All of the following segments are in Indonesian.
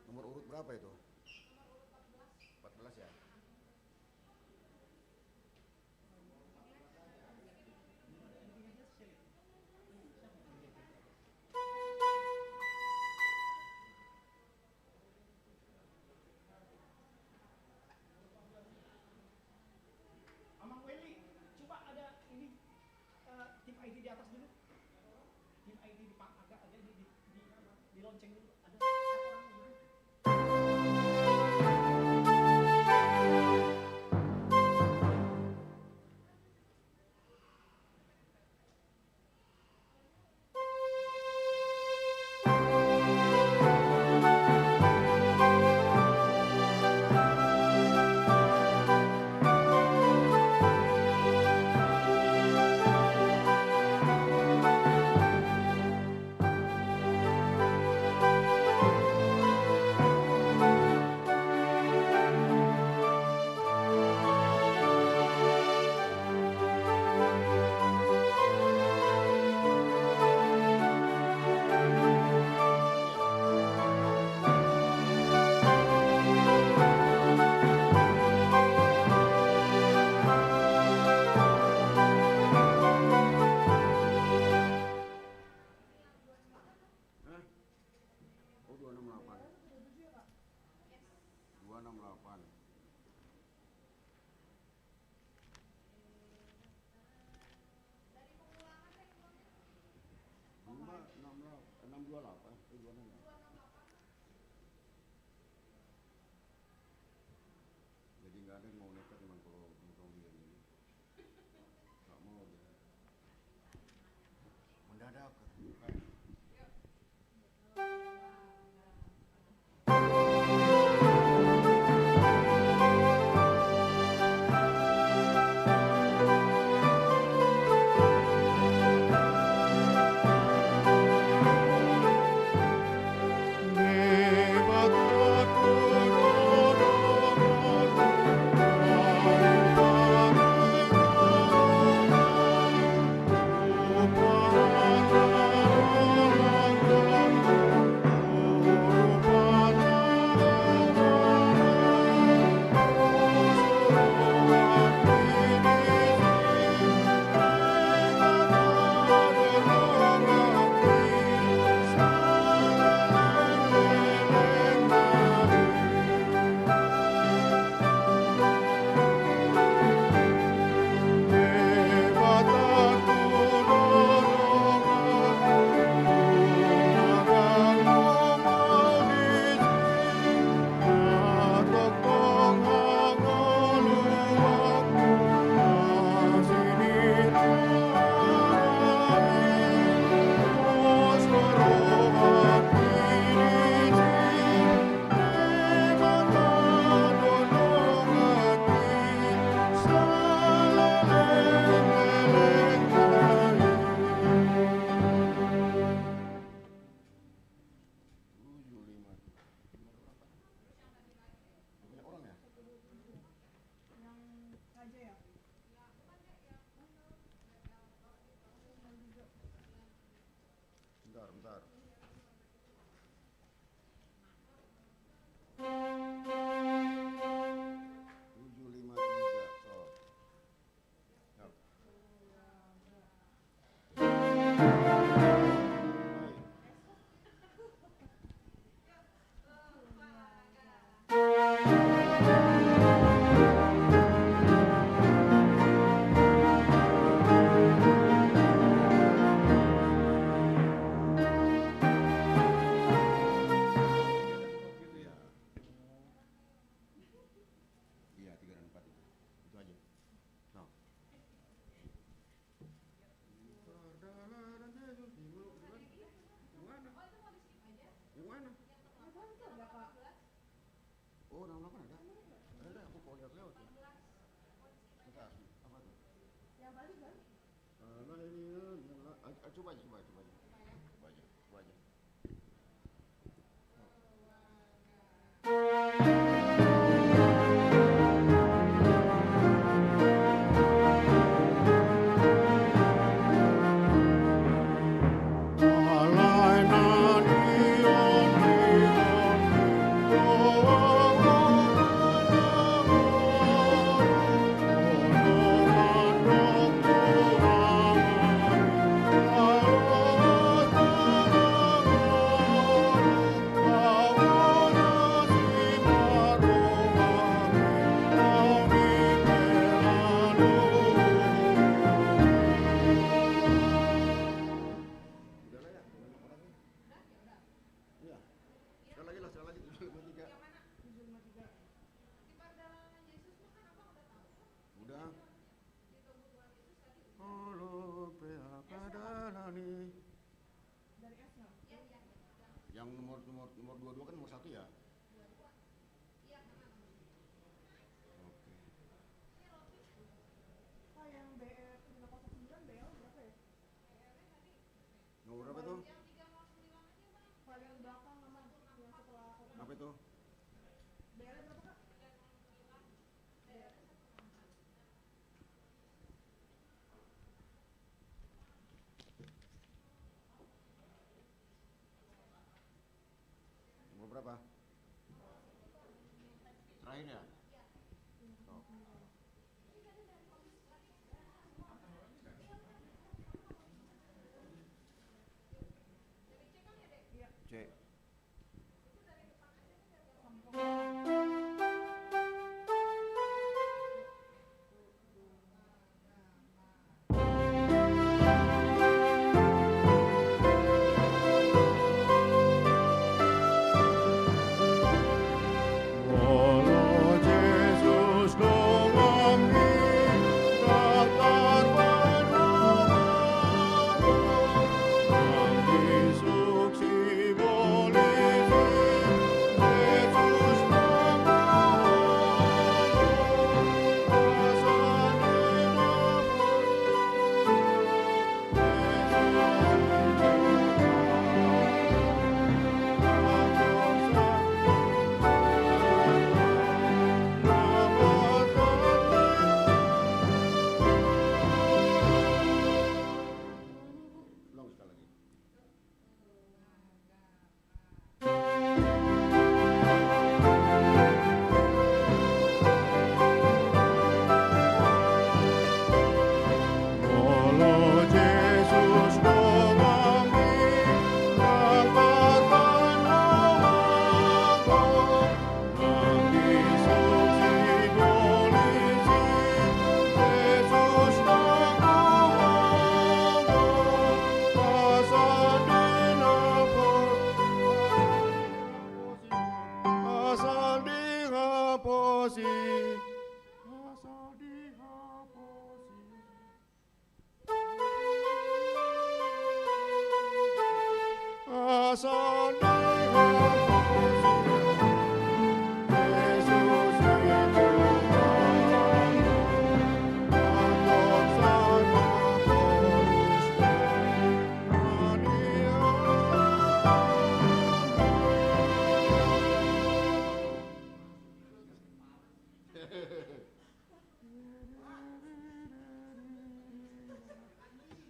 Nomor urut berapa itu? 14 ya? Jadi nggak ada yang mau nekat memang kalau dia ini nggak mau dia mendadak. itu aja. No. Perjalanan Yesus di mana? Gimana? Gimana? Oh, 68 ada? Ada, aku kalau lihat-lihat tuh. Bentar, apa tuh? Yang balik kan? Coba aja. Coba aja. Yang nomor 22 kan nomor 1 ya? Oke. Pak yang BR 309 BL berapa ya? Nomor berapa tuh? Paling belakang aman yang setelah Apa itu? BL berapa Kak? Nomor berapa? Terakhir ya? Oh. Cek. Ulang sekali lagi.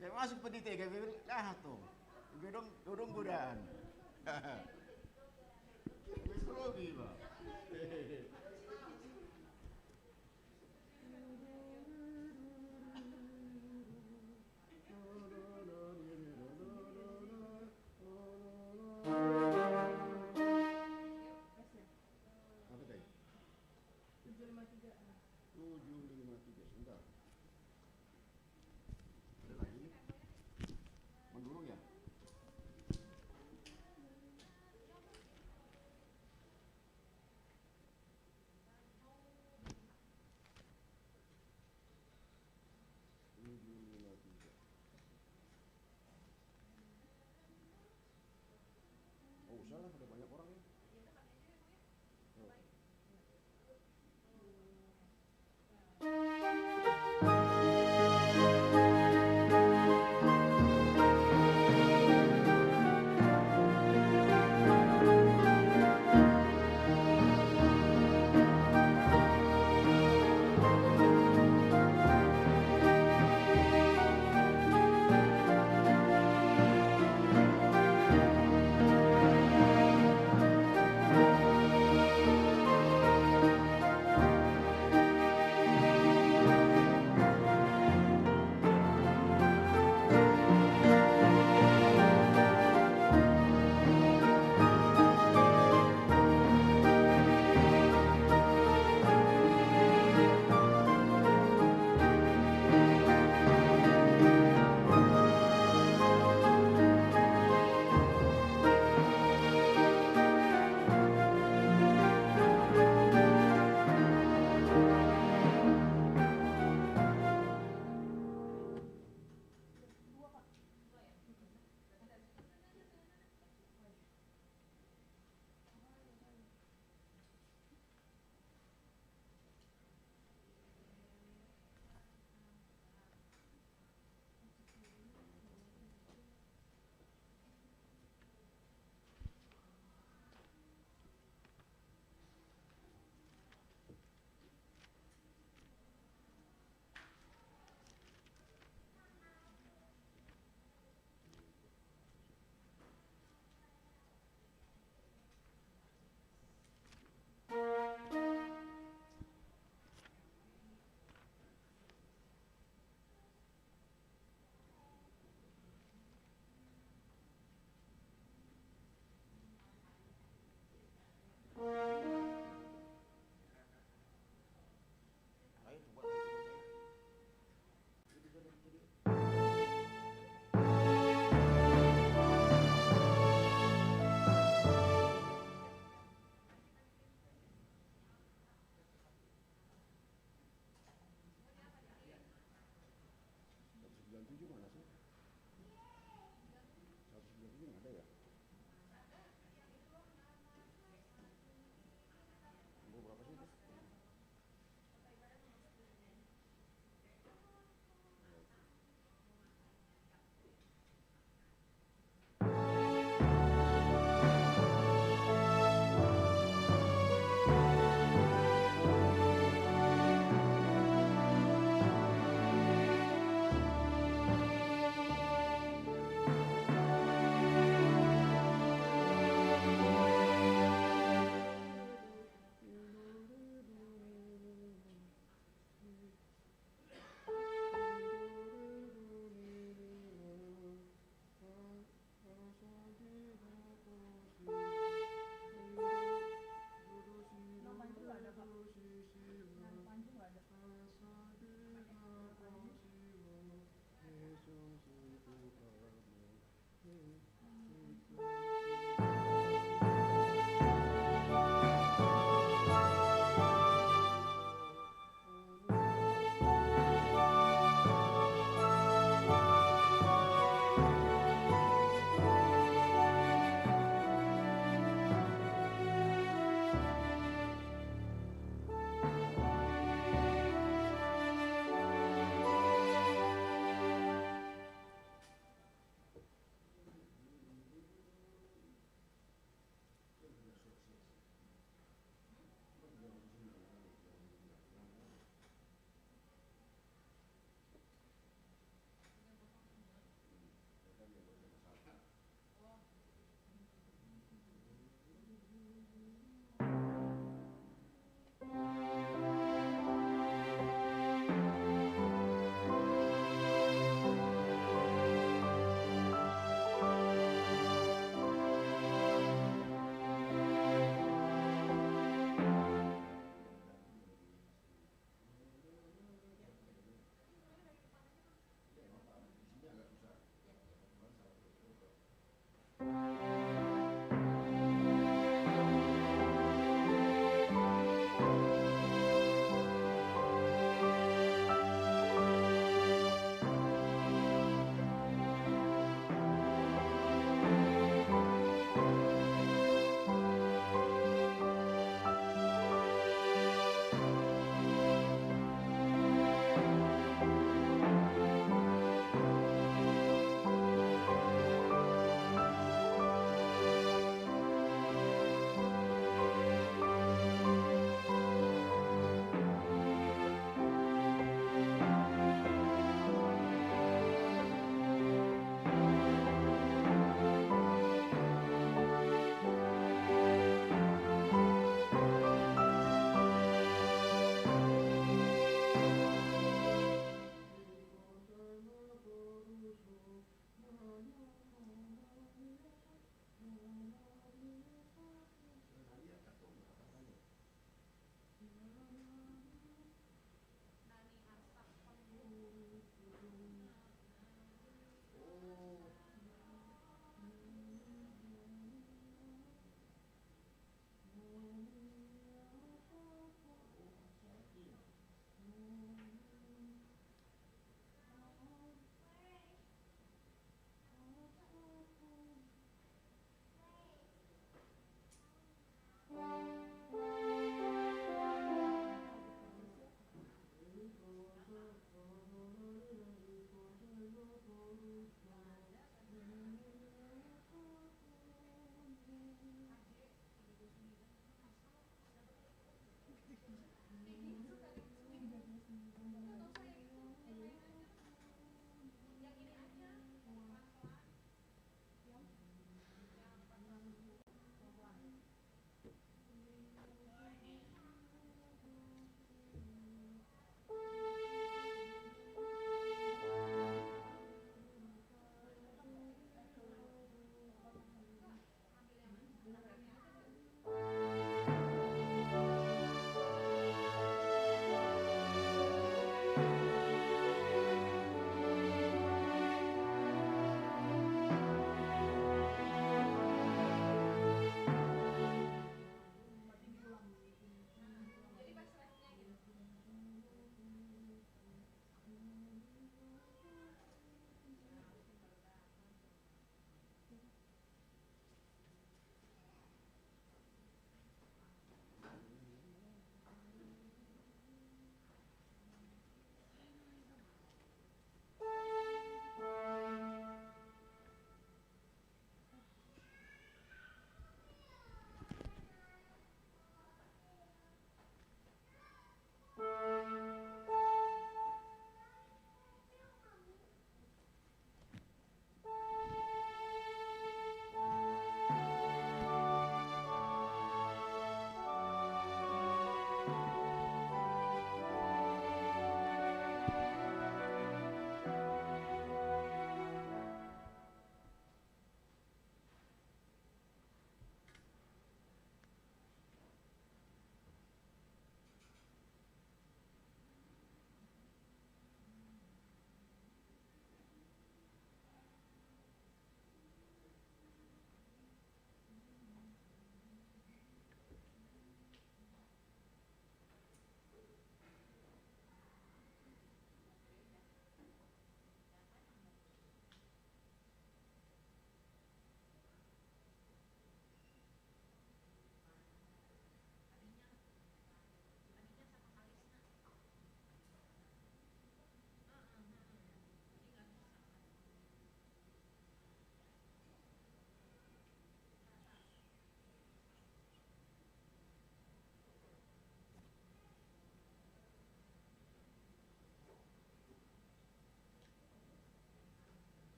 Kayak masuk pendidik kayak bilang, ah tuh, gedung godaan. Psikologi pak. Apa tadi? 753. 753 sebentar. Ada lagi nih. Mendulung ya?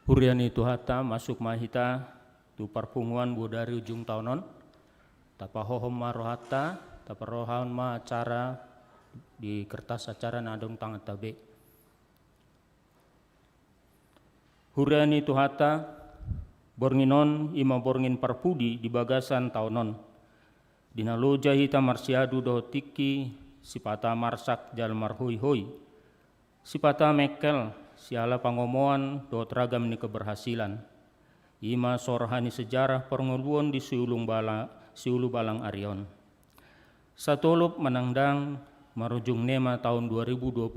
Huriani Tuhata masuk mahita tu perpunguan bu dari ujung tahunon tapa hohom marohata tapa rohan ma acara di kertas acara nadong tangan tabe. Huriani Tuhata bornginon ima borngin parpudi di bagasan tahunon dinaloja hita marsiadu do tiki sipata marsak jal marhui hoi sipata mekel siala pangomoan do ragam ni keberhasilan ima sorhani sejarah penguluan di siulu balang Arion satolup menangdang marujung nema tahun 2020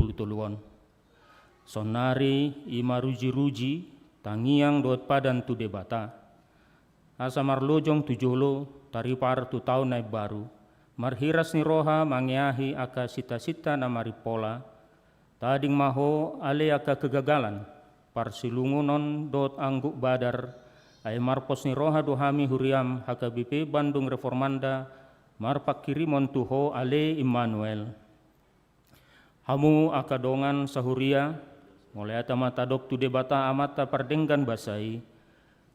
sonari ima ruji-ruji tangiang dot padan tu debata asa marlojong tujolo taripar tu tahun naik baru marhiras ni roha mangiahi aka sita-sita na maripola tading maho ale aka kegagalan parsilungunon dot angguk badar ay marpos ni roha dohami huriam HKBP Bandung Reformanda marpak kirimon tuho ale Immanuel hamu aka dongan sahuria mulai ata mata dok tu debata amata pardenggan basai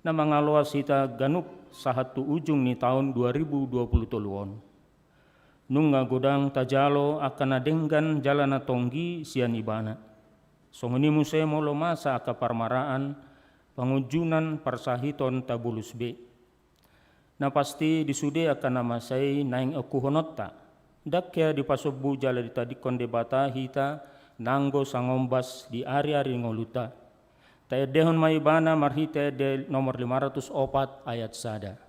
na mangaloas hita ganup sahatu ujung ni tahun 2020 toluon nunga godang tajalo akan adenggan jalana tonggi sian ibana songoni muse molo masa aka parmaraan pengujunan parsahiton tabulus B na pasti disude akan nama saya naing aku honotta dakya di pasobu jala ditadikon debata hita nanggo sangombas di ari-ari ngoluta tayo dehon maibana marhite de nomor 504 ayat sada.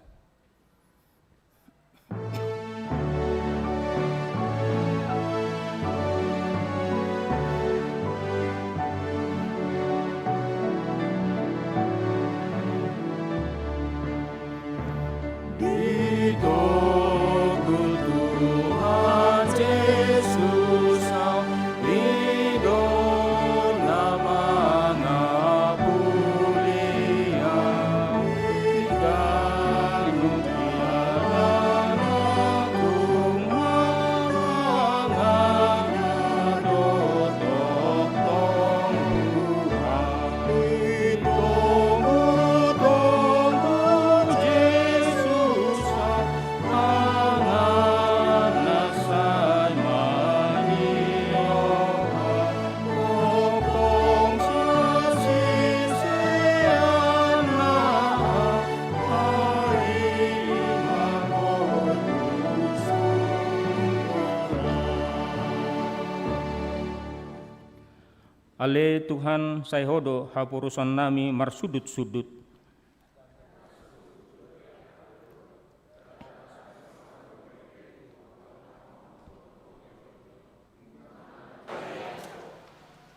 Ale Tuhan sayhodo hapurusan nami marsudut-sudut.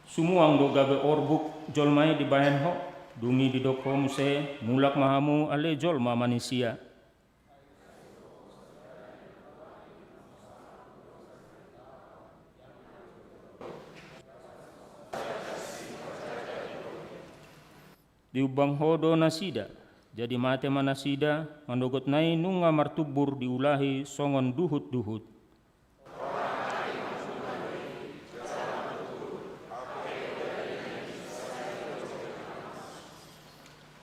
Sumuang do gabe orbuk jolmai di bahen ho, dungi di doko muse mulak mahamu ale jolma manusia. Diubang hodo nasida, jadi mate manasida, mandogot nai nunga martubur diulahi songon duhut-duhut.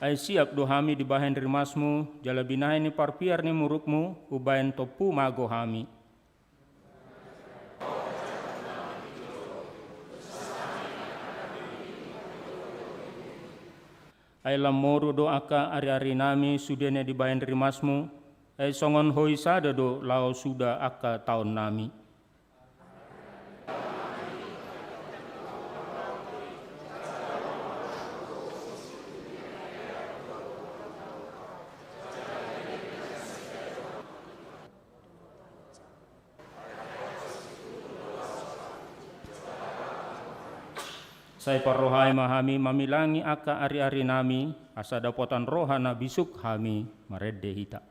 Ai siap dohami di bahen rimasmu, jala binahe ni parpiar ni murukmu, ubahen topu mago hami. Ai lamoru do aka ari-ari nami sudene di bayan rimasmu, ai songon hoi sada do lao sudah aka tahun nami. Saya parrohai mahami mamilangi aka ari-ari nami asa dapotan rohana bisuk hami marede hita.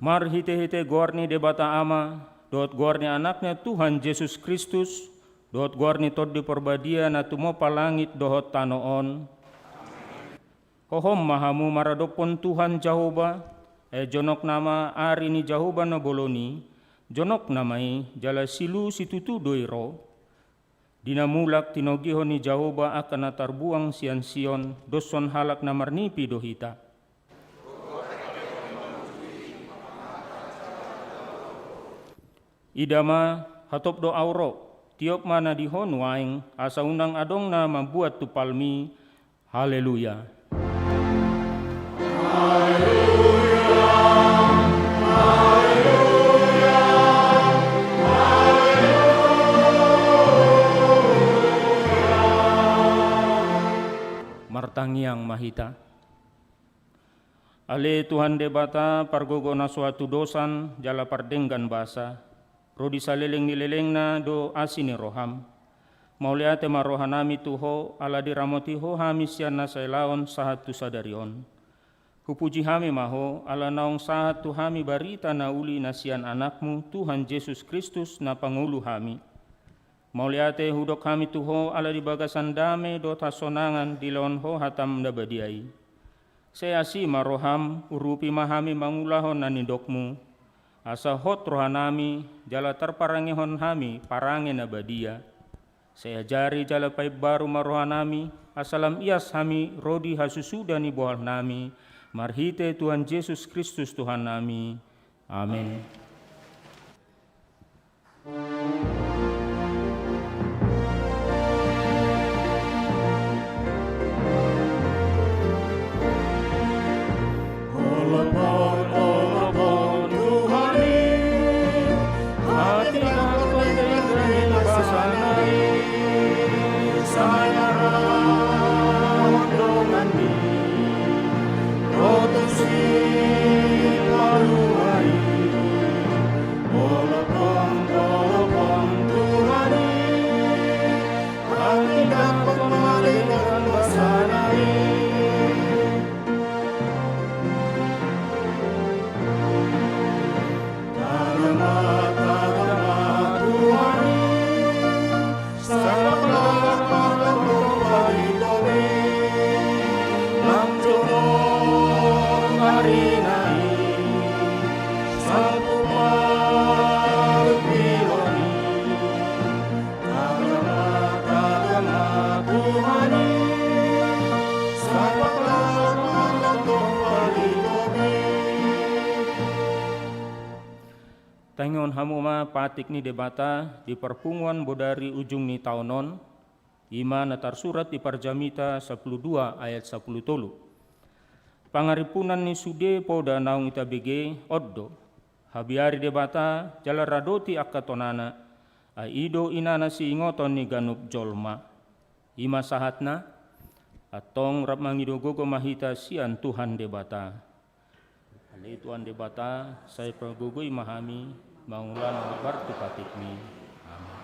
Mar hite-hite gorni debata ama, dot gorni anaknya Tuhan Yesus Kristus, dot gorni tod di perbadia na tumo palangit dohot tanoon. Hohom mahamu maradopon Tuhan Jehovah, jonok nama ari ni Jehovah na boloni, jonok namai jala silu situtu doiro. Dinamulak tinogiho ni Jehovah akan natarbuang sian sion, doson halak na marnipi dohita. Idama hatop do auro, tiop mana dihon waing, asa unang adong na membuat tupalmi. Haleluya. Martangiang mahita. Ale Tuhan debata pargogo na suatu dosan jala pardenggan basa. Rodi saleleng nileleng na do asini roham. Mauliate marohanami tuho ala diramoti ho hami sian na sailaon sahat tu sadarion. Hupuji hami maho ala naong sahat tu hami barita na uli na sian anakmu Tuhan Yesus Kristus na pangulu hami. Mauliate hudok hami tuho ala di bagasan dame do tasonangan di lawan ho hatam dabadiai. Saya si maroham urupi mahami mangulahon na nindokmu. Asa hot rohanami jala terparangihon hami parange na badia. Saya jari jala pai baru marohanami asalam ias hami rodi hasusuda ni bohal nami. Marhite Tuhan Yesus Kristus Tuhan nami. Amin. Tangon hamuma patik ni debata di perpunguan bodari ujung ni taunon, ima natar surat di Parjamita 12 ayat 10 tolu. Pangaripunan ni sude poda naung itabege oddo, habiari debata jala radoti akatonana, aido inana si ingoton ni ganup jolma. Ima sahatna, atong rap mangidogogo mahita sian Tuhan debata. Ali Tuhan debata, saya pergugui mahami, mangulan ngabar tu patikmi. Amin.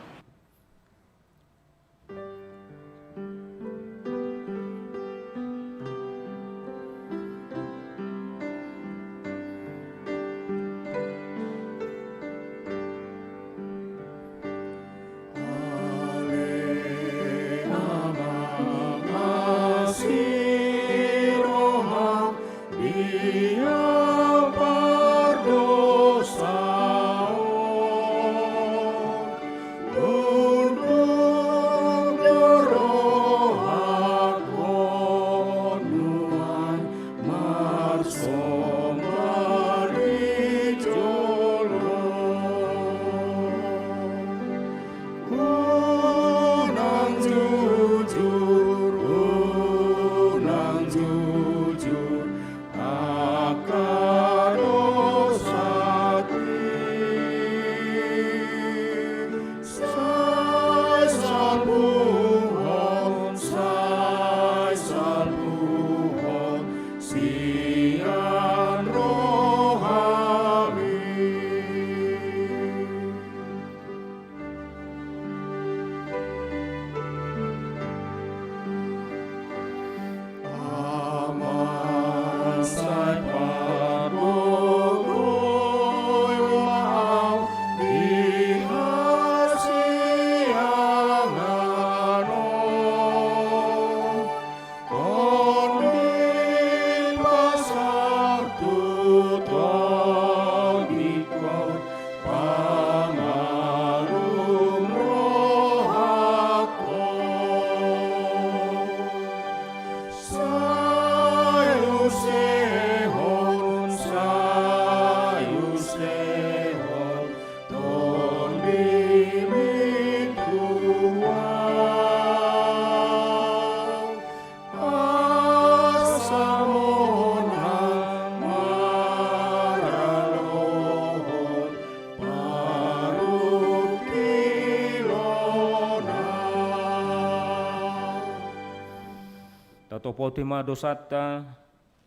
Matopotema dosatta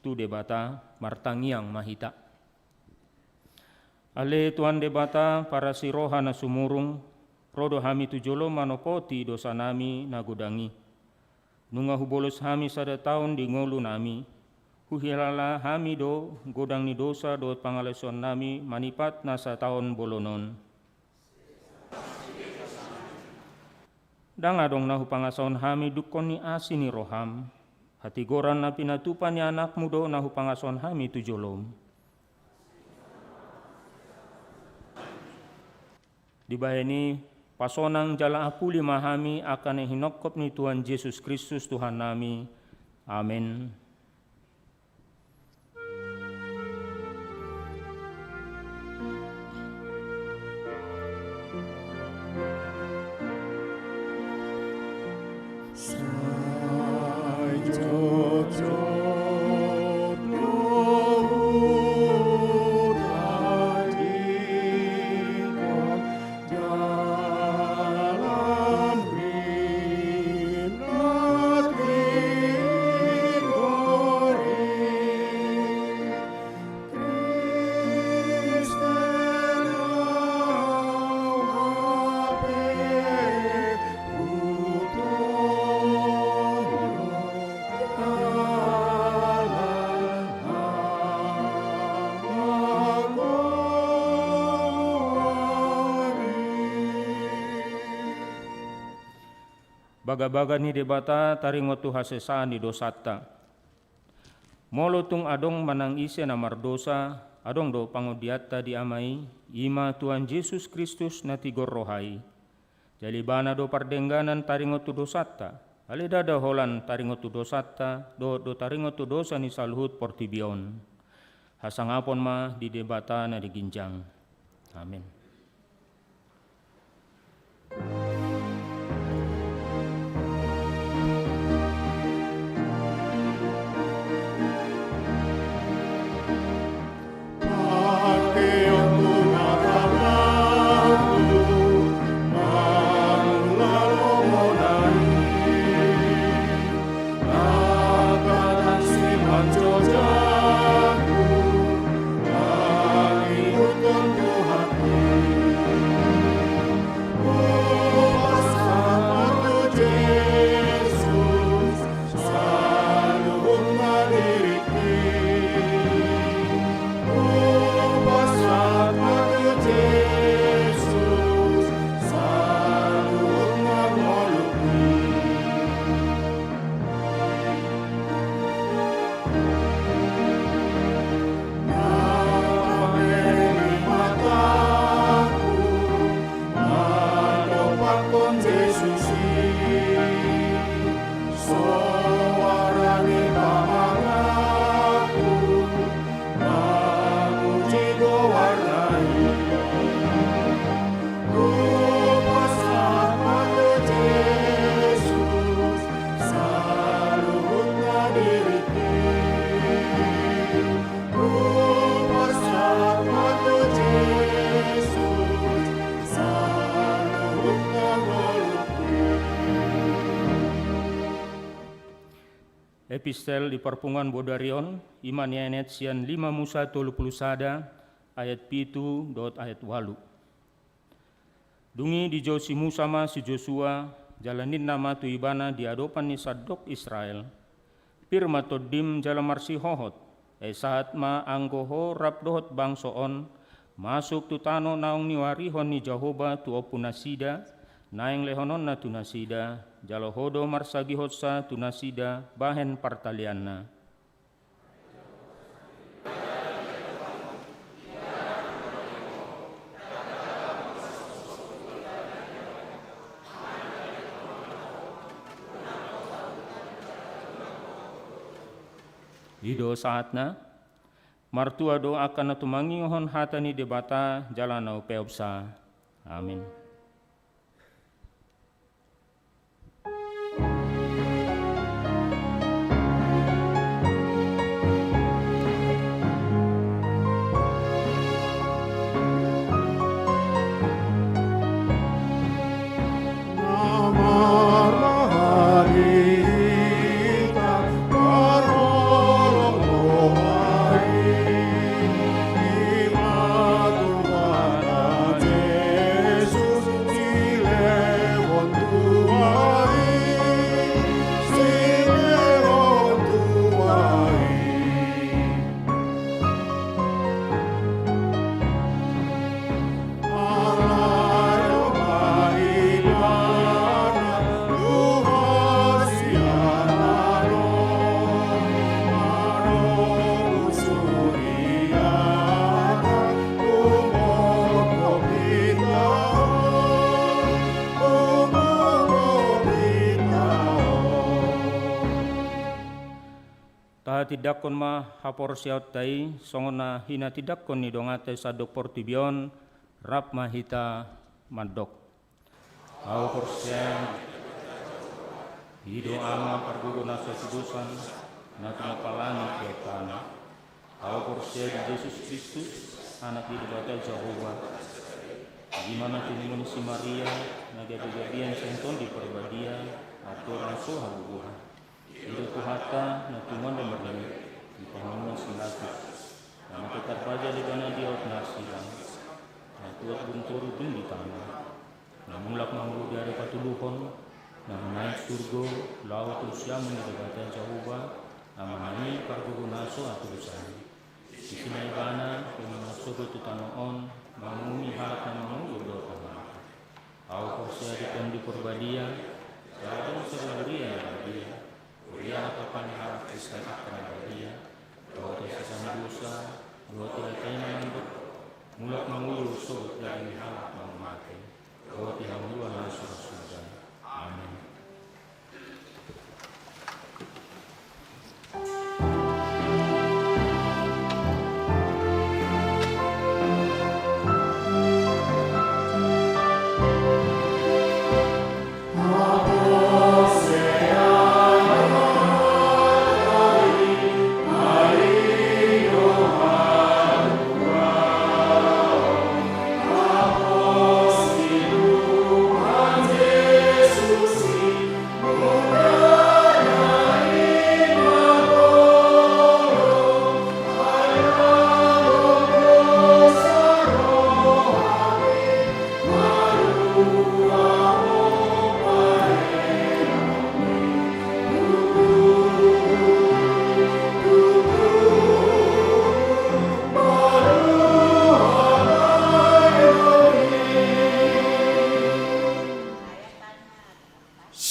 tu debata martangiang mahita. Ale Tuhan debata para siroha na sumurung, rodo hami tujolo manopoti dosa nami nagudangi. Nunga hubolos hami sada tahun di ngolu nami, huhilala hami do godang ni dosa do pangaleson nami manipat nasa tahun bolonon. Dang adong nahu pangasaon hami dukon ni asini roham, hati goran na pinatupan ni anak mudo nahu pangasaon hami tujolom. Dibayani pasonang jala apuli mahami akan hinokop ni Tuhan Yesus Kristus Tuhan nami. Amin. Baga-baga ni debata taringotu hasesaan di dosatta. Molotung adong manang isi namar dosa, adong do pangudiatta di amai, ima Tuhan Yesus Kristus na tigor rohai. Jalibana do pardengganan taringotu dosatta, alida da holan taringotu dosatta, do taringotu dosa ni salhut portibion. Hasangapon ma di debata na diginjang. Amin. Epistel di Perpungan Bodarion, iman yanet sian 5 Musa 30 sada, ayat pitu dot ayat 8. Dungi di jauh si Musa ma si Joshua, jalanin nama tu ibana di adopan ni sadok Israel. Pirma todim jalamar si hohot, saat ma anggoho rap dohot bangsoon, masuk tu tano naong ni warihon ni Jehovah tu opunasida, naeng lehonon na tunasida, jalo hodo marsagi hotsa tunasida bahen partalianna. Ido saatna, martua do akan natumangingohon hatani debata jalanau peopsa. Amin. Tidakon ma hapor siaut tai songona hina tidakon ni dongate sadok portibion rap mahita madok. Au porsian hido ama parguguna sesudusan na pinapalani ketana. Au porsian Yesus Kristus anak hidup bata Jehovah. Gimana tinimun si Maria nagadi-gadian senton di perbadia aturan soha bubuha. Hidup Tuhata na tuman dan berdiri di pengumuman silatus. Nama tetap raja di dana diaut nasilang. Na tuat bunturu dun di tanah. Na mulak mahulu dari patuluhon. Na menaik surgo laut usia menidabata Jehovah. Na menani pargugunaso atau besar. Di sini ibana yang masuk ke tanoon mengumi hak dan menunggu tanah. Au korsia di perbadia. Kalau seluruhnya dia. Dia kapan harap kisah akan dia, bahwa tersesat dosa, bahwa tidak kena manduk, mulak mengulu sobat dari halak memakai, bahwa tidak menguluan surga. Amin.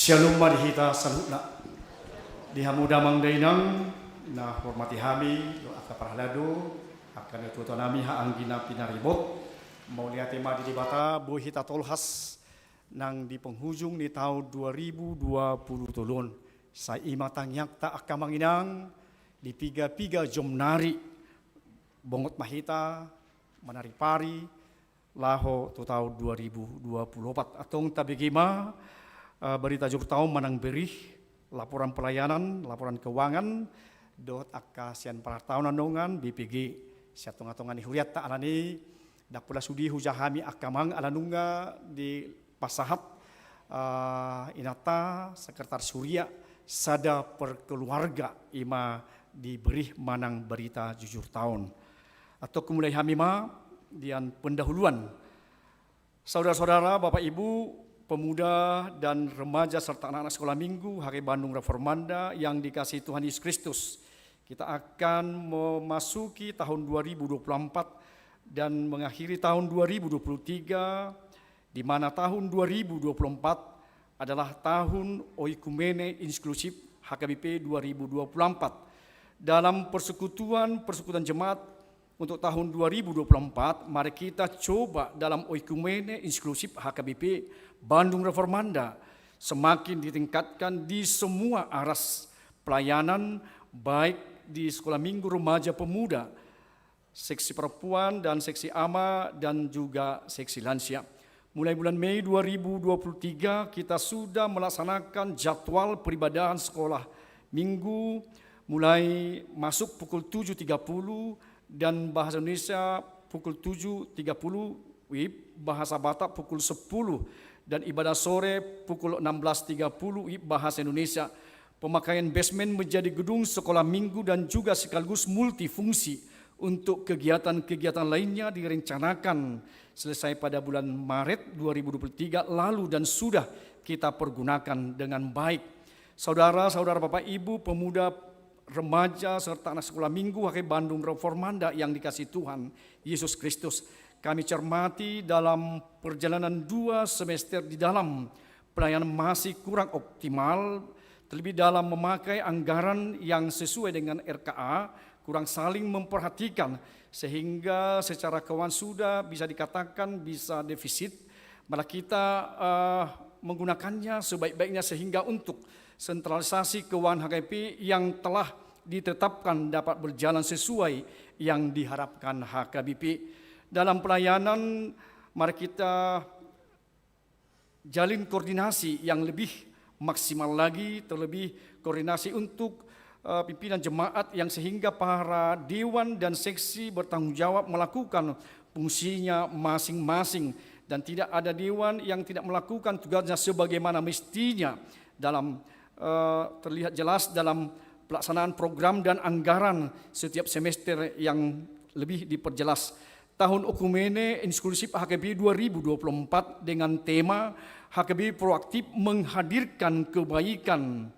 Shalom marihita salutna. Dihamuda mangdainang na hormati hami do akaparhalado akan tutonami haanggina pinaribot mau lihat tema di bata buhita tolhas nang di penghujung di tahun 2020 tulun sa imatang yakta akamanginang di piga jomnari bongot mahita menari pari laho tu tahun 2024 atong tabigima berita jur tahun manang berih laporan pelayanan, laporan keuangan dot akasian para tahunan dongan BPG siatung-atungan huriat ta alani dak pula sudi hujahami akamang alanunga di pasahat inata sekretar Surya sada perkeluarga ima diberi manang berita jujur tahun atau kemudian hamima dian pendahuluan saudara-saudara Bapak Ibu pemuda dan remaja serta anak-anak sekolah minggu Hari Bandung Reformanda yang dikasihi Tuhan Yesus Kristus. Kita akan memasuki tahun 2024 dan mengakhiri tahun 2023 di mana tahun 2024 adalah tahun Oikumene Inklusif HKBP 2024. Dalam persekutuan jemaat untuk tahun 2024, mari kita coba dalam Oikumene Inklusif HKBP Bandung Reformanda semakin ditingkatkan di semua aras pelayanan, baik di sekolah minggu remaja pemuda, seksi perempuan dan seksi ama dan juga seksi lansia. Mulai bulan Mei 2023 kita sudah melaksanakan jadwal peribadahan sekolah minggu mulai masuk pukul 7.30 dan bahasa Indonesia pukul 7.30, bahasa Batak pukul 10 dan ibadah sore pukul 16.30 bahasa Indonesia. Pemakaian basement menjadi gedung sekolah minggu dan juga sekaligus multifungsi untuk kegiatan-kegiatan lainnya direncanakan selesai pada bulan Maret 2023 lalu dan sudah kita pergunakan dengan baik. Saudara-saudara Bapak Ibu, pemuda, remaja serta anak sekolah minggu Hari Bandung Reformanda yang dikasihi Tuhan Yesus Kristus, kami cermati dalam perjalanan 2 semester di dalam pelayanan masih kurang optimal, terlebih dalam memakai anggaran yang sesuai dengan RKA, kurang saling memperhatikan, sehingga secara keuangan sudah bisa dikatakan bisa defisit, malah kita menggunakannya sebaik-baiknya sehingga untuk sentralisasi keuangan HKBP yang telah ditetapkan dapat berjalan sesuai yang diharapkan HKBP. Dalam pelayanan, mari kita jalin koordinasi yang lebih maksimal lagi, terlebih koordinasi untuk pimpinan jemaat yang sehingga para dewan dan seksi bertanggung jawab melakukan fungsinya masing-masing dan tidak ada dewan yang tidak melakukan tugasnya sebagaimana mestinya dalam terlihat jelas dalam pelaksanaan program dan anggaran setiap semester yang lebih diperjelas. Tahun Okumene Inklusif HKBP 2024 dengan tema HKBP Proaktif Menghadirkan Kebaikan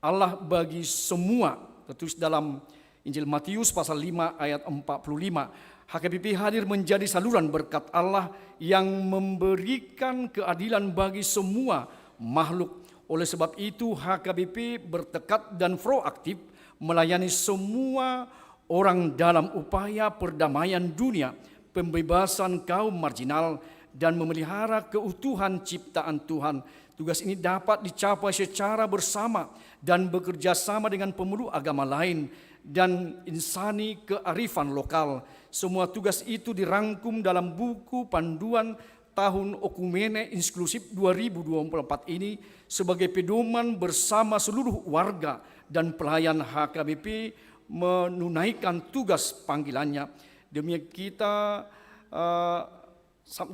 Allah bagi semua, tertulis dalam Injil Matius pasal 5 ayat 45. HKBP hadir menjadi saluran berkat Allah yang memberikan keadilan bagi semua makhluk. Oleh sebab itu HKBP bertekad dan proaktif melayani semua orang dalam upaya perdamaian dunia, pembebasan kaum marginal, dan memelihara keutuhan ciptaan Tuhan. Tugas ini dapat dicapai secara bersama dan bekerja sama dengan pemeluk agama lain dan insani kearifan lokal. Semua tugas itu dirangkum dalam buku panduan Tahun Okumene Inklusif 2024 ini sebagai pedoman bersama seluruh warga dan pelayan HKBP menunaikan tugas panggilannya.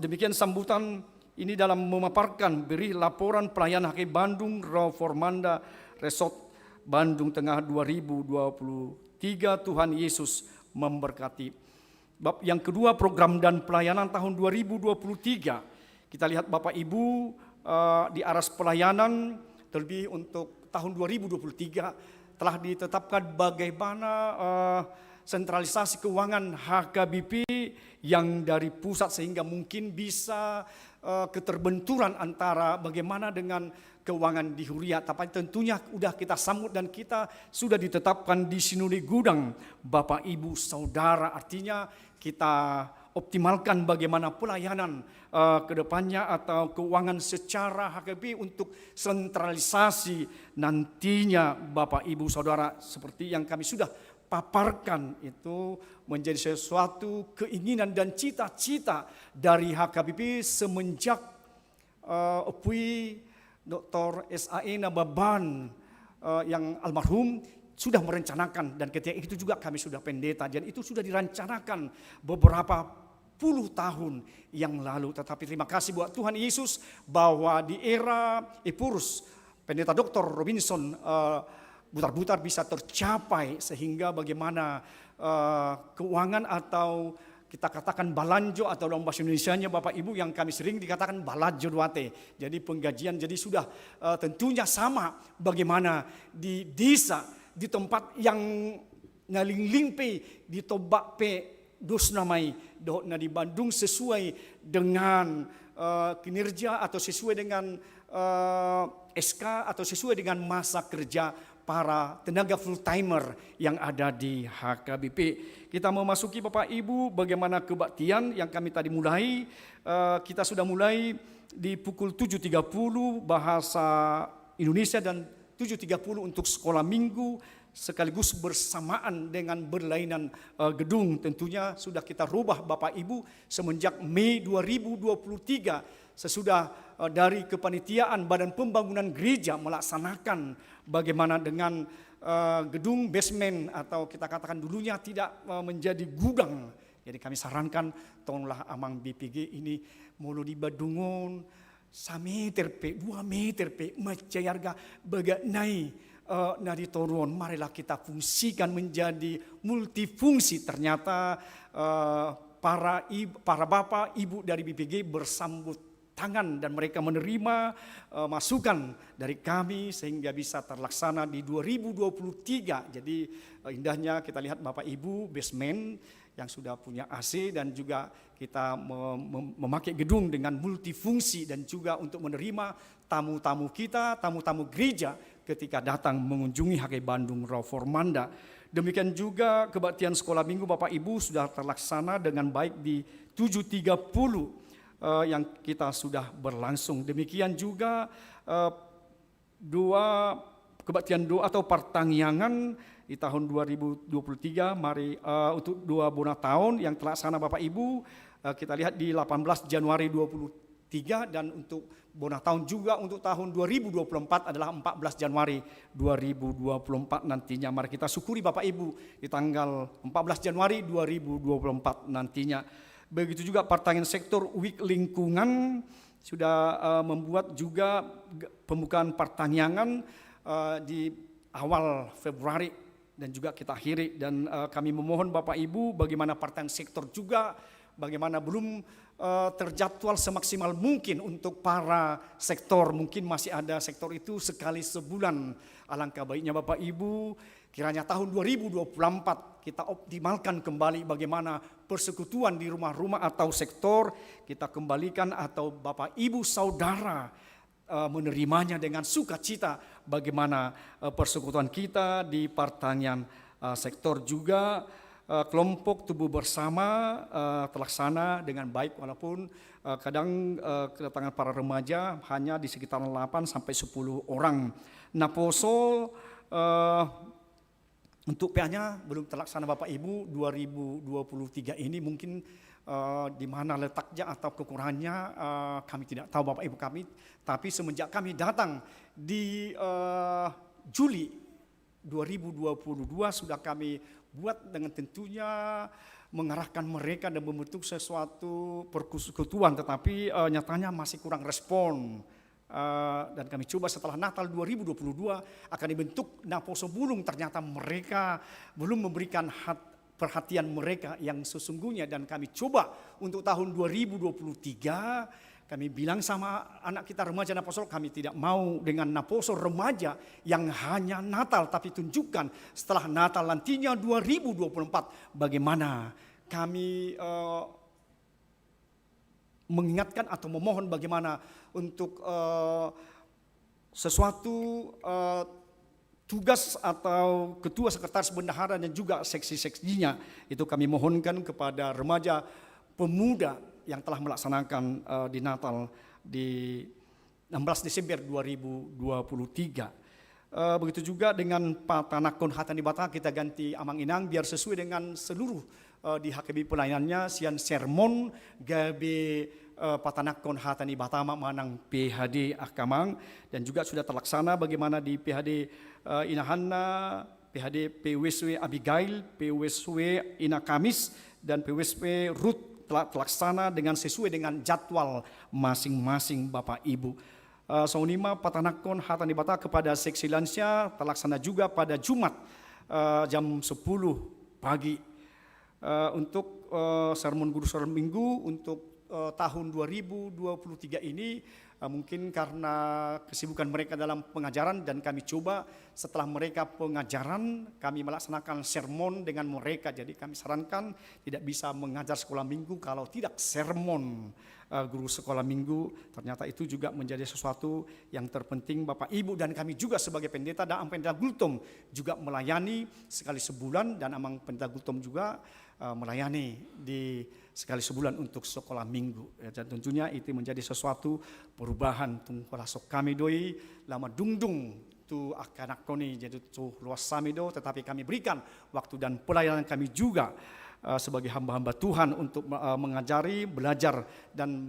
Demikian sambutan ini dalam memaparkan beri laporan pelayanan HKBP Bandung Reformanda Resort Bandung Tengah 2023. Tuhan Yesus memberkati. Bab yang kedua, program dan pelayanan tahun 2023. Kita lihat Bapak Ibu di aras pelayanan, terlebih untuk tahun 2023 telah ditetapkan bagaimana sentralisasi keuangan HKBP yang dari pusat sehingga mungkin bisa keterbenturan antara bagaimana dengan keuangan di Huria. Tapi tentunya sudah kita sambut dan kita sudah ditetapkan di Sinode Gudang Bapak Ibu Saudara. Artinya kita optimalkan bagaimana pelayanan ke depannya atau keuangan secara HKBP untuk sentralisasi nantinya Bapak Ibu Saudara, seperti yang kami sudah paparkan itu menjadi sesuatu keinginan dan cita-cita dari HKBP semenjak Opui Dr. S.A.E. Nababan yang almarhum sudah merencanakan, dan ketika itu juga kami sudah pendeta, dan itu sudah dirancanakan beberapa puluh tahun yang lalu. Tetapi terima kasih buat Tuhan Yesus bahwa di era Epurus pendeta Dr. Robinson butar-butar bisa tercapai, sehingga bagaimana keuangan atau kita katakan balanjo atau dalam bahasa Indonesianya Bapak Ibu yang kami sering dikatakan balajo duate. Jadi penggajian jadi sudah tentunya sama bagaimana di desa, di tempat yang ngalinglimpe di tobak pe dos namai dohna di Bandung sesuai dengan kinerja atau sesuai dengan SK atau sesuai dengan masa kerja para tenaga full timer yang ada di HKBP. Kita memasuki Bapak Ibu bagaimana kebaktian yang kami tadi mulai. Kita sudah mulai di pukul 7.30 bahasa Indonesia dan 7.30 untuk sekolah minggu, sekaligus bersamaan dengan berlainan gedung. Tentunya sudah kita rubah Bapak Ibu semenjak Mei 2023 sesudah dari kepanitiaan Badan Pembangunan Gereja melaksanakan bagaimana dengan gedung basement atau kita katakan dulunya tidak menjadi gudang. Jadi kami sarankan tolonglah amang BPG ini mulu di Badungon 1 meter pe, 2 meter pe, macayarga baganai nadi toruan. Marilah kita fungsikan menjadi multifungsi. Ternyata para bapak ibu dari BPG bersambut tangan dan mereka menerima masukan dari kami sehingga bisa terlaksana di 2023. Jadi indahnya kita lihat Bapak Ibu basement yang sudah punya AC, dan juga kita memakai gedung dengan multifungsi, dan juga untuk menerima tamu-tamu kita, tamu-tamu gereja ketika datang mengunjungi HKBP Bandung Rawa Formanda. Demikian juga kebaktian sekolah minggu Bapak Ibu sudah terlaksana dengan baik di 7.30 yang kita sudah berlangsung. Demikian juga dua kebaktian doa atau pertangyangan di tahun 2023 untuk 2 bona tahun yang terlaksana Bapak Ibu, kita lihat di 18 Januari 23, dan untuk bona tahun juga untuk tahun 2024 adalah 14 Januari 2024 nantinya. Mari kita syukuri Bapak Ibu di tanggal 14 Januari 2024 nantinya. Begitu juga pertangyangan sektor week lingkungan sudah membuat juga pembukaan pertangyangan di awal Februari dan juga kita akhiri, dan kami memohon Bapak Ibu bagaimana pertangyangan sektor juga bagaimana belum terjadwal semaksimal mungkin untuk para sektor. Mungkin masih ada sektor itu sekali sebulan. Alangkah baiknya Bapak Ibu kiranya tahun 2024 kita optimalkan kembali bagaimana persekutuan di rumah-rumah atau sektor kita kembalikan, atau Bapak Ibu saudara menerimanya dengan sukacita bagaimana persekutuan kita di pertanian sektor juga. Kelompok tubuh bersama terlaksana dengan baik, walaupun kadang kedatangan para remaja hanya di sekitar 8 sampai 10 orang. Naposo untuk PA-nya belum terlaksana Bapak Ibu 2023 ini, mungkin di mana letaknya atau kekurangannya kami tidak tahu Bapak Ibu kami. Tapi semenjak kami datang di Juli 2022 sudah kami buat dengan tentunya mengarahkan mereka dan membentuk sesuatu persekutuan, tetapi nyatanya masih kurang respon. Dan kami coba setelah Natal 2022 akan dibentuk Naposo Bulung, ternyata mereka belum memberikan perhatian mereka yang sesungguhnya, dan kami coba untuk tahun 2023 kami bilang sama anak kita remaja Naposo, kami tidak mau dengan Naposo remaja yang hanya Natal, tapi tunjukkan setelah Natal nantinya 2024 bagaimana kami mengingatkan atau memohon bagaimana untuk sesuatu tugas atau ketua sekretaris bendahara dan juga seksi-seksinya itu kami mohonkan kepada remaja pemuda yang telah melaksanakan di Natal di 16 Desember 2023. Begitu juga dengan Patanakon Hatani Bata, kita ganti Amang Inang biar sesuai dengan seluruh di HKBP pelayanannya, sian sermon gabe Patanakon Hatani Batama Manang PHD Akamang, dan juga sudah terlaksana bagaimana di PHD Inahanna, PHD PWSW Abigail, PWSW Ina Kamis, dan PWSW Ruth telah terlaksana dengan sesuai dengan jadwal masing-masing Bapak Ibu. Saunima Patanakon Hatani Bata kepada seksi lansia terlaksana juga pada Jumat jam 10 pagi. Untuk sermon guru sermon minggu untuk tahun 2023 ini mungkin karena kesibukan mereka dalam pengajaran, dan kami coba setelah mereka pengajaran kami melaksanakan sermon dengan mereka. Jadi kami sarankan tidak bisa mengajar sekolah minggu kalau tidak sermon guru sekolah minggu. Ternyata itu juga menjadi sesuatu yang terpenting Bapak Ibu, dan kami juga sebagai pendeta dan pendeta Gultom juga melayani sekali sebulan, dan Amang pendeta Gultom juga melayani di sekali sebulan untuk sekolah minggu. Dan tentunya itu menjadi sesuatu perubahan tungkola sok kami doi lama dungdung tu akan akoni jadi tu luas samido, tetapi kami berikan waktu dan pelayanan kami juga sebagai hamba-hamba Tuhan untuk mengajari, belajar dan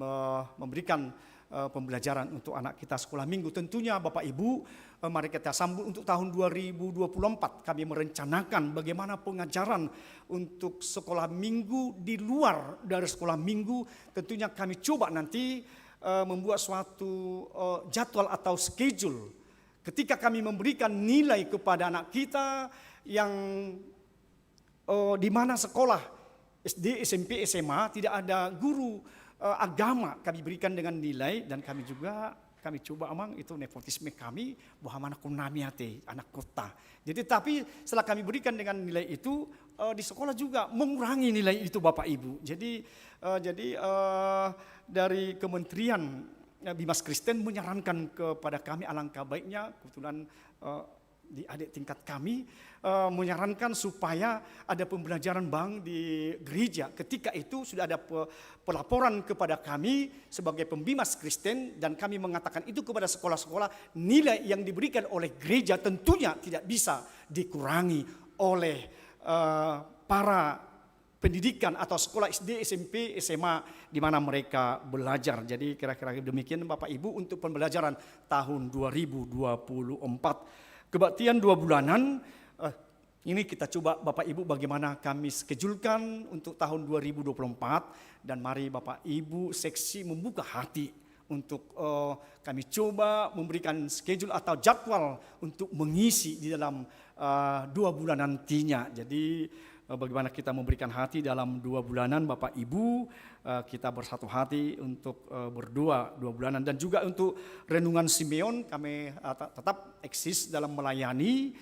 memberikan pembelajaran untuk anak kita sekolah minggu. Tentunya Bapak Ibu, mari kita sambut untuk tahun 2024. Kami merencanakan bagaimana pengajaran untuk sekolah minggu di luar dari sekolah minggu. Tentunya kami coba nanti membuat suatu jadwal atau schedule. Ketika kami memberikan nilai kepada anak kita yang di mana sekolah SD, SMP, SMA tidak ada guru agama, kami berikan dengan nilai, dan kami juga kami coba amang itu nepotisme kami bahwa anak kunami hati, anak kota. Jadi tapi setelah kami berikan dengan nilai itu di sekolah juga mengurangi nilai itu Bapak Ibu. Jadi dari Kementerian Bimas Kristen menyarankan kepada kami alangkah baiknya kebetulan di adik tingkat kami menyarankan supaya ada pembelajaran Bang di gereja. Ketika itu sudah ada pelaporan kepada kami sebagai pembimas Kristen dan kami mengatakan itu kepada sekolah-sekolah, nilai yang diberikan oleh gereja tentunya tidak bisa dikurangi oleh para pendidikan atau sekolah SD, SMP, SMA di mana mereka belajar. Jadi kira-kira demikian Bapak Ibu untuk pembelajaran tahun 2024. Kebaktian 2 bulanan, ini kita coba Bapak Ibu bagaimana kami skedulkan untuk tahun 2024. Dan mari Bapak Ibu seksi membuka hati untuk kami coba memberikan schedule atau jadwal untuk mengisi di dalam 2 bulan nantinya. Jadi bagaimana kita memberikan hati dalam 2 bulanan Bapak Ibu, kita bersatu hati untuk berdoa 2 bulanan. Dan juga untuk renungan Simeon kami tetap eksis dalam melayani.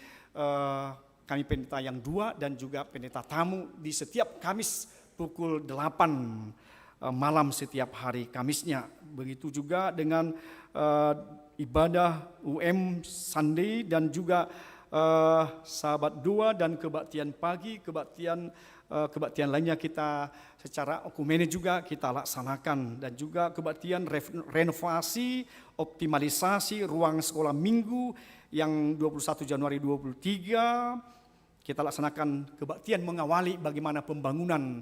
Kami pendeta yang 2 dan juga pendeta tamu di setiap Kamis pukul 8 malam setiap hari Kamisnya. Begitu juga dengan ibadah UM Sunday dan juga Sahabat 2 dan kebaktian pagi, kebaktian lainnya kita secara okumene juga kita laksanakan. Dan juga kebaktian renovasi, optimalisasi ruang sekolah minggu yang 21 Januari 2023 kita laksanakan kebaktian mengawali bagaimana pembangunan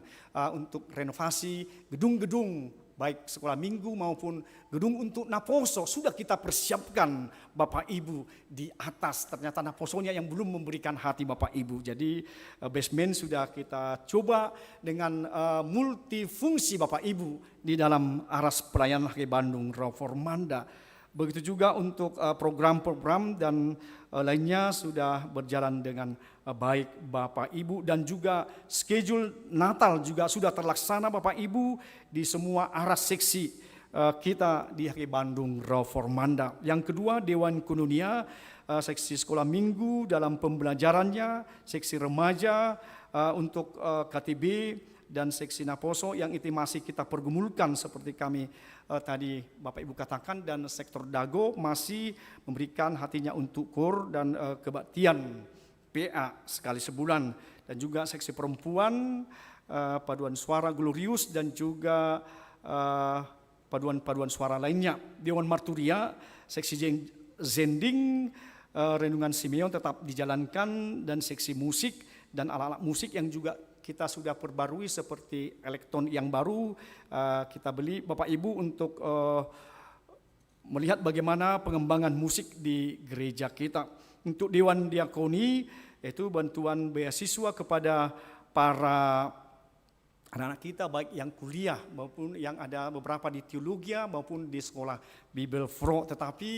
untuk renovasi gedung-gedung baik sekolah minggu maupun gedung untuk Naposo sudah kita persiapkan Bapak Ibu di atas. Ternyata Naposonya yang belum memberikan hati Bapak Ibu. Jadi basement sudah kita coba dengan multifungsi Bapak Ibu di dalam aras pelayanan HKBP Bandung Reformanda. Begitu juga untuk program-program dan lainnya sudah berjalan dengan baik Bapak Ibu. Dan juga schedule Natal juga sudah terlaksana Bapak Ibu di semua aras seksi kita di HKBP Bandung Reformanda. Yang kedua Dewan Koinonia, seksi sekolah minggu dalam pembelajarannya, seksi remaja untuk KTB dan seksi Naposo yang itu masih kita pergumulkan seperti kami tadi Bapak Ibu katakan. Dan sektor Dago masih memberikan hatinya untuk KUR dan kebaktian PA sekali sebulan. Dan juga seksi perempuan, paduan suara Glorius dan juga paduan suara lainnya. Dewan Marturia, seksi Zending, renungan Simeon tetap dijalankan. Dan seksi musik dan alat-alat musik yang juga kita sudah perbarui seperti elektron yang baru kita beli Bapak Ibu untuk melihat bagaimana pengembangan musik di gereja kita. Untuk Dewan Diakoni itu bantuan beasiswa kepada para anak-anak kita baik yang kuliah maupun yang ada beberapa di teologi maupun di sekolah Bible Pro. Tetapi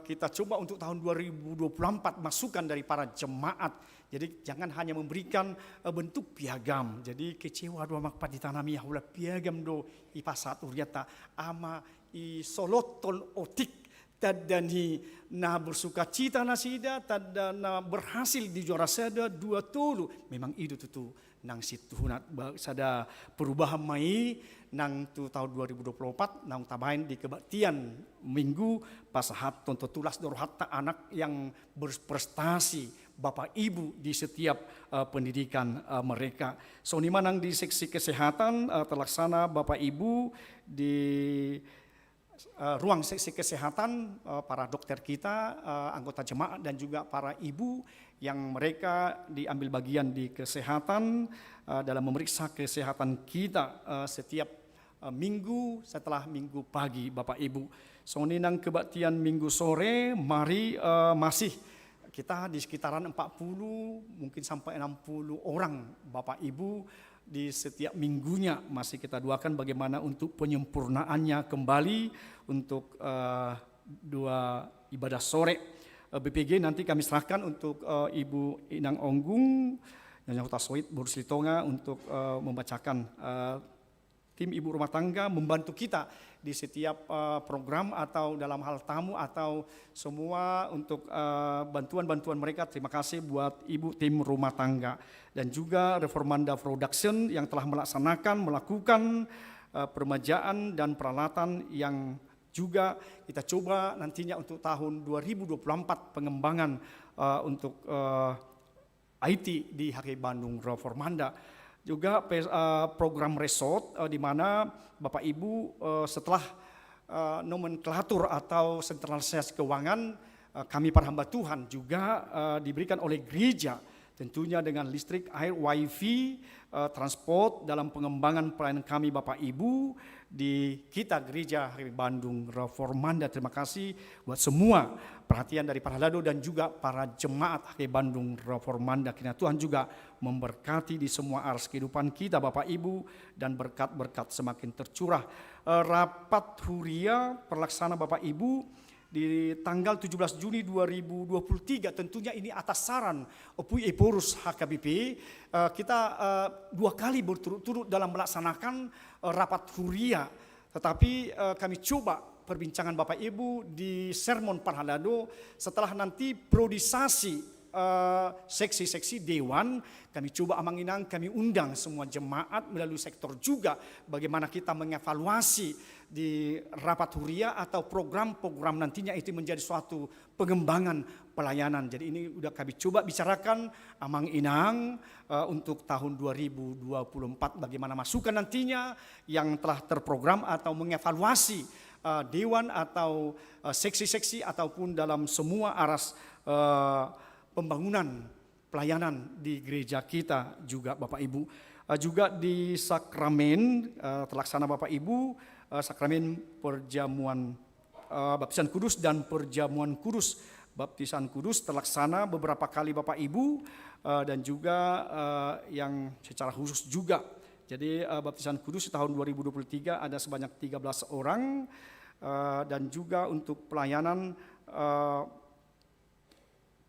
kita coba untuk tahun 2024 masukan dari para jemaat. Jadi jangan hanya memberikan bentuk piagam. Jadi kecewa dua makpat ditanami hula piagam do ipasat uriata ama i solotol otik tadani na bersuka cita nasida tadana berhasil di juara sada 2-2. Memang itu tuh nang situhunat sada perubahan mai nang tu tahun 2024 nang tabain di kebaktian minggu pasahat tonto tulas dorhatta anak yang berprestasi Bapak Ibu di setiap pendidikan mereka. So ini manang di seksi kesehatan terlaksana Bapak Ibu di ruang seksi kesehatan para dokter kita, anggota jemaat dan juga para ibu yang mereka diambil bagian di kesehatan dalam memeriksa kesehatan kita setiap minggu setelah minggu pagi Bapak Ibu. So ini nang kebaktian minggu sore mari masih kita di sekitaran 40 mungkin sampai 60 orang Bapak Ibu di setiap minggunya masih kita doakan bagaimana untuk penyempurnaannya kembali untuk 2 ibadah sore. BPG nanti kami serahkan untuk Ibu Inang Onggung, Nyonya Huta Soit, Boris Litonga untuk membacakan tim ibu rumah tangga membantu kita di setiap program atau dalam hal tamu atau semua untuk bantuan-bantuan mereka. Terima kasih buat ibu tim rumah tangga dan juga Reformanda Production yang telah melakukan permajaan dan peralatan yang juga kita coba nantinya untuk tahun 2024 pengembangan untuk IT di HKBP Bandung Reformanda. Juga program resort di mana Bapak Ibu setelah nomenklatur atau sentralisasi keuangan kami para hamba Tuhan juga diberikan oleh gereja tentunya dengan listrik, air, wifi, transport dalam pengembangan pelayanan kami Bapak Ibu di kita gereja HKBP Bandung Reformanda. Terima kasih buat semua perhatian dari para lado dan juga para jemaat HKBP Bandung Reformanda. Kiranya Tuhan juga memberkati di semua aras kehidupan kita Bapak Ibu dan berkat-berkat semakin tercurah. Rapat huria pelaksana Bapak Ibu di tanggal 17 Juni 2023 tentunya ini atas saran Opui Eporus HKBP kita 2 kali berturut-turut dalam melaksanakan rapat huria, tetapi kami coba perbincangan Bapak Ibu di sermon Parhalado setelah nanti priorisasi seksi-seksi dewan, kami coba amanginang, kami undang semua jemaat melalui sektor juga bagaimana kita mengevaluasi di rapat huria atau program-program nantinya itu menjadi suatu pengembangan pelayanan. Jadi ini udah kami coba bicarakan amang-inang untuk tahun 2024 bagaimana masukan nantinya yang telah terprogram atau mengevaluasi dewan atau seksi-seksi ataupun dalam semua aras pembangunan pelayanan di gereja kita juga Bapak Ibu. Juga di sakramen terlaksana Bapak Ibu, sakramen perjamuan baptisan kudus dan perjamuan kudus. Baptisan kudus terlaksana beberapa kali Bapak Ibu dan juga yang secara khusus juga. Jadi baptisan kudus tahun 2023 ada sebanyak 13 orang dan juga untuk pelayanan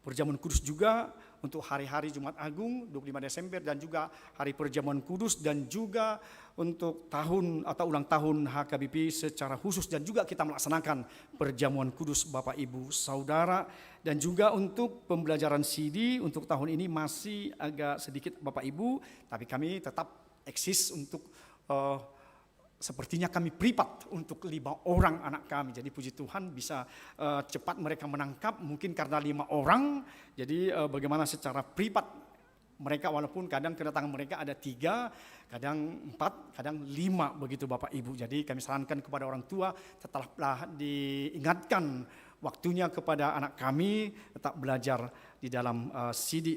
perjamuan kudus juga untuk hari-hari Jumat Agung 25 Desember dan juga hari perjamuan kudus dan juga untuk tahun atau ulang tahun HKBP secara khusus dan juga kita melaksanakan perjamuan kudus Bapak Ibu Saudara dan juga untuk pembelajaran CD untuk tahun ini masih agak sedikit Bapak Ibu, tapi kami tetap eksis untuk sepertinya kami privat untuk 5 orang anak kami. Jadi puji Tuhan bisa cepat mereka menangkap mungkin karena 5 orang. Jadi bagaimana secara privat mereka walaupun kadang kedatangan mereka ada 3, kadang 4, kadang 5 begitu Bapak Ibu. Jadi kami sarankan kepada orang tua tetaplah diingatkan waktunya kepada anak kami tetap belajar di dalam CD.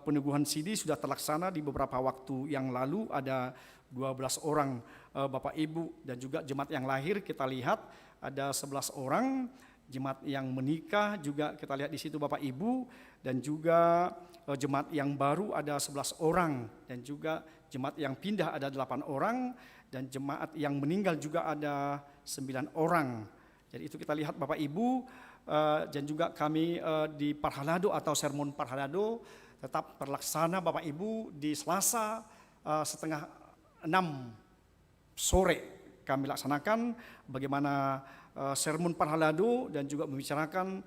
Peneguhan CD sudah terlaksana di beberapa waktu yang lalu ada 12 orang Bapak Ibu dan juga jemaat yang lahir kita lihat ada 11 orang, jemaat yang menikah juga kita lihat di situ Bapak Ibu dan juga jemaat yang baru ada 11 orang dan juga jemaat yang pindah ada 8 orang dan jemaat yang meninggal juga ada 9 orang. Jadi itu kita lihat Bapak Ibu dan juga kami di Parhalado atau sermon Parhalado tetap terlaksana Bapak Ibu di Selasa setengah 6 sore kami laksanakan bagaimana sermon Parhalado dan juga membicarakan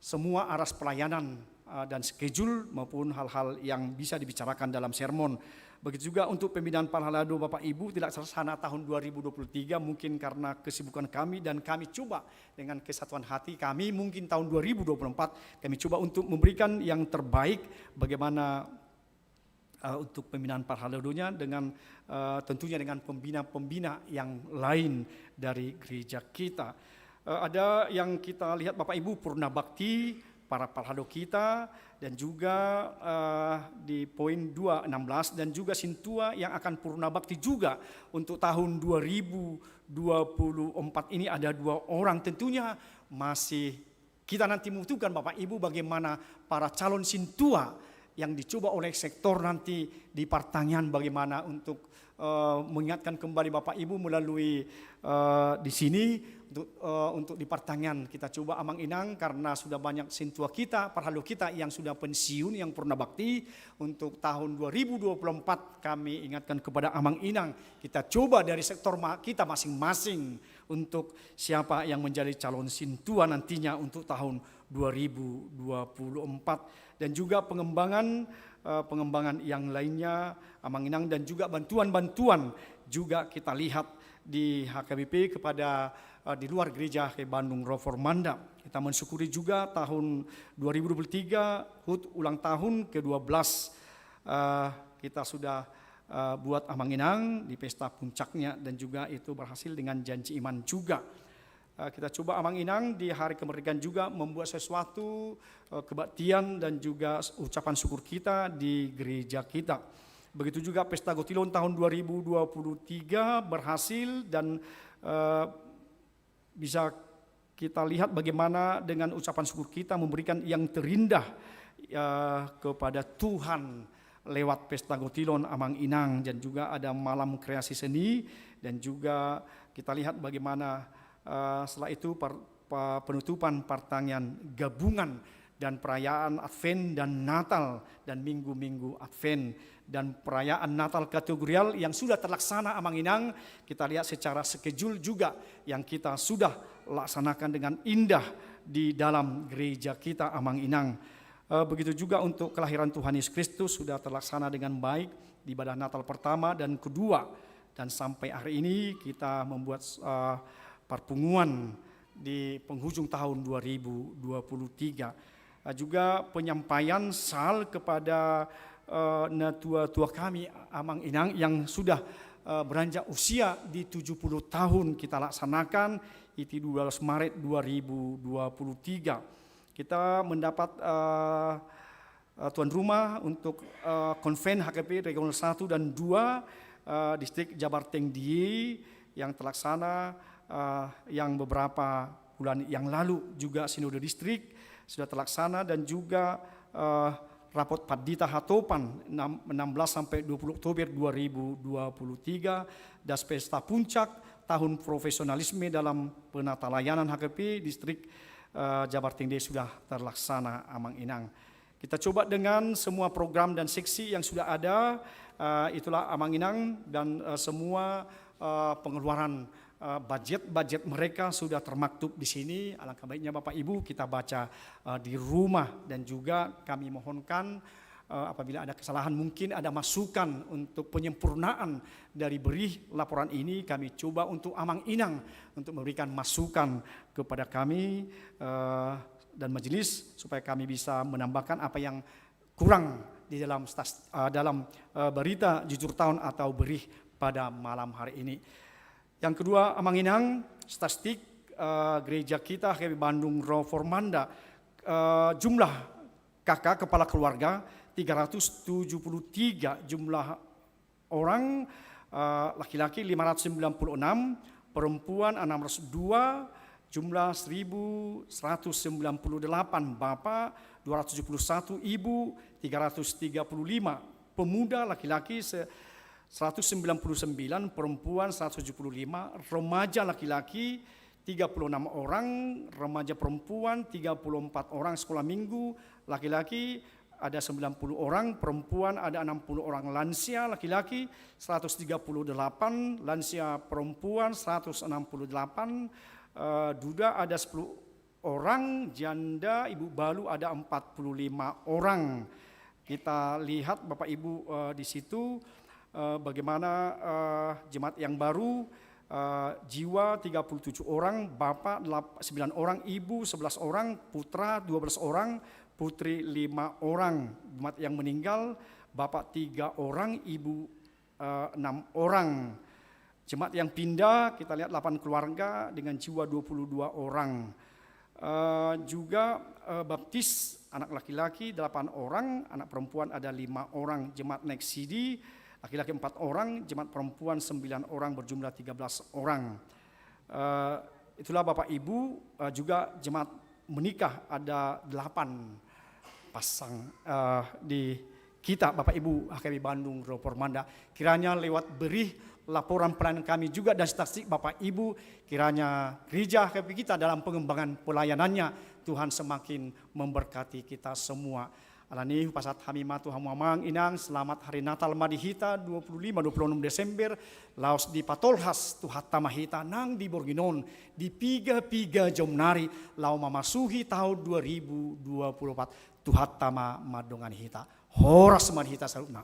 semua aras pelayanan dan schedule maupun hal-hal yang bisa dibicarakan dalam sermon. Begitu juga untuk pembinaan Parhalado Bapak Ibu tidak terlaksana tahun 2023 mungkin karena kesibukan kami dan kami coba dengan kesatuan hati kami mungkin tahun 2024 kami coba untuk memberikan yang terbaik bagaimana untuk pembinaan Parhaladonya dengan tentunya dengan pembina-pembina yang lain dari gereja kita. Ada yang kita lihat Bapak Ibu purna bakti para Parhalado kita dan juga di poin 216 dan juga Sintua yang akan purna bakti juga untuk tahun 2024 ini ada 2 orang tentunya masih kita nanti membutuhkan Bapak Ibu bagaimana para calon Sintua yang dicoba oleh sektor nanti di pertanian bagaimana untuk mengingatkan kembali Bapak Ibu melalui di sini untuk di pertanian kita coba Amang Inang karena sudah banyak sintua kita, parhalu kita yang sudah pensiun yang pernah bakti untuk tahun 2024 kami ingatkan kepada Amang Inang kita coba dari sektor kita masing-masing untuk siapa yang menjadi calon sintua nantinya untuk tahun 2024 dan juga pengembangan yang lainnya Amang Inang dan juga bantuan-bantuan juga kita lihat di HKBP kepada di luar gereja ke Bandung Reformanda. Kita mensyukuri juga tahun 2023 HUT ulang tahun ke-12 kita sudah buat Amang Inang di pesta puncaknya dan juga itu berhasil dengan janji iman juga. Kita coba Amang Inang di hari kemerdekaan juga membuat sesuatu kebaktian dan juga ucapan syukur kita di gereja kita. Begitu juga Pesta Gotilon tahun 2023 berhasil dan bisa kita lihat bagaimana dengan ucapan syukur kita memberikan yang terindah kepada Tuhan lewat Pesta Gotilon Amang Inang dan juga ada malam kreasi seni dan juga kita lihat bagaimana setelah itu penutupan pertanian gabungan dan perayaan Advent dan Natal dan minggu-minggu Advent dan perayaan Natal kategorial yang sudah terlaksana Amang Inang kita lihat secara sekejul juga yang kita sudah laksanakan dengan indah di dalam gereja kita Amang Inang. Begitu juga untuk kelahiran Tuhan Yesus Kristus sudah terlaksana dengan baik di ibadah Natal pertama dan kedua dan sampai hari ini kita membuat perpunguan di penghujung tahun 2023. Juga penyampaian sal kepada tua-tua kami Amang Inang yang sudah beranjak usia di 70 tahun kita laksanakan itu 12 Maret 2023. Kita mendapat tuan rumah untuk konven HKP Regional 1 dan 2 distrik Jabar Tengdi yang terlaksana yang beberapa bulan yang lalu juga sinode distrik sudah terlaksana dan juga rapot Padita Hatopan 16 sampai 20 Oktober 2023 dan Pesta Puncak tahun profesionalisme dalam penata layanan HKP distrik Jabar Tengdi sudah terlaksana Amang Inang. Kita coba dengan semua program dan seksi yang sudah ada itulah Amang Inang dan semua pengeluaran budget mereka sudah termaktub di sini. Alangkah baiknya Bapak Ibu kita baca di rumah dan juga kami mohonkan apabila ada kesalahan mungkin ada masukan untuk penyempurnaan dari beri laporan ini kami coba untuk Amang Inang untuk memberikan masukan kepada kami dan majelis supaya kami bisa menambahkan apa yang kurang di dalam berita jujur tahun atau beri pada malam hari ini. Yang kedua, Amang Inang, statistik gereja kita HKBP Bandung Reformanda, jumlah kakak kepala keluarga 373, jumlah orang laki-laki 596, perempuan 602, jumlah 1198, bapak 271, ibu 335, pemuda laki-laki 199, perempuan 175, remaja laki-laki 36 orang, remaja perempuan 34 orang, sekolah minggu laki-laki ada 90 orang, perempuan ada 60 orang, lansia laki-laki 138, lansia perempuan 168, duda ada 10 orang, janda ibu balu ada 45 orang. Kita lihat Bapak Ibu di situ bagaimana jemaat yang baru jiwa 37 orang, bapak 9 orang, ibu 11 orang, putra 12 orang, putri 5 orang. Jemaat yang meninggal bapak 3 orang, ibu 6 orang. Jemaat yang pindah kita lihat 8 keluarga dengan jiwa 22 orang. Juga baptis anak laki-laki 8 orang, anak perempuan ada 5 orang. Jemaat Next CD laki-laki 4 orang, jemaat perempuan 9 orang berjumlah 13 orang. Itulah Bapak Ibu, juga jemaat menikah ada 8 pasang di kita Bapak Ibu HKBP Bandung Reformanda. Kiranya lewat berih laporan pelayanan kami juga dan statistik Bapak Ibu, kiranya gereja HKBP kita dalam pengembangan pelayanannya Tuhan semakin memberkati kita semua. Alani pasat hamima Tuhan mamang inang selamat hari Natal Madihita 25-26 Desember laos di Patolhas Tuhan tamahita nang di Borginon di piga-piga jomnari lau memasuki tahun 2024 Tuhan tama madongan hita horas madihita salutna.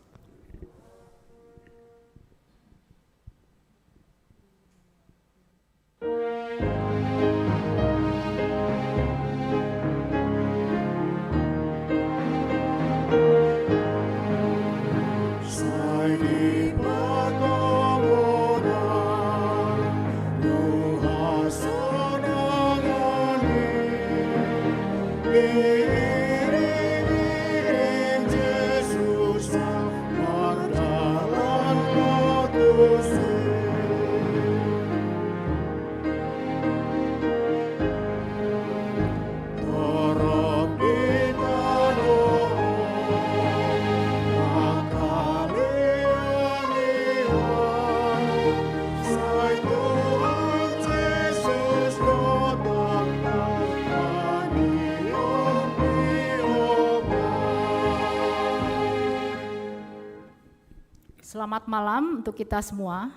Selamat malam untuk kita semua.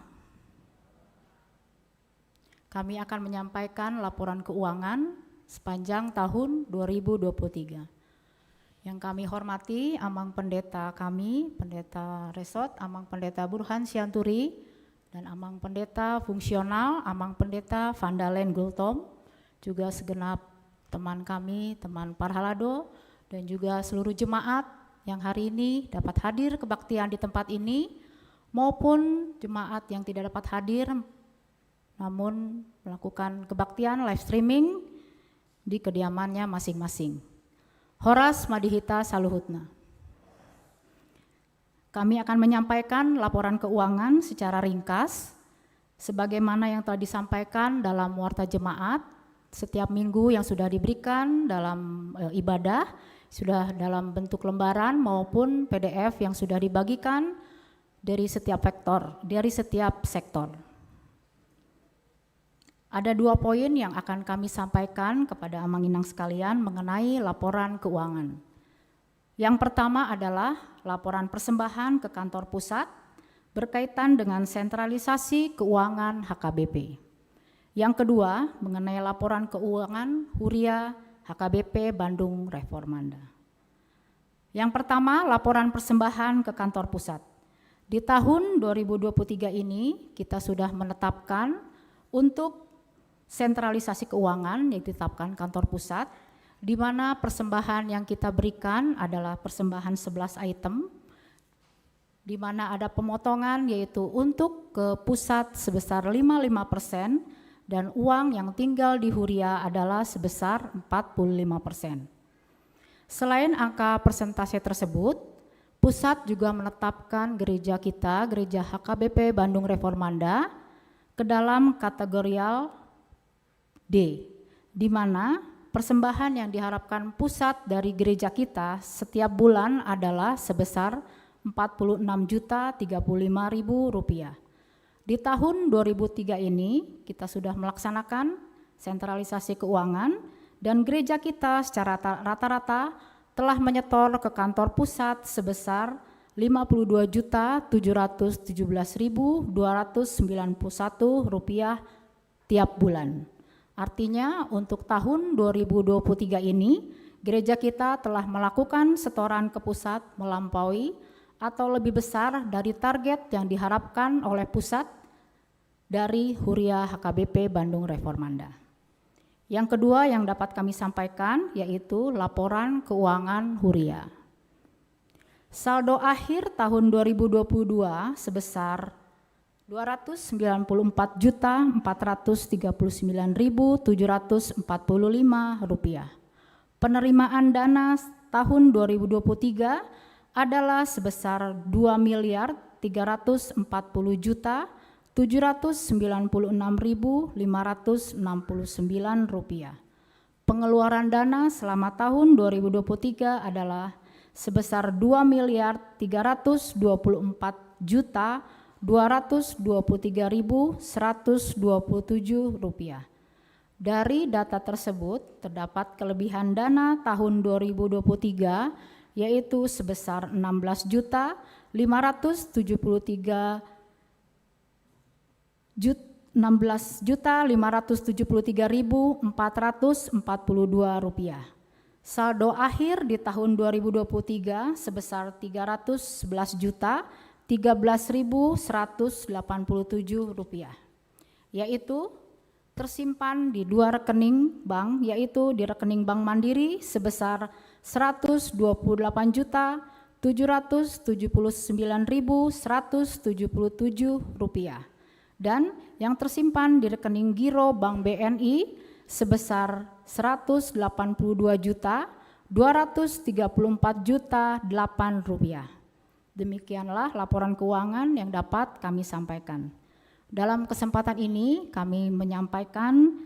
Kami akan menyampaikan laporan keuangan sepanjang tahun 2023. Yang kami hormati Amang Pendeta kami, Pendeta Resort, Amang Pendeta Burhan Sianturi, dan Amang Pendeta Fungsional, Amang Pendeta Vandalen Gultom, juga segenap teman kami, teman Parhalado, dan juga seluruh jemaat yang hari ini dapat hadir kebaktian di tempat ini, maupun jemaat yang tidak dapat hadir namun melakukan kebaktian live streaming di kediamannya masing-masing. Horas Madihita Saluhutna. Kami akan menyampaikan laporan keuangan secara ringkas sebagaimana yang telah disampaikan dalam warta jemaat setiap minggu yang sudah diberikan dalam ibadah, sudah dalam bentuk lembaran maupun PDF yang sudah dibagikan dari setiap sektor. Ada 2 poin yang akan kami sampaikan kepada Amang Inang sekalian mengenai laporan keuangan. Yang pertama adalah laporan persembahan ke kantor pusat berkaitan dengan sentralisasi keuangan HKBP. Yang kedua mengenai laporan keuangan Huria HKBP Bandung Reformanda. Yang pertama laporan persembahan ke kantor pusat. Di tahun 2023 ini kita sudah menetapkan untuk sentralisasi keuangan yang ditetapkan kantor pusat, di mana persembahan yang kita berikan adalah persembahan 11 item, di mana ada pemotongan yaitu untuk ke pusat sebesar 55% dan uang yang tinggal di Huria adalah sebesar 45%. Selain angka persentase tersebut, pusat juga menetapkan gereja kita, gereja HKBP Bandung Reformanda, ke dalam kategorial D, di mana persembahan yang diharapkan pusat dari gereja kita setiap bulan adalah sebesar Rp46.035.000. Di tahun 2003 ini kita sudah melaksanakan sentralisasi keuangan dan gereja kita secara rata-rata telah menyetor ke kantor pusat sebesar Rp57.217.291 tiap bulan. Artinya untuk tahun 2023 ini gereja kita telah melakukan setoran ke pusat melampaui atau lebih besar dari target yang diharapkan oleh pusat dari Huria HKBP Bandung Reformanda. Yang kedua yang dapat kami sampaikan yaitu laporan keuangan Huria. Saldo akhir tahun 2022 sebesar Rp209.439.745. Penerimaan dana tahun 2023 adalah sebesar Rp2.340.796.569. Pengeluaran dana selama tahun 2023 adalah sebesar Rp2.324.223.127. Dari data tersebut terdapat kelebihan dana tahun 2023 yaitu sebesar 16.573.442 rupiah. Saldo akhir di tahun 2023 sebesar 311.13.187 rupiah, yaitu tersimpan di 2 rekening bank, yaitu di rekening Bank Mandiri sebesar Rp128.779.177 dan yang tersimpan di rekening giro Bank BNI sebesar Rp182.234.008. Demikianlah laporan keuangan yang dapat kami sampaikan. Dalam kesempatan ini kami menyampaikan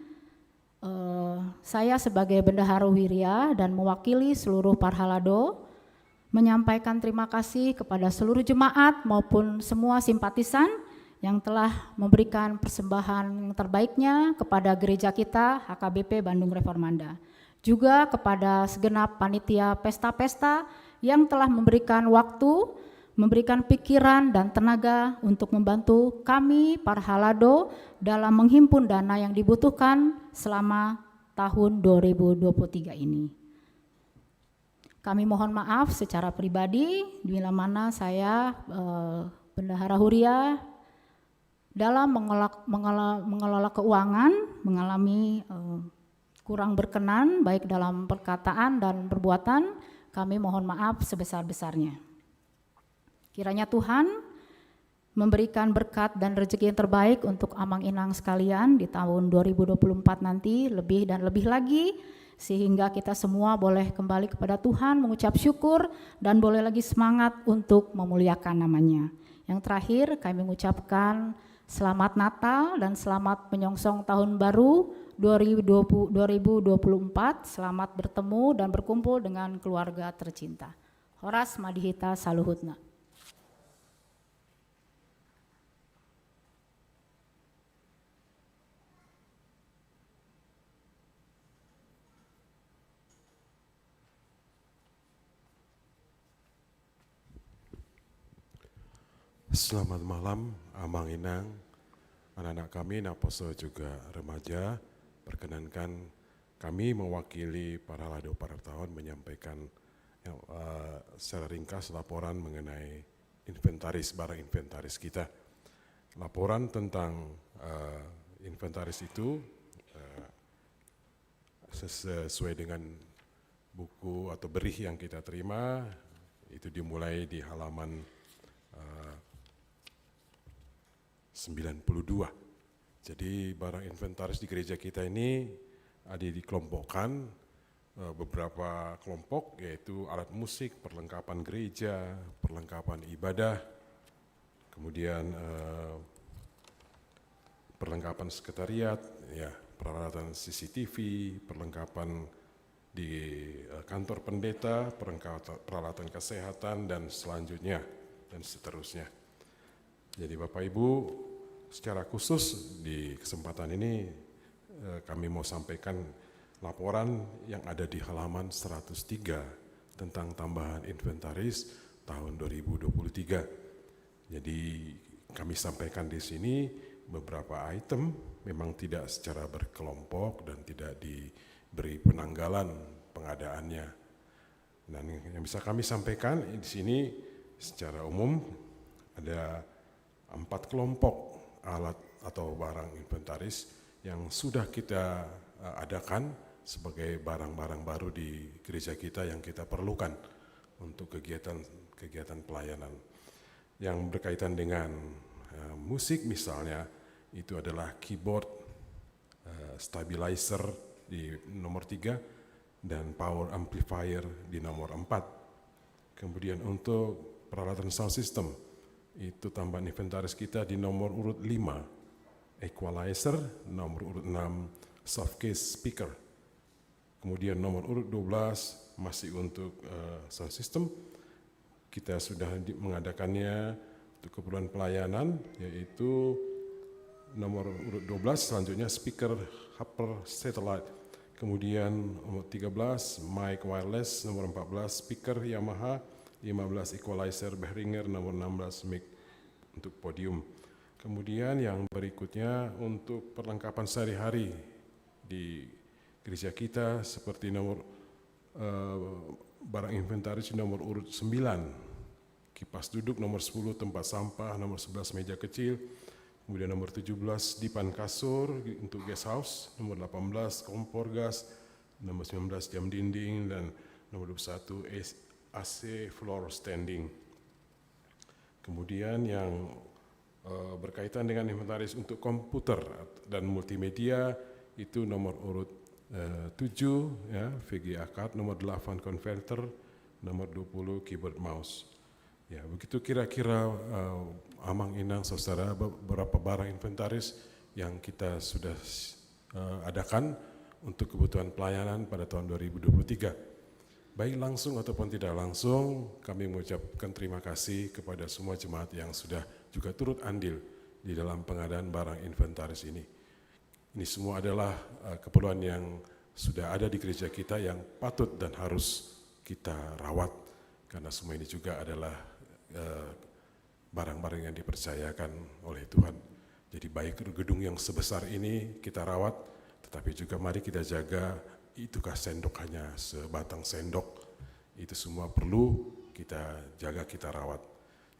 saya sebagai Bendahara Wirya dan mewakili seluruh Parhalado menyampaikan terima kasih kepada seluruh jemaat maupun semua simpatisan yang telah memberikan persembahan terbaiknya kepada gereja kita HKBP Bandung Reformanda. Juga kepada segenap panitia pesta-pesta yang telah memberikan waktu, memberikan pikiran dan tenaga untuk membantu kami Parhalado dalam menghimpun dana yang dibutuhkan selama tahun 2023 ini. Kami mohon maaf secara pribadi bila mana saya Bendahara Huria dalam mengelola keuangan mengalami kurang berkenan baik dalam perkataan dan perbuatan. Kami mohon maaf sebesar-besarnya. Kiranya Tuhan memberikan berkat dan rezeki yang terbaik untuk amang-inang sekalian di tahun 2024 nanti lebih dan lebih lagi, sehingga kita semua boleh kembali kepada Tuhan mengucap syukur dan boleh lagi semangat untuk memuliakan namanya. Yang terakhir kami mengucapkan selamat Natal dan selamat menyongsong tahun baru 2024, selamat bertemu dan berkumpul dengan keluarga tercinta. Horas Madihita Saluhutna. Selamat malam, Amang Inang, anak-anak kami, Naposo juga remaja. Perkenankan kami mewakili Parhalado Parwartawan menyampaikan secara ringkas laporan mengenai barang inventaris kita. Laporan tentang inventaris itu sesuai dengan buku atau berih yang kita terima, itu dimulai di halaman 92. Jadi barang inventaris di gereja kita ini ada dikelompokkan beberapa kelompok, yaitu alat musik, perlengkapan gereja, perlengkapan ibadah, kemudian perlengkapan sekretariat, ya, peralatan CCTV, perlengkapan di kantor pendeta, peralatan kesehatan dan selanjutnya dan seterusnya. Jadi Bapak Ibu, secara khusus di kesempatan ini kami mau sampaikan laporan yang ada di halaman 103 tentang tambahan inventaris tahun 2023. Jadi kami sampaikan di sini beberapa item memang tidak secara berkelompok dan tidak diberi penanggalan pengadaannya. Dan yang bisa kami sampaikan di sini secara umum ada 4 kelompok alat atau barang inventaris yang sudah kita adakan sebagai barang-barang baru di gereja kita yang kita perlukan untuk kegiatan pelayanan. Yang berkaitan dengan musik misalnya, itu adalah keyboard, stabilizer di nomor 3, dan power amplifier di nomor 4. Kemudian untuk peralatan sound system, itu tambahan inventaris kita di nomor urut 5, equalizer, nomor urut 6, soft case speaker, Kemudian nomor urut 12 masih untuk sound system. Kita sudah mengadakannya untuk keperluan pelayanan, yaitu nomor urut 12 selanjutnya speaker upper satellite. Kemudian nomor 13 mic wireless, nomor 14 speaker Yamaha, 15 equalizer Behringer, nomor 16 mic untuk podium. Kemudian yang berikutnya untuk perlengkapan sehari-hari di gereja kita seperti nomor barang inventaris nomor urut 9, kipas duduk nomor 10 tempat sampah, nomor 11 meja kecil, kemudian nomor 17 dipan kasur untuk guest house, nomor 18 kompor gas, nomor 19 jam dinding, dan nomor 21 AC floor standing. Kemudian yang berkaitan dengan inventaris untuk komputer dan multimedia itu nomor urut 7 ya, VGA card, nomor 8 converter, nomor 20 keyboard mouse. Ya, begitu kira-kira Amang Inang saudara beberapa barang inventaris yang kita sudah adakan untuk kebutuhan pelayanan pada tahun 2023. Baik langsung ataupun tidak langsung, kami mengucapkan terima kasih kepada semua jemaat yang sudah juga turut andil di dalam pengadaan barang inventaris ini. Ini semua adalah keperluan yang sudah ada di gereja kita yang patut dan harus kita rawat, karena semua ini juga adalah barang-barang yang dipercayakan oleh Tuhan. Jadi baik gedung yang sebesar ini kita rawat, tetapi juga mari kita jaga, itukah sendok hanya sebatang sendok, itu semua perlu kita jaga, kita rawat.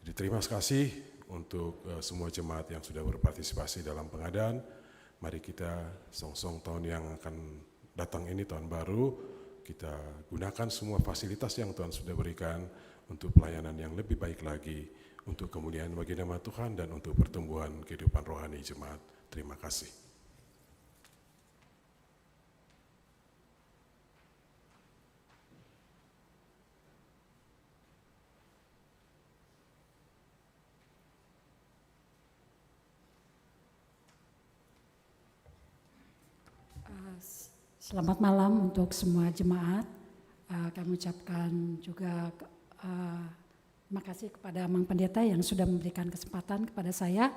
Jadi terima kasih untuk semua jemaat yang sudah berpartisipasi dalam pengadaan. Mari kita song-song tahun yang akan datang ini, tahun baru, kita gunakan semua fasilitas yang Tuhan sudah berikan untuk pelayanan yang lebih baik lagi, untuk kemuliaan bagi nama Tuhan dan untuk pertumbuhan kehidupan rohani jemaat. Terima kasih. Selamat malam untuk semua jemaat. Kami ucapkan juga terima kasih kepada Amang Pendeta yang sudah memberikan kesempatan kepada saya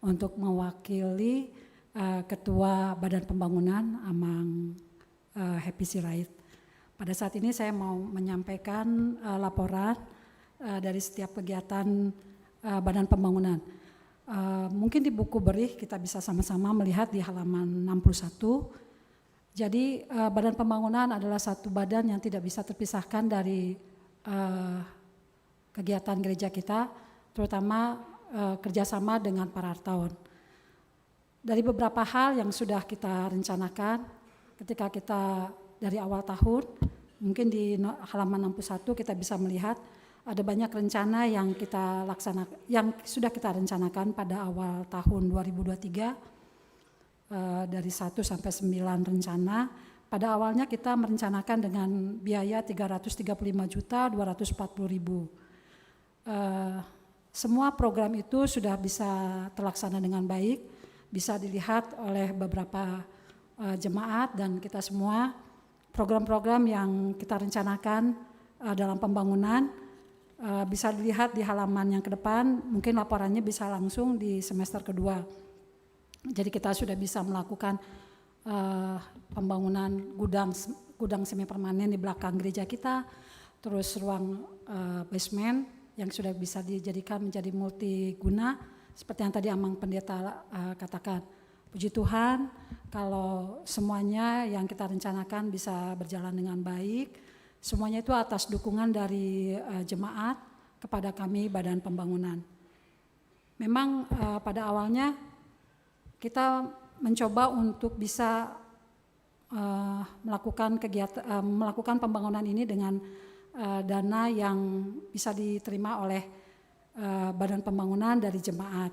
untuk mewakili Ketua Badan Pembangunan Amang Happy Sirait. Pada saat ini saya mau menyampaikan laporan dari setiap kegiatan Badan Pembangunan. Mungkin di buku berih kita bisa sama-sama melihat di halaman 61. Jadi Badan Pembangunan adalah satu badan yang tidak bisa terpisahkan dari kegiatan gereja kita, terutama kerjasama dengan para hartawan. Dari beberapa hal yang sudah kita rencanakan ketika kita dari awal tahun, mungkin di halaman 61 kita bisa melihat ada banyak rencana yang kita laksanakan, yang sudah kita rencanakan pada awal tahun 2023. Dari 1 sampai 9 rencana. Pada awalnya kita merencanakan dengan biaya 335.240.000. Semua program itu sudah bisa terlaksana dengan baik, bisa dilihat oleh beberapa jemaat dan kita semua. Program-program yang kita rencanakan dalam pembangunan bisa dilihat di halaman yang ke depan, mungkin laporannya bisa langsung di semester kedua. Jadi kita sudah bisa melakukan pembangunan gudang semi permanen di belakang gereja kita, terus ruang basement yang sudah bisa dijadikan menjadi multiguna, seperti yang tadi Amang Pendeta katakan. Puji Tuhan kalau semuanya yang kita rencanakan bisa berjalan dengan baik, semuanya itu atas dukungan dari jemaat kepada kami Badan Pembangunan. Memang pada awalnya kita mencoba untuk bisa melakukan pembangunan ini dengan dana yang bisa diterima oleh Badan Pembangunan dari jemaat.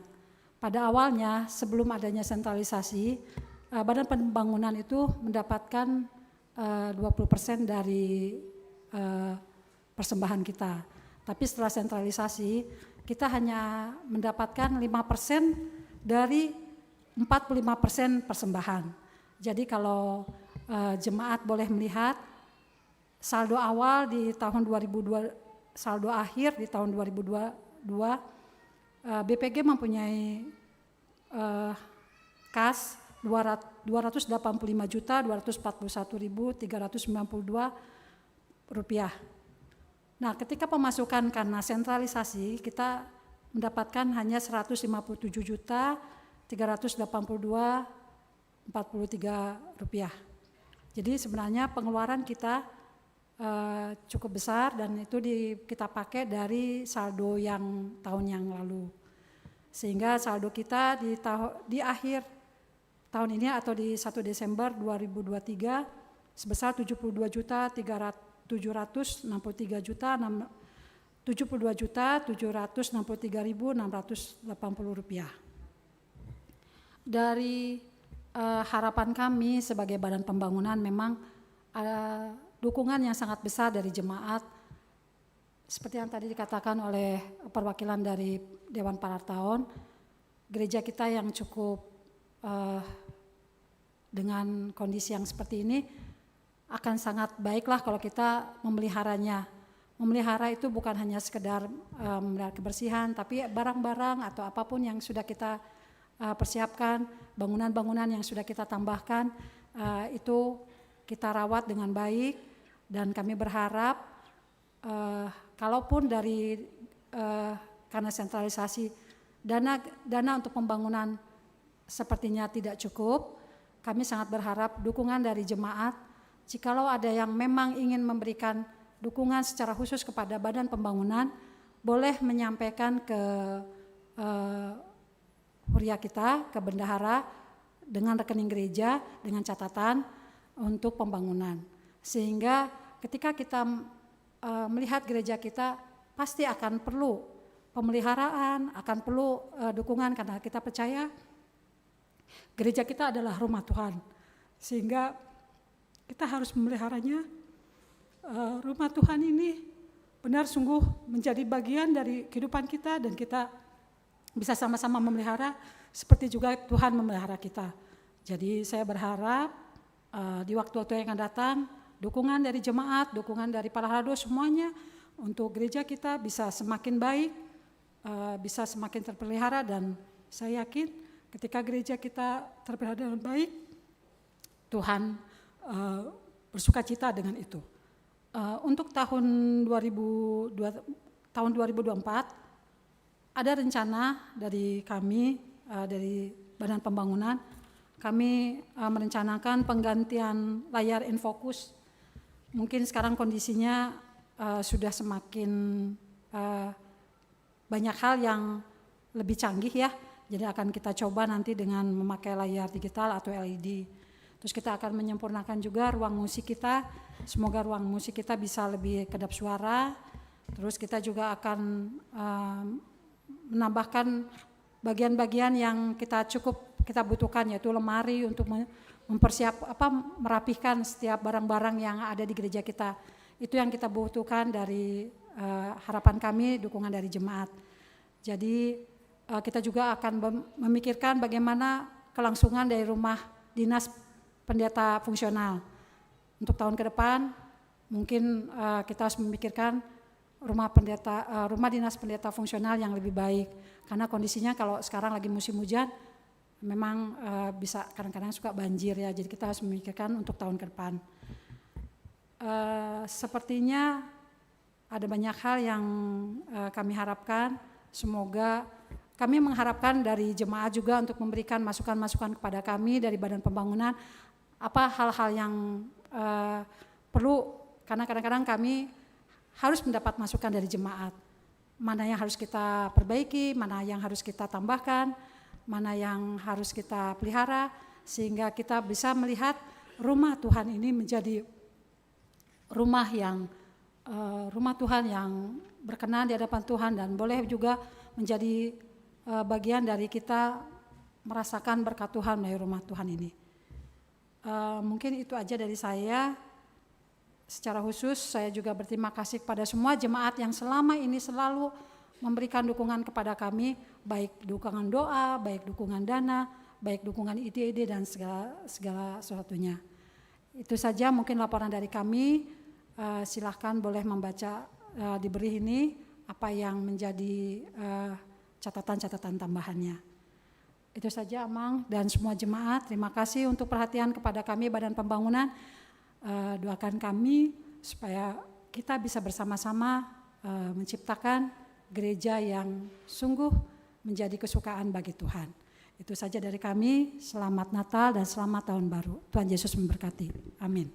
Pada awalnya sebelum adanya sentralisasi, Badan Pembangunan itu mendapatkan 20% dari persembahan kita. Tapi setelah sentralisasi, kita hanya mendapatkan 5% dari 45% persembahan. Jadi kalau jemaat boleh melihat saldo awal di tahun 2002, saldo akhir di tahun 2022, BPG mempunyai kas 285.241.392 rupiah. Nah, ketika pemasukan karena sentralisasi kita mendapatkan hanya 157.382.43 rupiah. Jadi sebenarnya pengeluaran kita cukup besar dan itu kita pakai dari saldo yang tahun yang lalu. Sehingga saldo kita di akhir tahun ini atau di 1 Desember 2023 sebesar 72.763.680 rupiah. Dari harapan kami sebagai Badan Pembangunan memang dukungan yang sangat besar dari jemaat seperti yang tadi dikatakan oleh perwakilan dari Dewan Parataon, gereja kita yang cukup dengan kondisi yang seperti ini akan sangat baiklah kalau kita memeliharanya. Memelihara itu bukan hanya sekedar memelihara kebersihan, tapi barang-barang atau apapun yang sudah kita persiapkan, bangunan-bangunan yang sudah kita tambahkan, itu kita rawat dengan baik dan kami berharap kalaupun dari karena sentralisasi dana untuk pembangunan sepertinya tidak cukup, kami sangat berharap dukungan dari jemaat. Jikalau ada yang memang ingin memberikan dukungan secara khusus kepada Badan Pembangunan, boleh menyampaikan ke huria kita, ke bendahara dengan rekening gereja dengan catatan untuk pembangunan. Sehingga ketika kita melihat gereja kita pasti akan perlu pemeliharaan, akan perlu dukungan karena kita percaya gereja kita adalah rumah Tuhan. Sehingga kita harus memeliharanya. Rumah Tuhan ini benar sungguh menjadi bagian dari kehidupan kita dan kita bisa sama-sama memelihara seperti juga Tuhan memelihara kita. Jadi saya berharap di waktu-waktu yang akan datang dukungan dari jemaat, dukungan dari para hado semuanya untuk gereja kita bisa semakin baik, bisa semakin terpelihara dan saya yakin ketika gereja kita terpelihara dengan baik, Tuhan bersukacita dengan itu. Untuk tahun 2024 ada rencana dari kami dari Badan Pembangunan, kami merencanakan penggantian layar infocus. Mungkin sekarang kondisinya sudah semakin banyak hal yang lebih canggih ya. Jadi akan kita coba nanti dengan memakai layar digital atau LED. Terus kita akan menyempurnakan juga ruang musik kita. Semoga ruang musik kita bisa lebih kedap suara. Terus kita juga akan menambahkan bagian-bagian yang kita butuhkan, yaitu lemari untuk merapihkan setiap barang-barang yang ada di gereja kita. Itu yang kita butuhkan dari harapan kami, dukungan dari jemaat. Jadi kita juga akan memikirkan bagaimana kelangsungan dari rumah dinas pendeta fungsional. Untuk tahun ke depan mungkin kita harus memikirkan rumah dinas pendeta fungsional yang lebih baik. Karena kondisinya kalau sekarang lagi musim hujan memang bisa kadang-kadang suka banjir ya. Jadi kita harus memikirkan untuk tahun ke depan. Sepertinya ada banyak hal yang kami harapkan. Semoga kami mengharapkan dari jemaat juga untuk memberikan masukan-masukan kepada kami dari Badan Pembangunan apa hal-hal yang perlu, karena kadang-kadang kami harus mendapat masukan dari jemaat. Mana yang harus kita perbaiki, mana yang harus kita tambahkan, mana yang harus kita pelihara, sehingga kita bisa melihat rumah Tuhan ini menjadi rumah Tuhan yang berkenan di hadapan Tuhan dan boleh juga menjadi bagian dari kita merasakan berkat Tuhan dari rumah Tuhan ini. Mungkin itu aja dari saya. Secara khusus saya juga berterima kasih kepada semua jemaat yang selama ini selalu memberikan dukungan kepada kami, baik dukungan doa, baik dukungan dana, baik dukungan ide-ide dan segala sesuatunya. Itu saja mungkin laporan dari kami. Silahkan boleh membaca diberi ini apa yang menjadi catatan-catatan tambahannya. Itu saja Amang dan semua jemaat. Terima kasih untuk perhatian kepada kami Badan Pembangunan. Doakan kami supaya kita bisa bersama-sama menciptakan gereja yang sungguh menjadi kesukaan bagi Tuhan. Itu saja dari kami. Selamat Natal dan selamat Tahun Baru. Tuhan Yesus memberkati. Amin.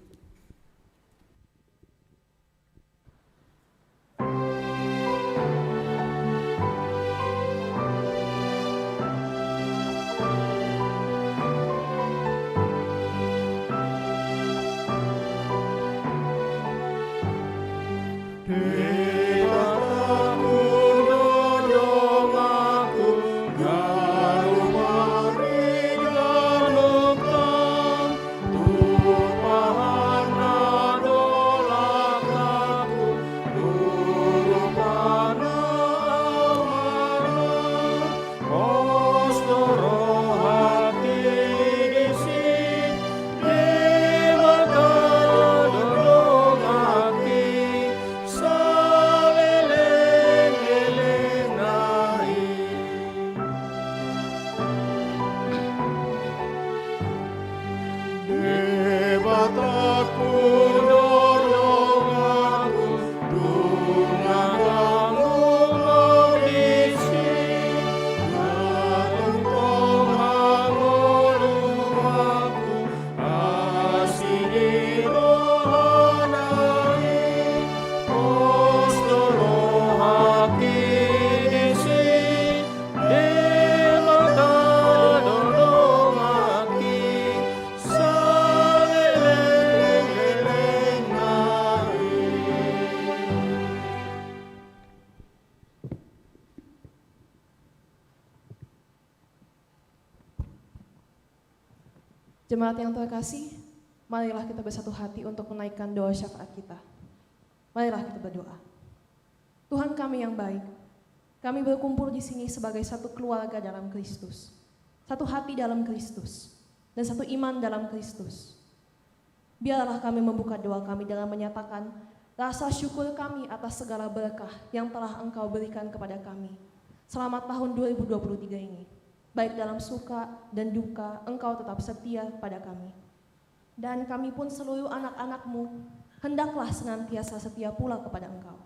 Jemaat yang terkasih, marilah kita bersatu hati untuk menaikkan doa syafaat kita. Marilah kita berdoa. Tuhan kami yang baik, kami berkumpul di sini sebagai satu keluarga dalam Kristus, satu hati dalam Kristus, dan satu iman dalam Kristus. Biarlah kami membuka doa kami dengan menyatakan rasa syukur kami atas segala berkah yang telah Engkau berikan kepada kami selama tahun 2023 ini. Baik dalam suka dan duka, Engkau tetap setia pada kami. Dan kami pun seluruh anak-anak-Mu, hendaklah senantiasa setia pula kepada Engkau.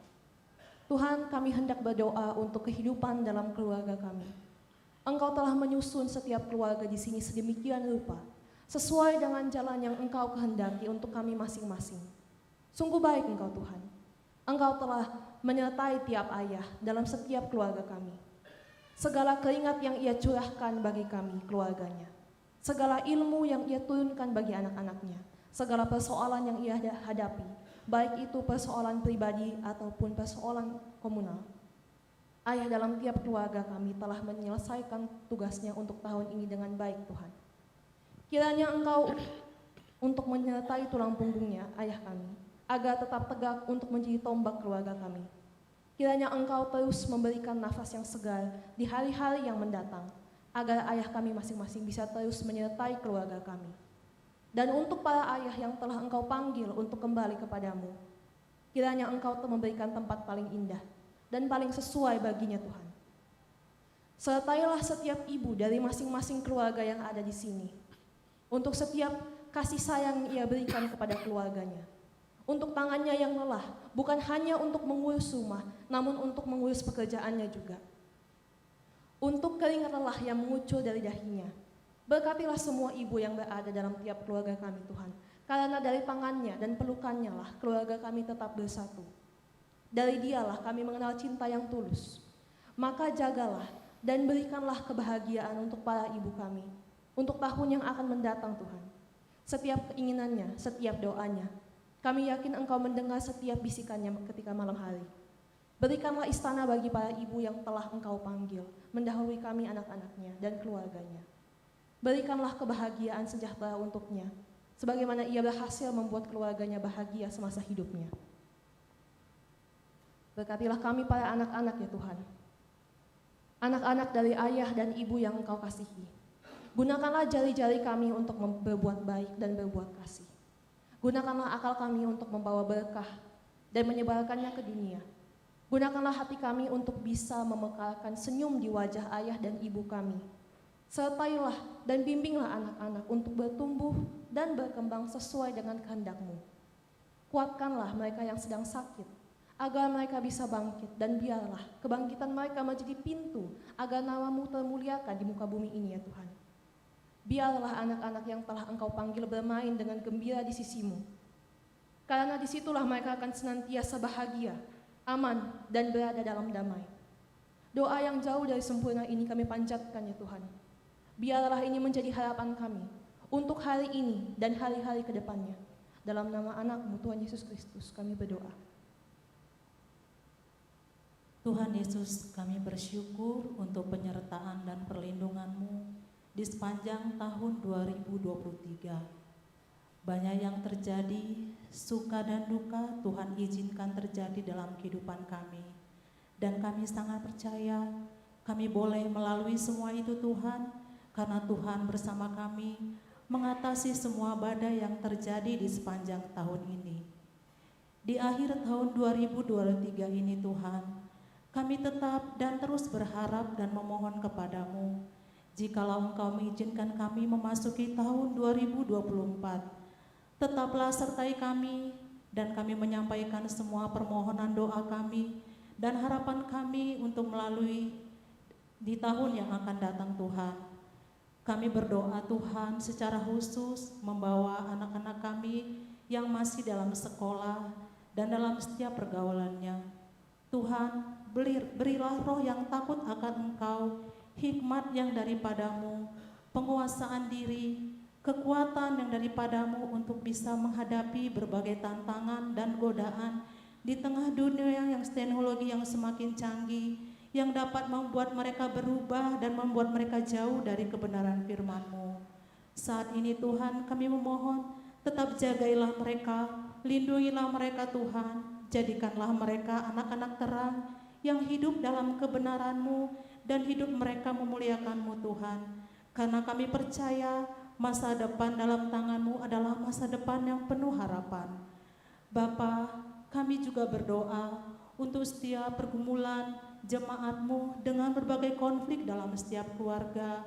Tuhan, kami hendak berdoa untuk kehidupan dalam keluarga kami. Engkau telah menyusun setiap keluarga di sini sedemikian rupa, sesuai dengan jalan yang Engkau kehendaki untuk kami masing-masing. Sungguh baik Engkau Tuhan. Engkau telah menyertai tiap ayah dalam setiap keluarga kami. Segala keringat yang Ia curahkan bagi kami, keluarganya. Segala ilmu yang Ia turunkan bagi anak-anaknya. Segala persoalan yang Ia hadapi, baik itu persoalan pribadi ataupun persoalan komunal. Ayah dalam tiap keluarga kami telah menyelesaikan tugasnya untuk tahun ini dengan baik Tuhan. Kiranya Engkau untuk menyertai tulang punggungnya, ayah kami, agar tetap tegak untuk menjadi tombak keluarga kami. Kiranya Engkau terus memberikan nafas yang segar di hari-hari yang mendatang, agar ayah kami masing-masing bisa terus menyertai keluarga kami. Dan untuk para ayah yang telah Engkau panggil untuk kembali kepadamu, kiranya Engkau memberikan tempat paling indah dan paling sesuai baginya Tuhan. Sertailah setiap ibu dari masing-masing keluarga yang ada di sini, untuk setiap kasih sayang yang Ia berikan kepada keluarganya. Untuk tangannya yang lelah, bukan hanya untuk mengurus rumah, namun untuk mengurus pekerjaannya juga. Untuk keringat lelah yang mengucur dari dahinya, berkatilah semua ibu yang berada dalam tiap keluarga kami Tuhan, karena dari tangannya dan pelukannya lah keluarga kami tetap bersatu. Dari Dialah kami mengenal cinta yang tulus. Maka jagalah dan berikanlah kebahagiaan untuk para ibu kami, untuk tahun yang akan mendatang Tuhan. Setiap keinginannya, setiap doanya, kami yakin Engkau mendengar setiap bisikannya ketika malam hari. Berikanlah istana bagi para ibu yang telah Engkau panggil, mendahului kami anak-anaknya dan keluarganya. Berikanlah kebahagiaan sejahtera untuknya, sebagaimana ia berhasil membuat keluarganya bahagia semasa hidupnya. Berkatilah kami para anak-anak ya Tuhan. Anak-anak dari ayah dan ibu yang Engkau kasihi. Gunakanlah jari-jari kami untuk berbuat baik dan berbuat kasih. Gunakanlah akal kami untuk membawa berkah dan menyebarkannya ke dunia. Gunakanlah hati kami untuk bisa memekalkan senyum di wajah ayah dan ibu kami. Sertailah dan bimbinglah anak-anak untuk bertumbuh dan berkembang sesuai dengan kehendak-Mu. Kuatkanlah mereka yang sedang sakit, agar mereka bisa bangkit, dan biarlah kebangkitan mereka menjadi pintu agar nama-Mu termuliakan di muka bumi ini ya Tuhan. Biarlah anak-anak yang telah Engkau panggil bermain dengan gembira di sisi-Mu, karena disitulah mereka akan senantiasa bahagia, aman, dan berada dalam damai. Doa yang jauh dari sempurna ini kami panjatkan ya Tuhan. Biarlah ini menjadi harapan kami untuk hari ini dan hari-hari ke depannya. Dalam nama anak-Mu Tuhan Yesus Kristus kami berdoa. Tuhan Yesus, kami bersyukur untuk penyertaan dan perlindungan-Mu di sepanjang tahun 2023. Banyak yang terjadi, suka dan duka Tuhan izinkan terjadi dalam kehidupan kami. Dan kami sangat percaya kami boleh melalui semua itu Tuhan, karena Tuhan bersama kami mengatasi semua badai yang terjadi di sepanjang tahun ini. Di akhir tahun 2023 ini Tuhan, kami tetap dan terus berharap dan memohon kepadamu, jikalau Engkau mengizinkan kami memasuki tahun 2024, tetaplah sertai kami dan kami menyampaikan semua permohonan doa kami dan harapan kami untuk melalui di tahun yang akan datang Tuhan. Kami berdoa Tuhan secara khusus membawa anak-anak kami yang masih dalam sekolah dan dalam setiap pergaulannya. Tuhan, berilah roh yang takut akan Engkau, hikmat yang daripadamu, penguasaan diri, kekuatan yang daripadamu untuk bisa menghadapi berbagai tantangan dan godaan di tengah dunia yang teknologi yang semakin canggih, yang dapat membuat mereka berubah dan membuat mereka jauh dari kebenaran firman-Mu. Saat ini Tuhan kami memohon, tetap jagailah mereka, lindungilah mereka Tuhan, jadikanlah mereka anak-anak terang yang hidup dalam kebenaran-Mu dan hidup mereka memuliakan-Mu Tuhan. Karena kami percaya masa depan dalam tangan-Mu adalah masa depan yang penuh harapan. Bapa, kami juga berdoa untuk setiap pergumulan jemaat-Mu dengan berbagai konflik dalam setiap keluarga,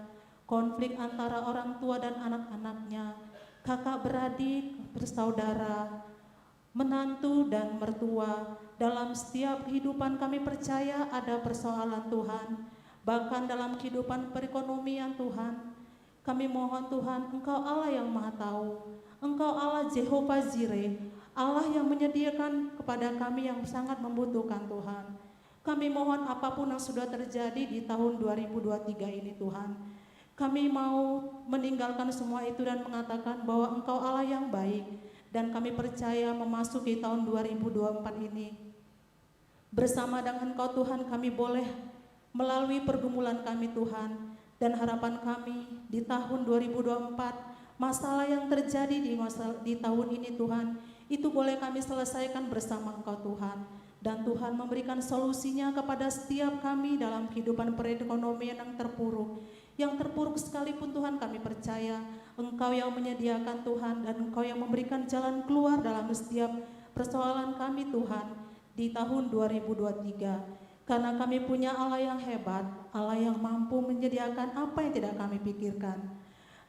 konflik antara orang tua dan anak-anaknya, kakak beradik, bersaudara, menantu dan mertua. Dalam setiap kehidupan kami percaya ada persoalan Tuhan, bahkan dalam kehidupan perekonomian Tuhan. Kami mohon Tuhan, Engkau Allah yang Maha Tahu, Engkau Allah Jehovah Jireh, Allah yang menyediakan kepada kami yang sangat membutuhkan Tuhan. Kami mohon apapun yang sudah terjadi di tahun 2023 ini Tuhan, kami mau meninggalkan semua itu dan mengatakan bahwa Engkau Allah yang baik, dan kami percaya memasuki tahun 2024 ini bersama dengan Engkau Tuhan, kami boleh melalui pergumulan kami Tuhan, dan harapan kami di tahun 2024 masalah yang terjadi di tahun ini Tuhan, itu boleh kami selesaikan bersama Engkau Tuhan. Dan Tuhan memberikan solusinya kepada setiap kami dalam kehidupan perekonomian yang terpuruk. Yang terpuruk sekalipun Tuhan kami percaya Engkau yang menyediakan Tuhan, dan Engkau yang memberikan jalan keluar dalam setiap persoalan kami Tuhan di tahun 2023. Karena kami punya Allah yang hebat, Allah yang mampu menyediakan apa yang tidak kami pikirkan.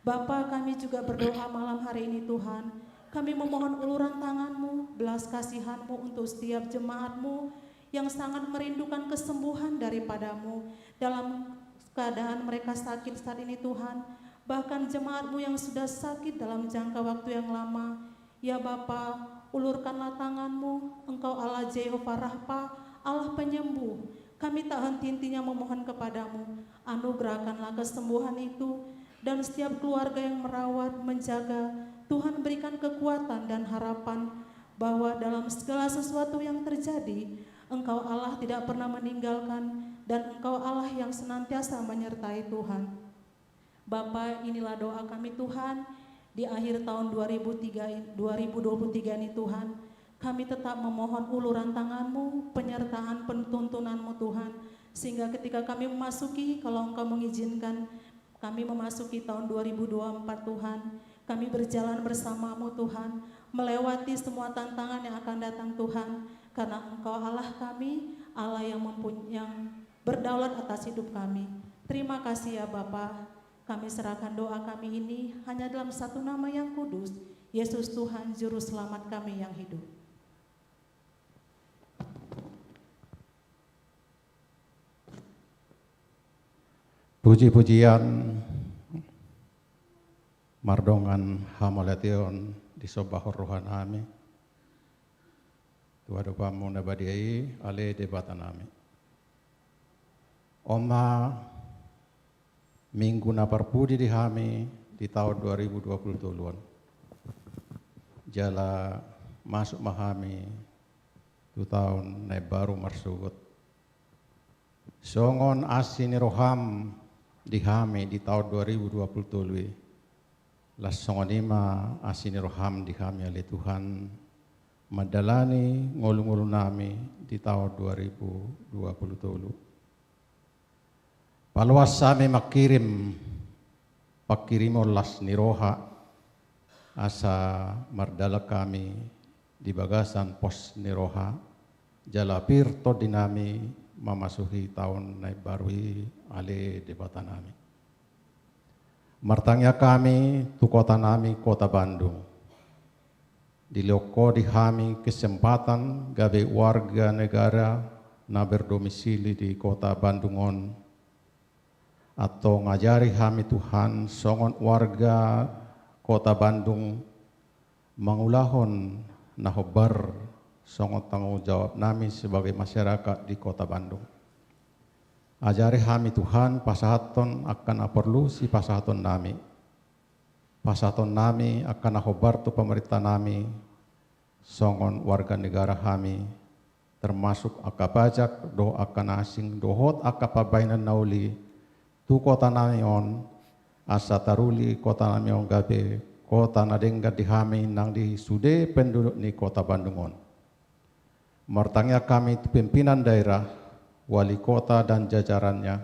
Bapa, kami juga berdoa malam hari ini Tuhan, kami memohon uluran tangan-Mu, belas kasihan-Mu untuk setiap jemaat-Mu yang sangat merindukan kesembuhan daripada-Mu dalam keadaan mereka sakit saat ini Tuhan. Bahkan jemaat-Mu yang sudah sakit dalam jangka waktu yang lama. Ya Bapa, ulurkanlah tangan-Mu, Engkau Allah Jehovah Rafa, Allah penyembuh. Kami tak henti-hentinya memohon kepadamu, anugerahkanlah kesembuhan itu, dan setiap keluarga yang merawat, menjaga, Tuhan berikan kekuatan dan harapan bahwa dalam segala sesuatu yang terjadi, Engkau Allah tidak pernah meninggalkan, dan Engkau Allah yang senantiasa menyertai Tuhan. Bapa, inilah doa kami Tuhan, di akhir tahun 2023 ini Tuhan, kami tetap memohon uluran tangan-Mu, penyertaan penuntunan-Mu Tuhan, sehingga ketika kami memasuki, kalau Engkau mengizinkan, kami memasuki tahun 2024 Tuhan, kami berjalan bersama-Mu Tuhan, melewati semua tantangan yang akan datang Tuhan, karena Engkau Allah kami, Allah yang berdaulat atas hidup kami. Terima kasih ya Bapa. Kami serahkan doa kami ini hanya dalam satu nama yang kudus, Yesus Tuhan Juru Selamat kami yang hidup. Puji-pujian mardongan hamalation di sobahor rohan ami tuado pamu nabadiai ale debatan ami oma minggu na parpudi di hami di tahun 2020 jala masuk mahami tu tahun na baru marsugot songon asini roham di hami di tahun 2020 las songonima asini roham di kami oleh Tuhan madalani ngulu-ngulu nami di tahun 2020. Paluas sami makirim pakirimo las niroha asa mardala kami di bagasan pos niroha jalapir to dinami memasuki tahun naik baru ale debatan nami. Martangnya kami tu kota nami kota Bandung. Di loko di kami kesempatan gawe warga negara na berdomisili di kota Bandungon atau ngajari kami Tuhan songon warga kota Bandung mangulahon na hobar songon tanggung jawab nami sebagai masyarakat di kota Bandung. Ajari kami Tuhan pasahaton akan aperlu si pasahaton nami. Pasahaton nami akan ahobar tu pemerintah nami songon warga negara kami termasuk aka pajak do akan asing dohot aka pabainan nauli tu kota nami on asa taruli kota nami on gabe kota nadengga di kami nang di sude penduduk ni kota Bandung on. Martangnya kami tu pimpinan daerah, wali kota dan jajarannya,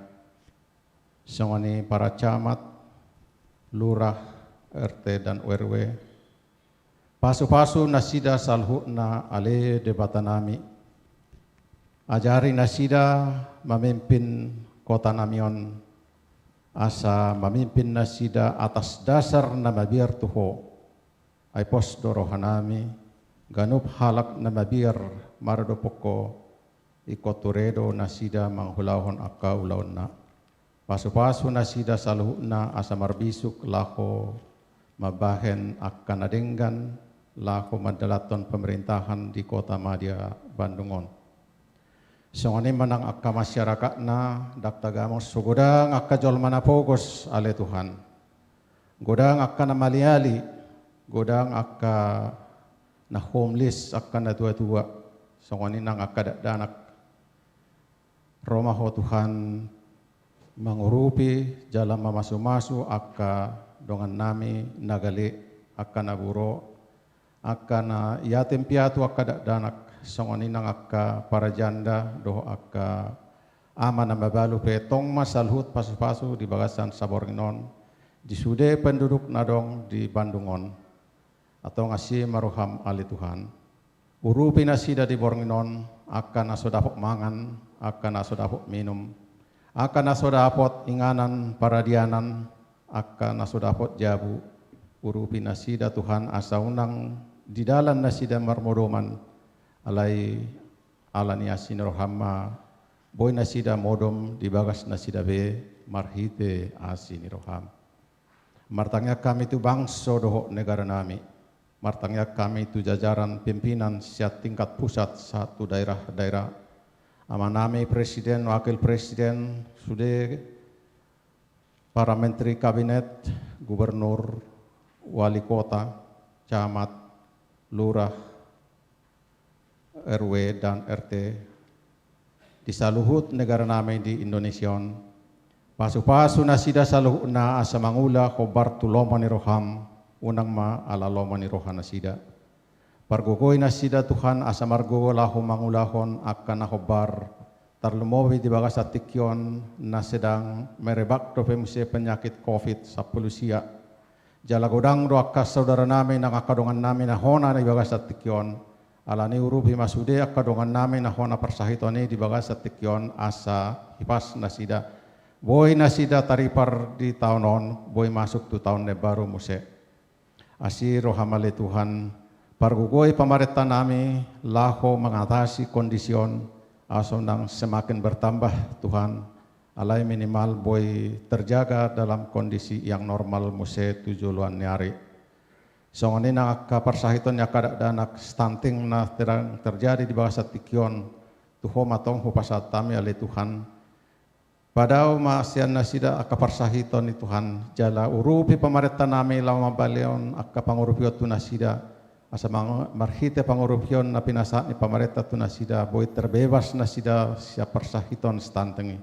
songoni para camat, lurah, RT dan RW, pasu-pasu nasida salhuna ale debatan nami, ajari nasida memimpin kota namion, asa memimpin nasida atas dasar nama biar tuho, ay pos dorohanami, ganup halak nama biar marado poko ikoturedo nasida manghulahon akka ulahon na pasu-pasu nasida saluhna asa marbisuk lako mabahen akka nadenggan lako madalaton pemerintahan di kota Madya Bandungon. Songani manang akka masyarakat na daktagamos sugodang akka jolmana pogos ale Tuhan. Godang akka na maliali, godang akka na homeless akka na tua-tua. Songani nang akka danak Roma ho Tuhan mengurupi jalan mamasu-masu akka dongan nami nagali akka naburo akka na yatim piatu akka danak songani nang akka para janda doh akka ama na mabalu petong masalhut pasu-pasu di bagasan Saborginon di sude penduduk nadong di Bandungon atau ngasih maruham ali Tuhan. Urupi nasida di Bornginon akan nasodapok mangan, akan nasodapok minum, akan nasodapot inganan paradianan, akan nasodapot jabu. Urupi nasida Tuhan asa unang di dalam nasida marmodoman alai alani asin rohama boy nasida modom di bagas nasida be marhite asin roham. Martangnya kami tu bangso doho negara nami. Martangnya kami itu jajaran pimpinan setiap tingkat pusat satu daerah-daerah. Amanami presiden, wakil presiden, sudah para menteri kabinet, gubernur, wali kota, camat, lurah, RW dan RT. Di saluhut negara nami di Indonesia. Pasu-pasu nasida saluhuna asa mangula khobar tulomani roham. Unang ma ala lomani rohana sida. Pargogoy na sida Tuhan asa margo lahu mangulahon akan nahobar. Tarlumowi di bagas atikyon na sedang merebak do pemuse penyakit COVID sa polusia. Jala godang do akka saudara nami nang akadongan nami na hona na ibagas at tikyon. Alani urupi masude akadongan nami na hona persahitoni di bagas at tikyon asa hipas nasida. Boy nasida taripar di tahun on, boy masuk tu tahun ne baru muse. Asi rohamale Tuhan, pargugoy pamarita nami laho mengatasi kondisyon aso nang semakin bertambah Tuhan. Alai minimal boy terjaga dalam kondisi yang normal muse 7 hari. Songoni na kaparsahiton ya kada danak stunting na terjadi di bawah satikyon tuho matong hupasat tami ali Tuhan. Padao maasian nasida akaparsahiton ni Tuhan jala urupi pamarita nami lama balion akapangurupiot tu nasida asa marhite pangurupion na pinasa ni pamarita tu nasida boy terbebas nasida siap parsahiton stunting.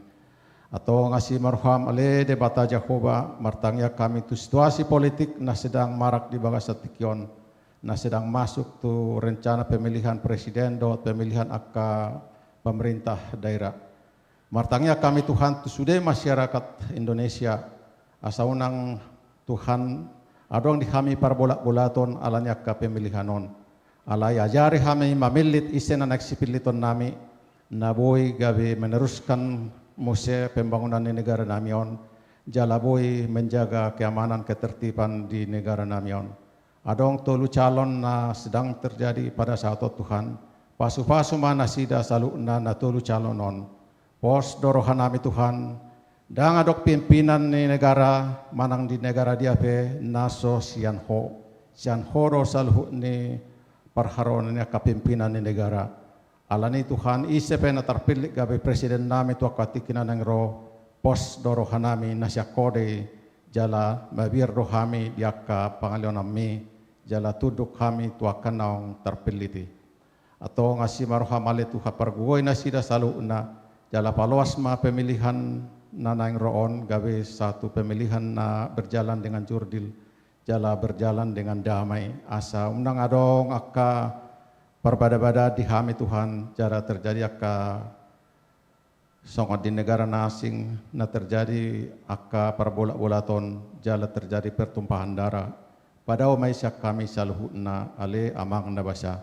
Atau ngasih marham ale debata Jehovah martangnya kami tu situasi politik na sedang marak di bagas satikyon na sedang masuk tu rencana pemilihan presiden do pemilihan akka pemerintah daerah. Martangnya kami Tuhan tu sudah masyarakat Indonesia asa unang Tuhan adong di kami parbolak-bolaton alanya ka pemilihanon. Alay ajari kami mamilit isen anak sipiliton nami na boy gabi meneruskan muse pembangunan di negara namion, jalaboy menjaga keamanan ketertiban di negara namion. Adong tolu calon na sedang terjadi pada saat Tuhan, pasu-pasu mana sida salu na tolu calonon. Pos dorohan nami Tuhan, dang adok pimpinan di negara manang di negara dia pe naso sian ho ro salu ni parharon ni kapimpinan di negara. Alani Tuhan ise pena terpilih gabe presiden nami tu akatikina nang ro pos doro hanami nasya kode jala mabir rohami diaka pangalion nami jala tuduk kami tu akan terpilih ti. Atau ngasih maroham ale tu haparguoi nasida salu na jala paloas ma pemilihan na nang roon gabe satu pemilihan na berjalan dengan jurdil jala berjalan dengan damai asa undang adong akka perbada-bada di kami Tuhan jara terjadi akka songot di negara asing na terjadi akka perbolak-bolaton jala terjadi pertumpahan darah pada umaisyak kami saluhuna ale amang nabasa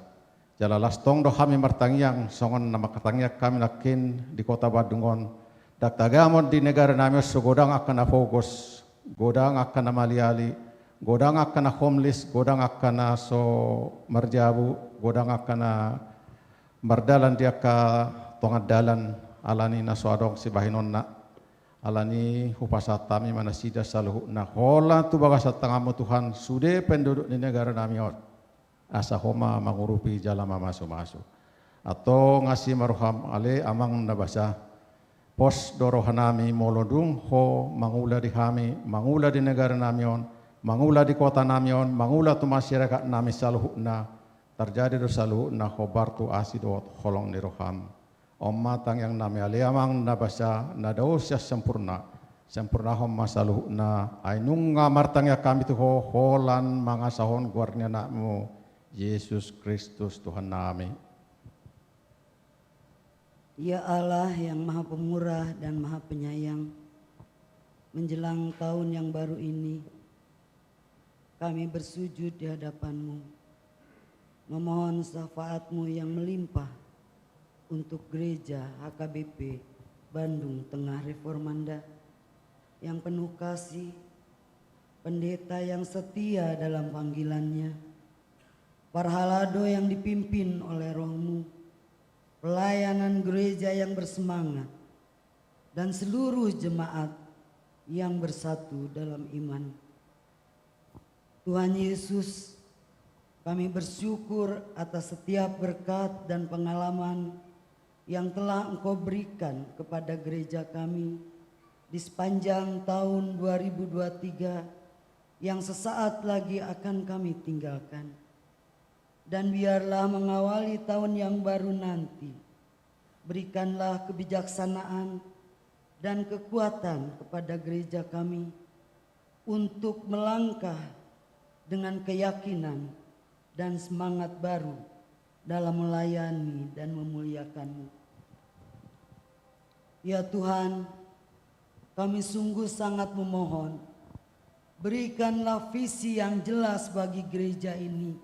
jala lastong do kami martangyang songon na makatangyak kami nakin di kota Bandungon daktagamon di negara nami sugodang akan na fokus godang akan na maliali godang akan na homeless, godang akan na so marjabu, godang akan na mardalan dia ka tongad dalan alani na so adong si bahinon na alani hupasat tami mana sida saluhu na hola tu bagas at tangamu Tuhan sude penduduk di negara nami asa homa mangurupi jala mamasu-masu atau ngasih maruham ale amang nabasa pos dorohanami molodung ho mangula di kami mangula di negara nami mangula di kota namion, mangula tu masyarakat nami saluhna, terjadi do saluhna khobar tu asidot holong ni roham. Matang yang nami aliamang nabasa nadosya sempurna, sempurna hom masaluhna, ainung ngamartang ya kami tu holan mangasahon guarnya nakmu, Yesus Kristus Tuhan nami. Ya Allah yang maha pemurah dan maha penyayang, menjelang tahun yang baru ini, kami bersujud di hadapan-Mu, memohon syafaat-Mu yang melimpah untuk gereja HKBP Bandung Tengah Reformanda yang penuh kasih, pendeta yang setia dalam panggilannya, parhalado yang dipimpin oleh Roh-Mu, pelayanan gereja yang bersemangat, dan seluruh jemaat yang bersatu dalam iman. Tuhan Yesus, kami bersyukur atas setiap berkat dan pengalaman yang telah Engkau berikan kepada gereja kami di sepanjang tahun 2023 yang sesaat lagi akan kami tinggalkan. Dan biarlah mengawali tahun yang baru nanti, berikanlah kebijaksanaan dan kekuatan kepada gereja kami untuk melangkah dengan keyakinan dan semangat baru dalam melayani dan memuliakan-Mu. Ya Tuhan, kami sungguh sangat memohon berikanlah visi yang jelas bagi gereja ini.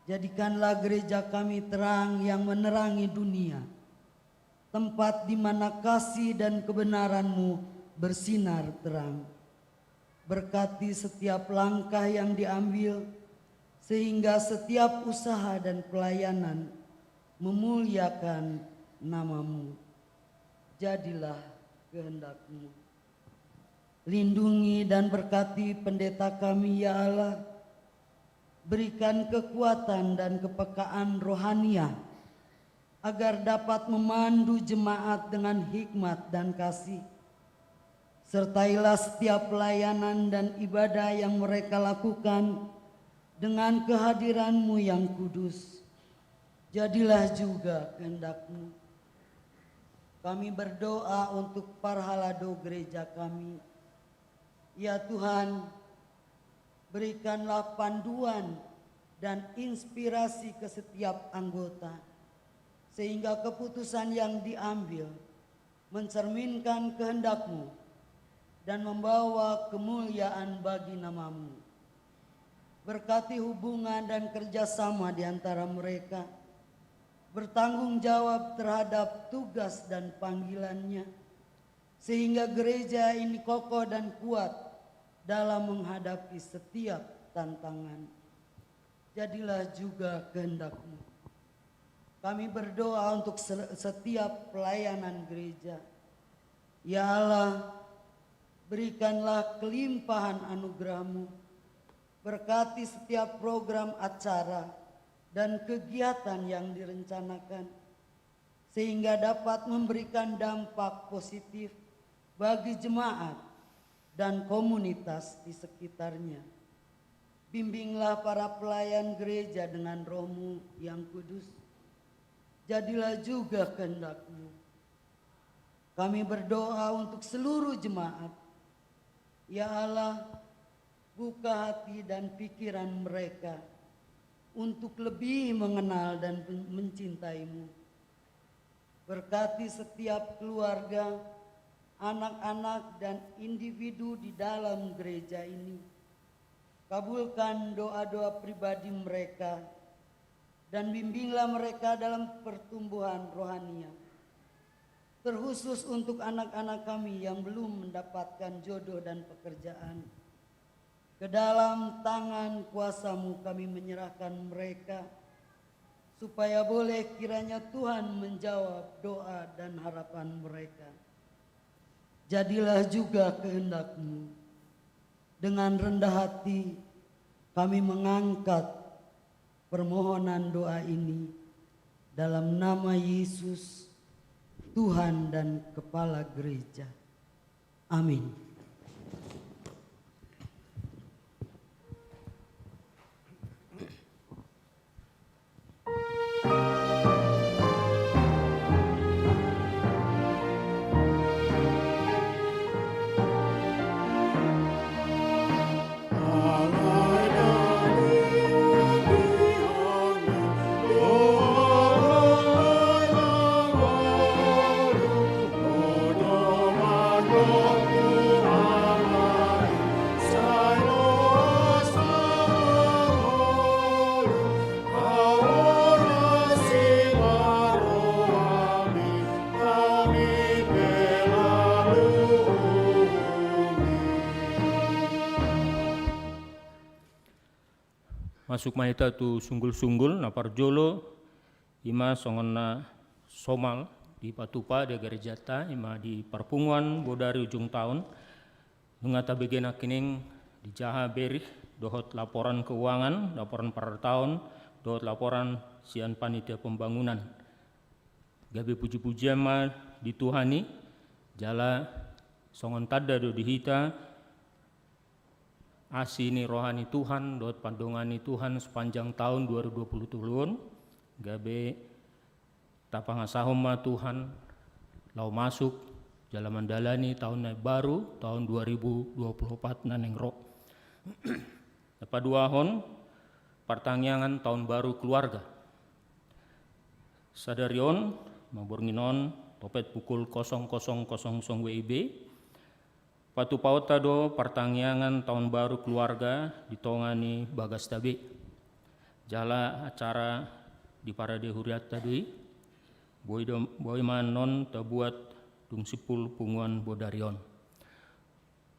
Jadikanlah gereja kami terang yang menerangi dunia, tempat di mana kasih dan kebenaran-Mu bersinar terang. Berkati setiap langkah yang diambil, sehingga setiap usaha dan pelayanan memuliakan nama-Mu. Jadilah kehendak-Mu. Lindungi dan berkati pendeta kami ya Allah. Berikan kekuatan dan kepekaan rohaniah agar dapat memandu jemaat dengan hikmat dan kasih. Sertailah setiap pelayanan dan ibadah yang mereka lakukan dengan kehadiran-Mu yang kudus. Jadilah juga kehendak-Mu. Kami berdoa untuk para halado gereja kami. Ya Tuhan, berikanlah panduan dan inspirasi ke setiap anggota, sehingga keputusan yang diambil mencerminkan kehendak-Mu dan membawa kemuliaan bagi nama-Mu. Berkati hubungan dan kerjasama di antara mereka, bertanggung jawab terhadap tugas dan panggilannya, sehingga gereja ini kokoh dan kuat dalam menghadapi setiap tantangan. Jadilah juga kehendak-Mu. Kami berdoa untuk setiap pelayanan gereja. Ya Allah, berikanlah kelimpahan anugerah-Mu. Berkati setiap program acara dan kegiatan yang direncanakan, sehingga dapat memberikan dampak positif bagi jemaat dan komunitas di sekitarnya. Bimbinglah para pelayan gereja dengan Roh-Mu yang kudus. Jadilah juga kehendak-Mu. Kami berdoa untuk seluruh jemaat. Ya Allah, buka hati dan pikiran mereka untuk lebih mengenal dan mencintai-Mu. Berkati setiap keluarga, anak-anak dan individu di dalam gereja ini. Kabulkan doa-doa pribadi mereka dan bimbinglah mereka dalam pertumbuhan rohaniah. Terkhusus untuk anak-anak kami yang belum mendapatkan jodoh dan pekerjaan. Ke dalam tangan kuasa-Mu kami menyerahkan mereka, supaya boleh kiranya Tuhan menjawab doa dan harapan mereka. Jadilah juga kehendak-Mu. Dengan rendah hati kami mengangkat permohonan doa ini dalam nama Yesus, Tuhan dan Kepala Gereja. Amin. Masuk mahita tu sunggul-sunggul na parjolo ima songona somal di Patupa di Garejata ima di perpunguan bodari ujung tahun ngata begena kining di Jaha Berih dohot laporan keuangan, laporan per tahun, dohot laporan sian panitia pembangunan. Gabe puji-pujian ma dituhani jala songon tada do dihita asini rohani Tuhan, dot pandongani Tuhan sepanjang tahun 2020 tulun, gabe tapangasahoma Tuhan, lau masuk jalan mandalani tahun baru, tahun 2024 naneng ro. Paduahon, pertangyangan tahun baru keluarga. Sadarion, mabornginon, topet pukul 00.00 WIB, Patu pauta do pertangyangan tahun baru keluarga ditongani bagas tabe. Jala acara di parade huriat tadi. Boy manon tabuat dung sipul punguan bodarion.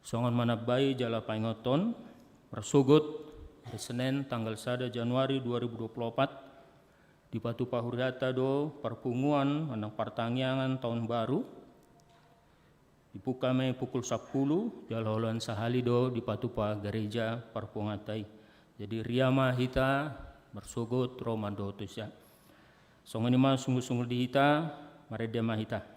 Songon manabai jala paingoton persugut hari Senin tanggal 1 Januari 2024 di Patu Pahuriata do perpunguan menang pertangyangan tahun baru dipukame pukul 10 jalaholan sahali do di Patupa gereja perpungatai. Jadi riama hita bersugut romando tusya. Songon ima sungguh-sungguh di hita maredema hita.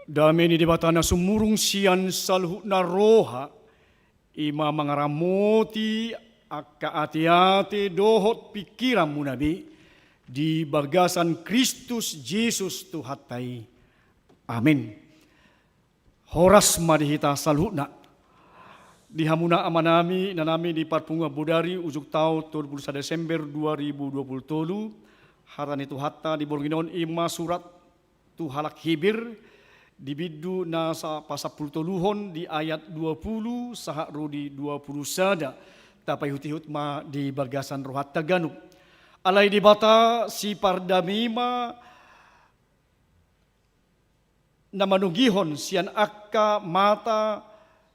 Dami ni dibatana sumurung sian salhuna roha ima mangaramoti akka ati-ati dohot pikiran munabi di bagasan Kristus Yesus Tuhatai. Amin. Horas madihita salhuna dihamuna amanami nanami di Parpunga Bodari ujuk tau 31 Desember 2020 harani Tuhatta di Borginon ima surat Tuhalak Hibir di bidu nasa pasapul toluhon di ayat 20 saha rudi 20 sada tapai hutihut ma di bagasan rohat taganuk alai di bata si pardamima namanugihon sian akka mata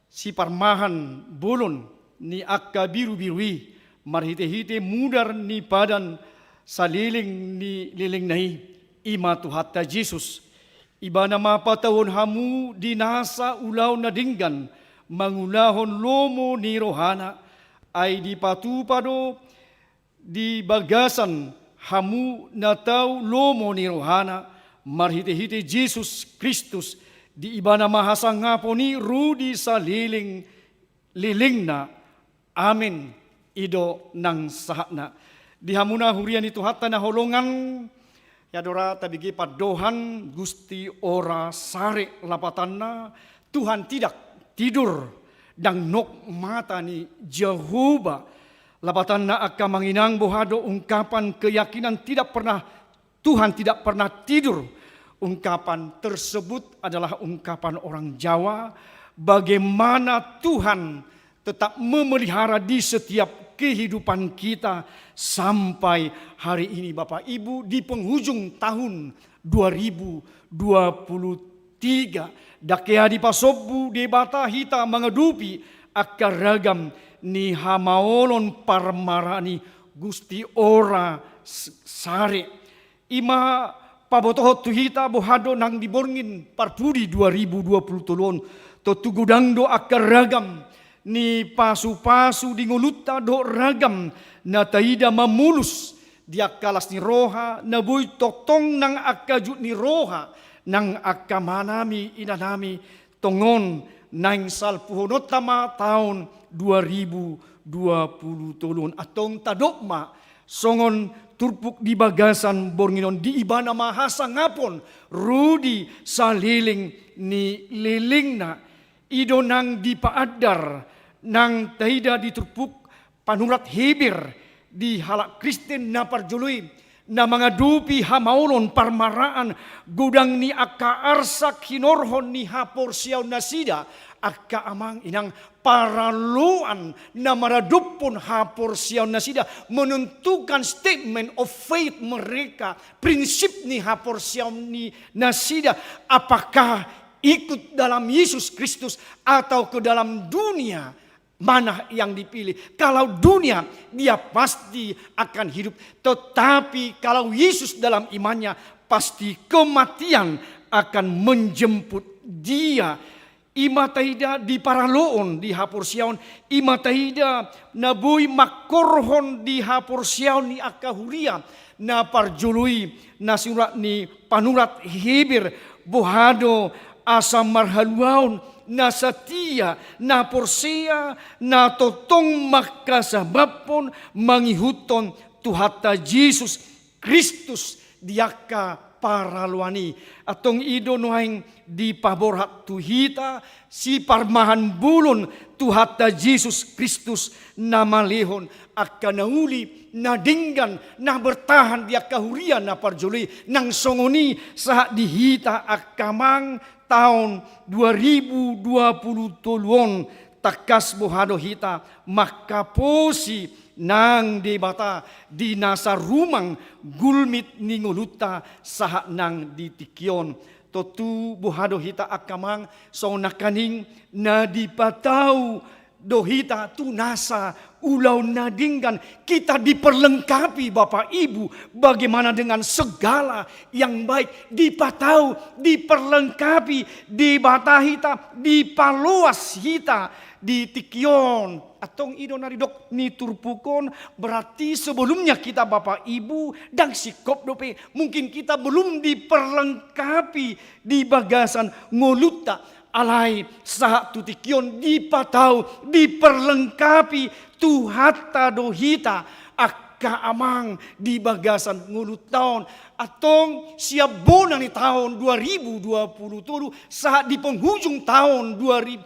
si parmahan bulun ni akka biru-birui marhite-hite mudar ni padan saliling ni liling nahi ima Tuhatta Yesus ibana mapatawon hamu di nasa ulaw na dinggan mangulahon lomo ni rohana ay di patupado di bagasan hamu na tau lomo ni rohana marhite-hite Jesus Kristus di ibana mahasang ngapo ni rudi sa liling na amin ido nang sahana di hamuna hurian itu hatta na holongan yadora tabigi padohan Gusti ora sare lapatanna Tuhan tidak tidur dan nok mata ni Jehovah lapatanna akka manginang bohado ungkapan keyakinan Tuhan tidak pernah tidur. Ungkapan tersebut adalah ungkapan orang Jawa bagaimana Tuhan tetap memelihara di setiap kehidupan kita sampai hari ini Bapak Ibu di penghujung tahun 2023. Dakea di pasobu debata hita mengedupi akaragam ni hamaolon parmarani Gusti ora sare. Ima pabotohot tuhita bohado nang diborngin parpudi 2023 to tugudang do akaragam ni pasu-pasu di nguluta do ragam na taida mamulus dia kalas ni roha na boy totong nang akajut ni roha nang akamanami inanami tongon nang salpuhonot tama tahun 2023 atong tadokma songon turpuk di bagasan bornginon di ibana mahasa ngapon rudi saliling ni lilingna ido nang dipaadar nang taida di turpuk panurat Hebir di halak Kristen na parjului na mga dupi hamaulon parmaraan gudang ni akka arsak hinorhon ni hapor siyaw na sida akka amang inang paraluan na maradupon hapor siyaw na sida menentukan statement of faith mereka prinsip ni hapor siyaw ni nasida apakah ikut dalam Yesus Kristus atau ke dalam dunia. Mana yang dipilih? Kalau dunia dia pasti akan hidup. Tetapi kalau Yesus dalam imannya pasti kematian akan menjemput dia. Imataida di paraloon di hapor siaon. Imataida nabui makorhon di hapor siaon ni akahuria. Na parjului na surat ni panurat Hebir bohado asa marhaluaon na setia na porsia na totong makasabapon mangihuton tuhata Jesus Kristus diaka paraluani atong ido noaing di paborhat tuhita si parmahan bulon tuhata Jesus Kristus na malehon akan nauli na dinggan na bertahan dia kahurian na parjuli nang songoni saat dihita akamang tahun 2023 takas bohado hita makaposi nang debata di nasa rumang gulmit ninguluta sahat nang ditikyon totu bohado hita akamang so nakaning na dipatau dohita tu nasa ulau nadinggan kita diperlengkapi Bapak Ibu bagaimana dengan segala yang baik dipatau diperlengkapi dibatahita dipaluas hita ditikyon atong ido naridok ni turpukon berarti sebelumnya kita Bapak Ibu dan sikop dope mungkin kita belum diperlengkapi di bagasan ngoluta alai saat tutikyon dipatau diperlengkapi tuhata dohita akka amang di bagasan ngulut tahun atong siap bona ni tahun 2020 saat di penghujung tahun 20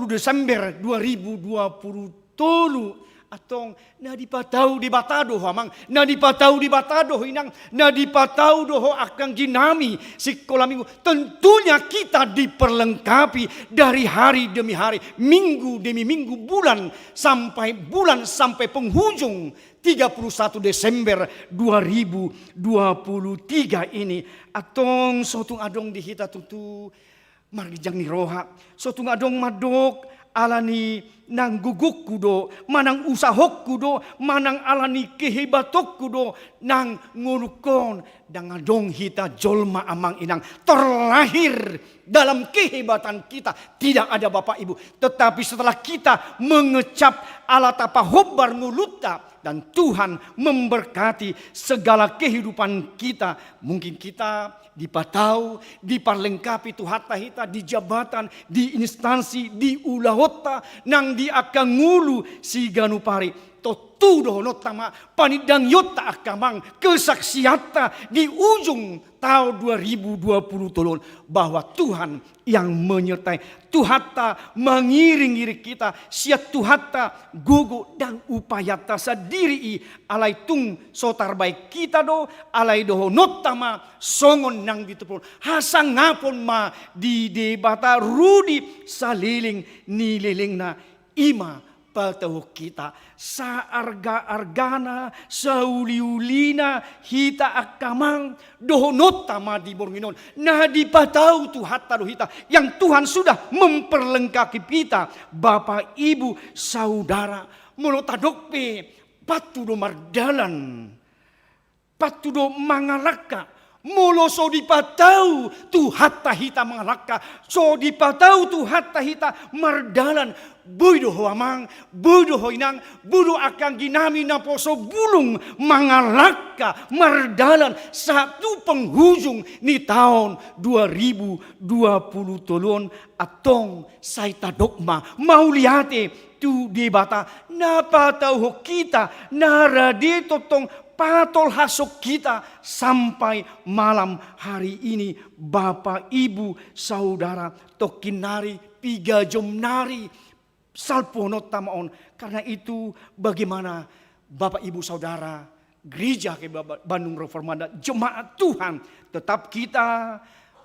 Desember 2020 atong na dipatau di batado hamang na dipatau di batado inang na dipatau doho akang ginami sekolah minggu tentunya kita diperlengkapi dari hari demi hari minggu demi minggu bulan sampai penghujung 31 Desember 2023 ini atong sotung adong dihita tutu margijang ni roha sotung adong madok alani nang guguk kudo, manang usahok kudo, manang alani kehebatok kudo, nang ngurukon, dangadong hita jolma amang inang terlahir dalam kehebatan kita. Tidak ada Bapak Ibu. Tetapi setelah kita mengecap alatapa hobbar nguluta dan Tuhan memberkati segala kehidupan kita. Mungkin kita dipatau, diperlengkapi tuhata hita di jabatan, di instansi, di ulahota, nang di akan ngulu si ganupari. Totudo notama panidang yota akamang kesaksiata di ujung tahun 2020 bahwa Tuhan yang menyertai. Tuhata mengiring-iring kita. Siat Tuhata gugu dan upayata sadiri alai tung sotar baik kita do alai doho notama songon nang ditupun hasang ngapon ma di debata rudi saliling nililingna ima patau kita sa arga-argana sa uli-ulina hita akamang dohonot tama di bornginon nah di patau tu hatta do hita yang Tuhan sudah memperlengkapi kita Bapak Ibu saudara monotadokpe patudo mardalan patudo mangalaka molo so dipatau tu hatta hita mangalaka so dipatau tu hatta hita mardalan budo hoamang budo hoinang budo akang ginami na poso bulung mangalaka mardalan satu penghujung ni tahun 2020 tolon atong saita dogma mauliate tu debata napa tahu kita narade totong patol hasok kita sampai malam hari ini Bapak Ibu Saudara tokinari piga jomnari salponot tamaon karena itu bagaimana Bapak Ibu Saudara gereja ke Bandung Reformada jemaat Tuhan tetap kita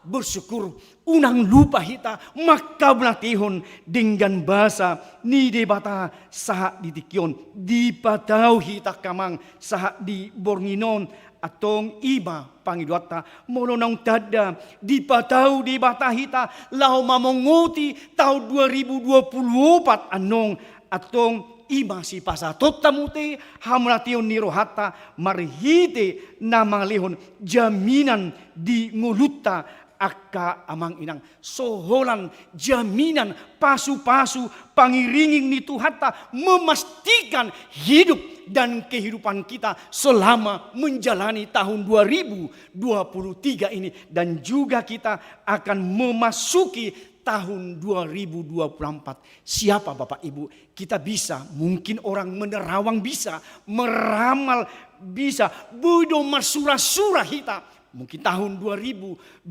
bersyukur unang lupa hita maka belatihon dengan bahasa ni debata saha di tikion di patau hita kamang saha di bornginon atong iba pangidwata molonong tada di patau di bata hita lau mamongoti tahun 2024 anong atong ima si pasatot tamute hamration ni rohata marhite namang lehon jaminan di nguluta akka amang inang soholan jaminan pasu-pasu pangiringing ni Tuhata memastikan hidup dan kehidupan kita selama menjalani tahun 2023 ini dan juga kita akan memasuki tahun 2024. Siapa Bapak Ibu? Kita bisa, mungkin orang menerawang bisa, meramal bisa, bodo masura-sura kita. Mungkin tahun 2024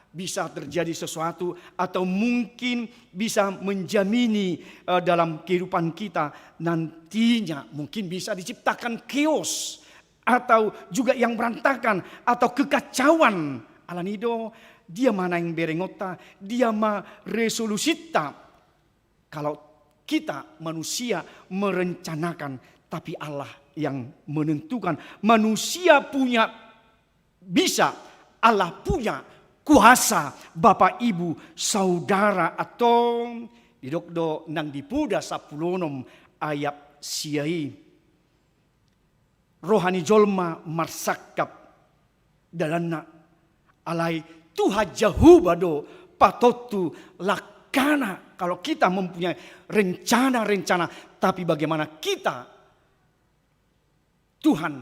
bisa terjadi sesuatu atau mungkin bisa menjamini dalam kehidupan kita nantinya mungkin bisa diciptakan chaos atau juga yang berantakan atau kekacauan alanido dia mana yang berengota dia ma resolusita kalau kita manusia merencanakan tapi Allah yang menentukan manusia punya bisa Allah punya kuasa Bapak Ibu Saudara atau didokdo nang dipuda 10 ayat siai rohani jolma marsakap dalana alai Tuhan Jahubado patotu lakana kalau kita mempunyai rencana-rencana tapi bagaimana kita Tuhan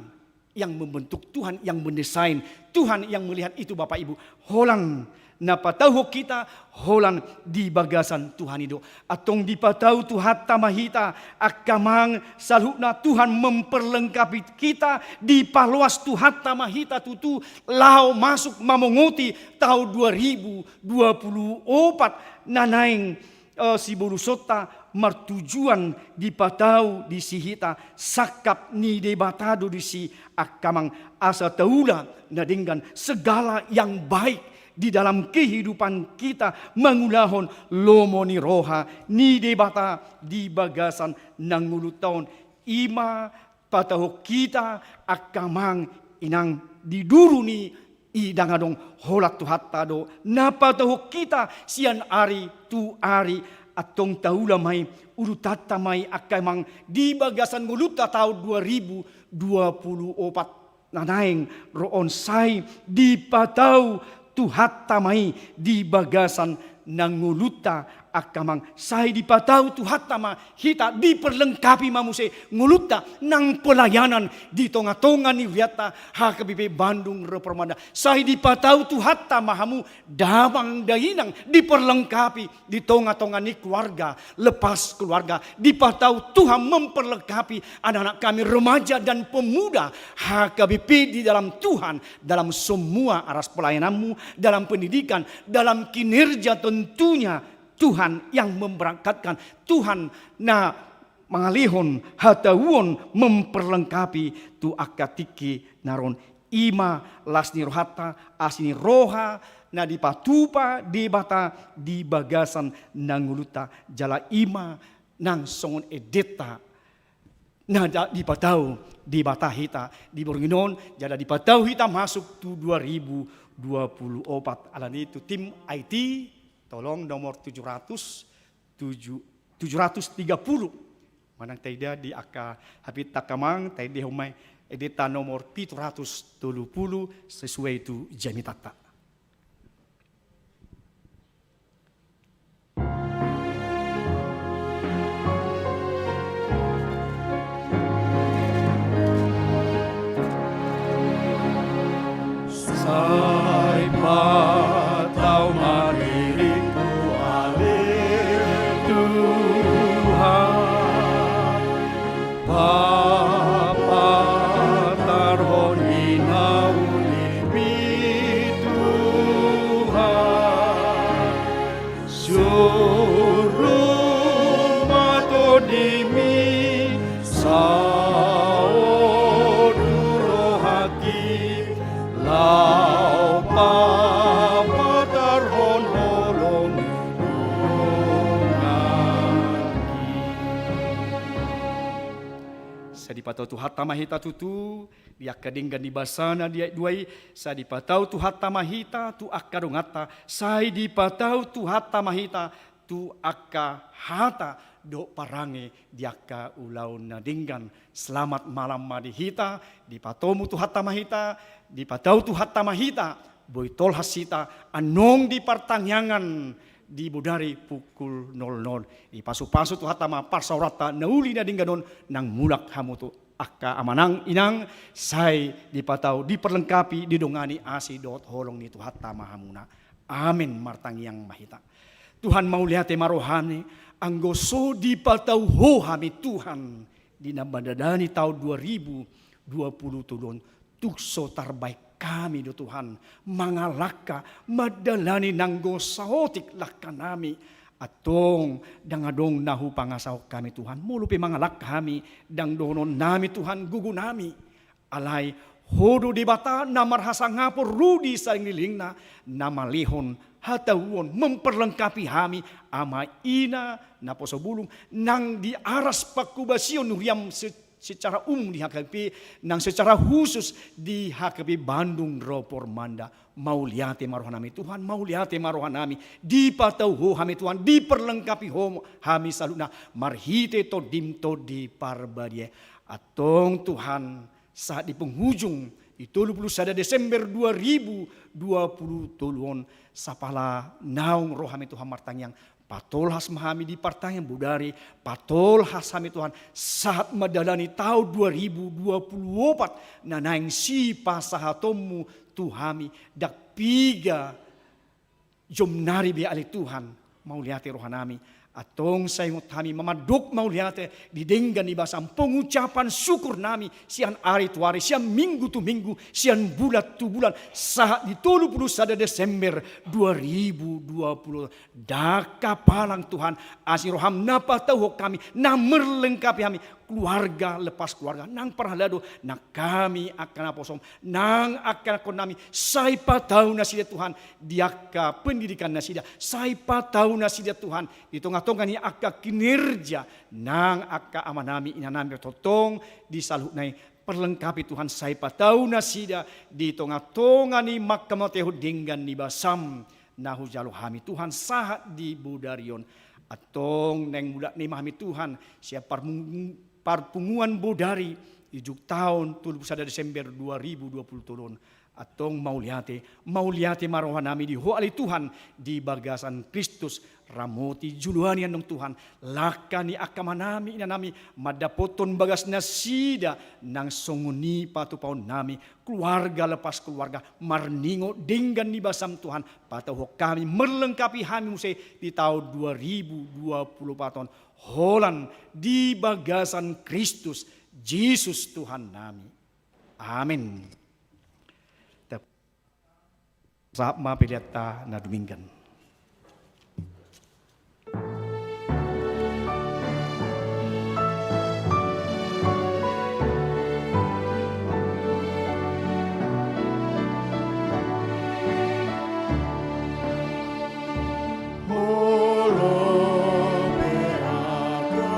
yang membentuk, Tuhan yang mendesain, Tuhan yang melihat itu Bapak Ibu. Holang napatahu kita, holang di bagasan Tuhan itu. Atong dipatahu Tuhan tamahita, akamang salhukna Tuhan memperlengkapi kita, di paluas Tuhan tamahita tutu, lau masuk mamongoti tahun 2024, nanaing si borusota martujuan di patau di sihita sakap ni debatado di si akamang asa taula na dengan segala yang baik di dalam kehidupan kita mengulahon lomo ni roha ni debata di bagasan nangulut tahun ima patau kita akamang inang diduru ni idangadong holat tuhatado napa tahu kita sian ari tu ari atong taula mai urutata mai akamang di bagasan nguluta tahun 2024 nanaing roon say di patau tuhata mai di bagasan nanguluta akamang say di patau tuhata ma hita diperlengkapi mamuse nguluta nang pelayanan di tonga-tonga ni wiata HKBP Bandung Reformada say di patau tuhata mahamu damang dainang diperlengkapi di tonga-tonga ni keluarga lepas keluarga di patau Tuhan memperlengkapi anak-anak kami remaja dan pemuda HKBP di dalam Tuhan dalam semua aras pelayananmu dalam pendidikan dalam kinerja tentunya Tuhan yang memberangkatkan, Tuhan na mangalihon hatawon memperlengkapi tu akatiki naron ima lasni rohata asini roha na dipatupa debata di bagasan nanguluta jala ima nang songon edeta nada di patau di batahita di Bornginon jada di patau hita masuk tu 2024 alan itu tim IT tolong nomor 730 manang taida di aka habit takamang taida humai edeta nomor 730 sesuai itu jamitata. Sai patau mandiriku alih Tuhan, Bapa tarhoni nauli Tuhan, suruh mato dimi sauduro haki lau Bapa tarhon holong sa dipatau tu hatta mahita tutu dia kadinggan di basana dia duai sa dipatau tu hatta mahita tu akadongata sai dipatau tu hatta mahita tu akka hata do parange diaka ulau nadinggan. Selamat malam madihita dipatomu tu hatta mahita dipatau tu hatta mahita boitol hasita anong di pertanyaan di budari pukul 00 di pasu-pasu tu hatta ma parsaurata nauli nadingganon nang mulak hamu tu akka amanang inang sai dipatau diperlengkapi didongani asi dot holong ni tu hatta mahamuna. Amin martangiang mahita. Tuhan mau lihat marohani anggoso dipatau ho hami Tuhan di nabadadani tahun 2020 tulun tukso terbaik kami do Tuhan mangalaka madalani nanggo saotik lakkan nami atong dangadong nahu pangasaw kami Tuhan mulupi mangalak kami dang donon nami Tuhan gugu nami alay hodo di bata namarhasa ngapor rudi saling lilingna namalihon hatawon memperlengkapi hami ama ina naposo bulung nang di aras pakubasion nuriam secara umum dihakapi nang secara khusus dihakapi Bandung Ropor Manda mau liate marohanami Tuhan mau liate marohanami dipatau ho hami Tuhan diperlengkapi ho hami saluna marhite to dimto di parbadie atong Tuhan saat di penghujung itu 31 Desember 2020 tulun sapala naung rohami Tuhan martangyang patol has mahami di partayang budari patol has hami Tuhan saat madalani tahun 2024 nanaing si pasahatomu Tuhami dak piga jomnari bi ali Tuhan mau lihat rohanami atong sayungot kami mamaduk mau lihat di denggan ibasam pengucapan syukur nami sian hari tu hari sian minggu tu minggu sian bulan tu bulan saat di 31 Desember 2020 daka palang Tuhan asiroham napa tahu kami namerlengkapi kami keluarga lepas keluarga nang parhalado na kami akan aposom nang akan konami sai patau nasida Tuhan diaka pendidikan nasida sai patau nasida Tuhan di tongah-tongah ni aka kinerja nang aka amanami inanami totong di salunai perlengkapi Tuhan sai patau nasida di tongah-tongah ni makamoteho dinggan ni basam nahu jalo hami Tuhan sahat di budarion atong neng muda ni mahami Tuhan siapa parpunguan bodari ijuk tahun 31 Desember 2020 tulun atong mau liate marohanami di hoali Tuhan di bagasan Kristus ramoti juluanian dong Tuhan lakani akamanami inanami madapoton bagas nasida nang songuni patupaon nami keluarga lepas keluarga marningo dinggan ni basam Tuhan patuh kami merlengkapi kami musai di tahun 2020 paton holan di bagasan Kristus Yesus Tuhan nami. Amin. Saat ma piliata na duminggan. Holo beaka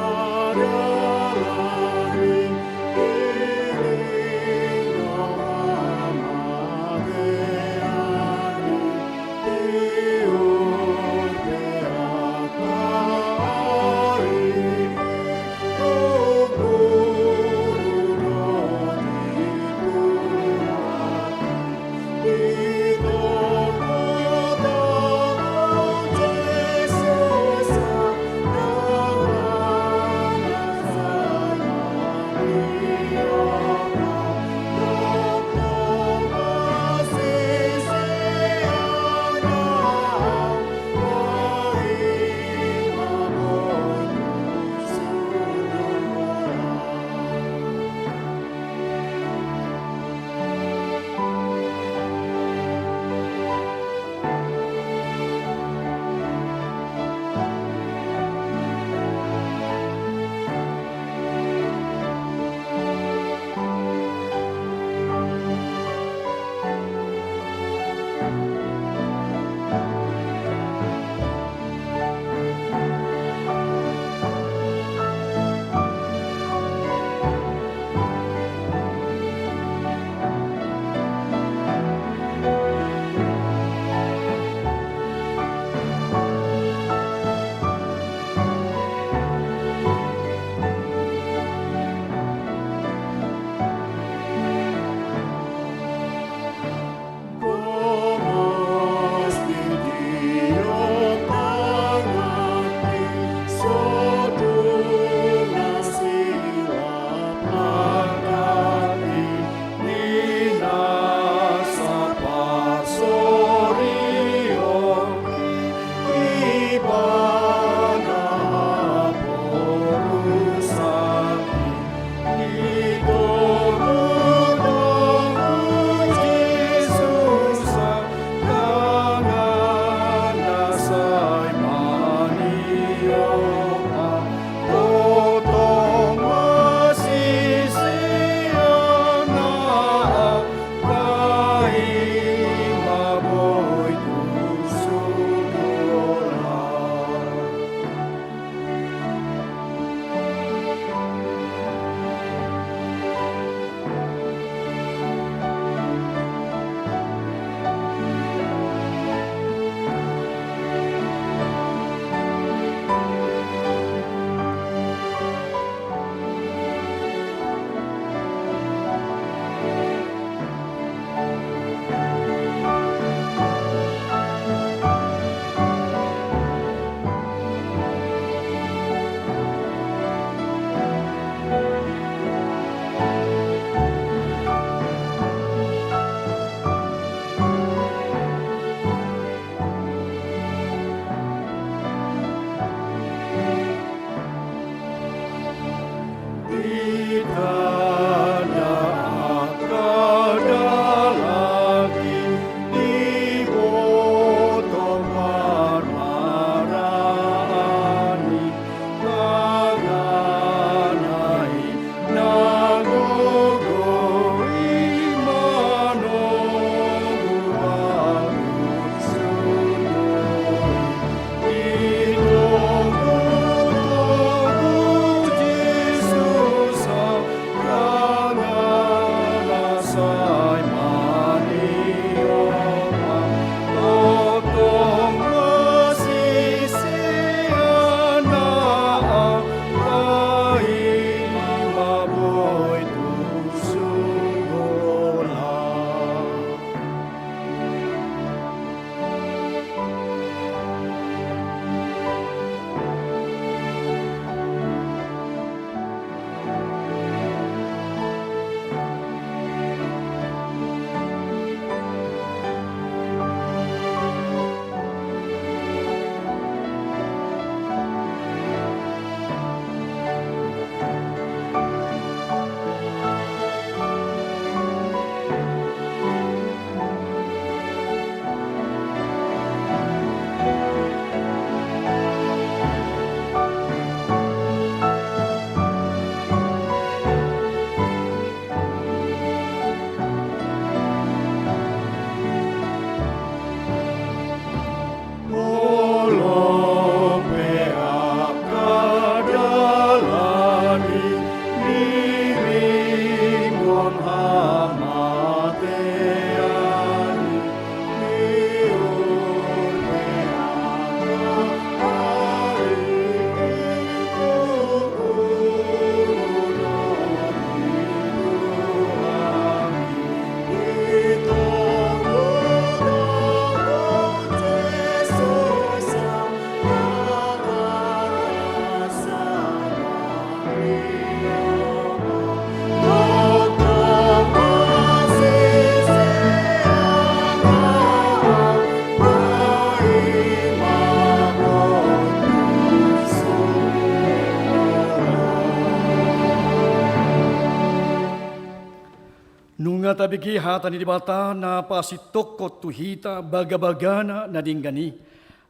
tabigi hata ni dibata na pasitokot tu hita baga-bagana na dinggani.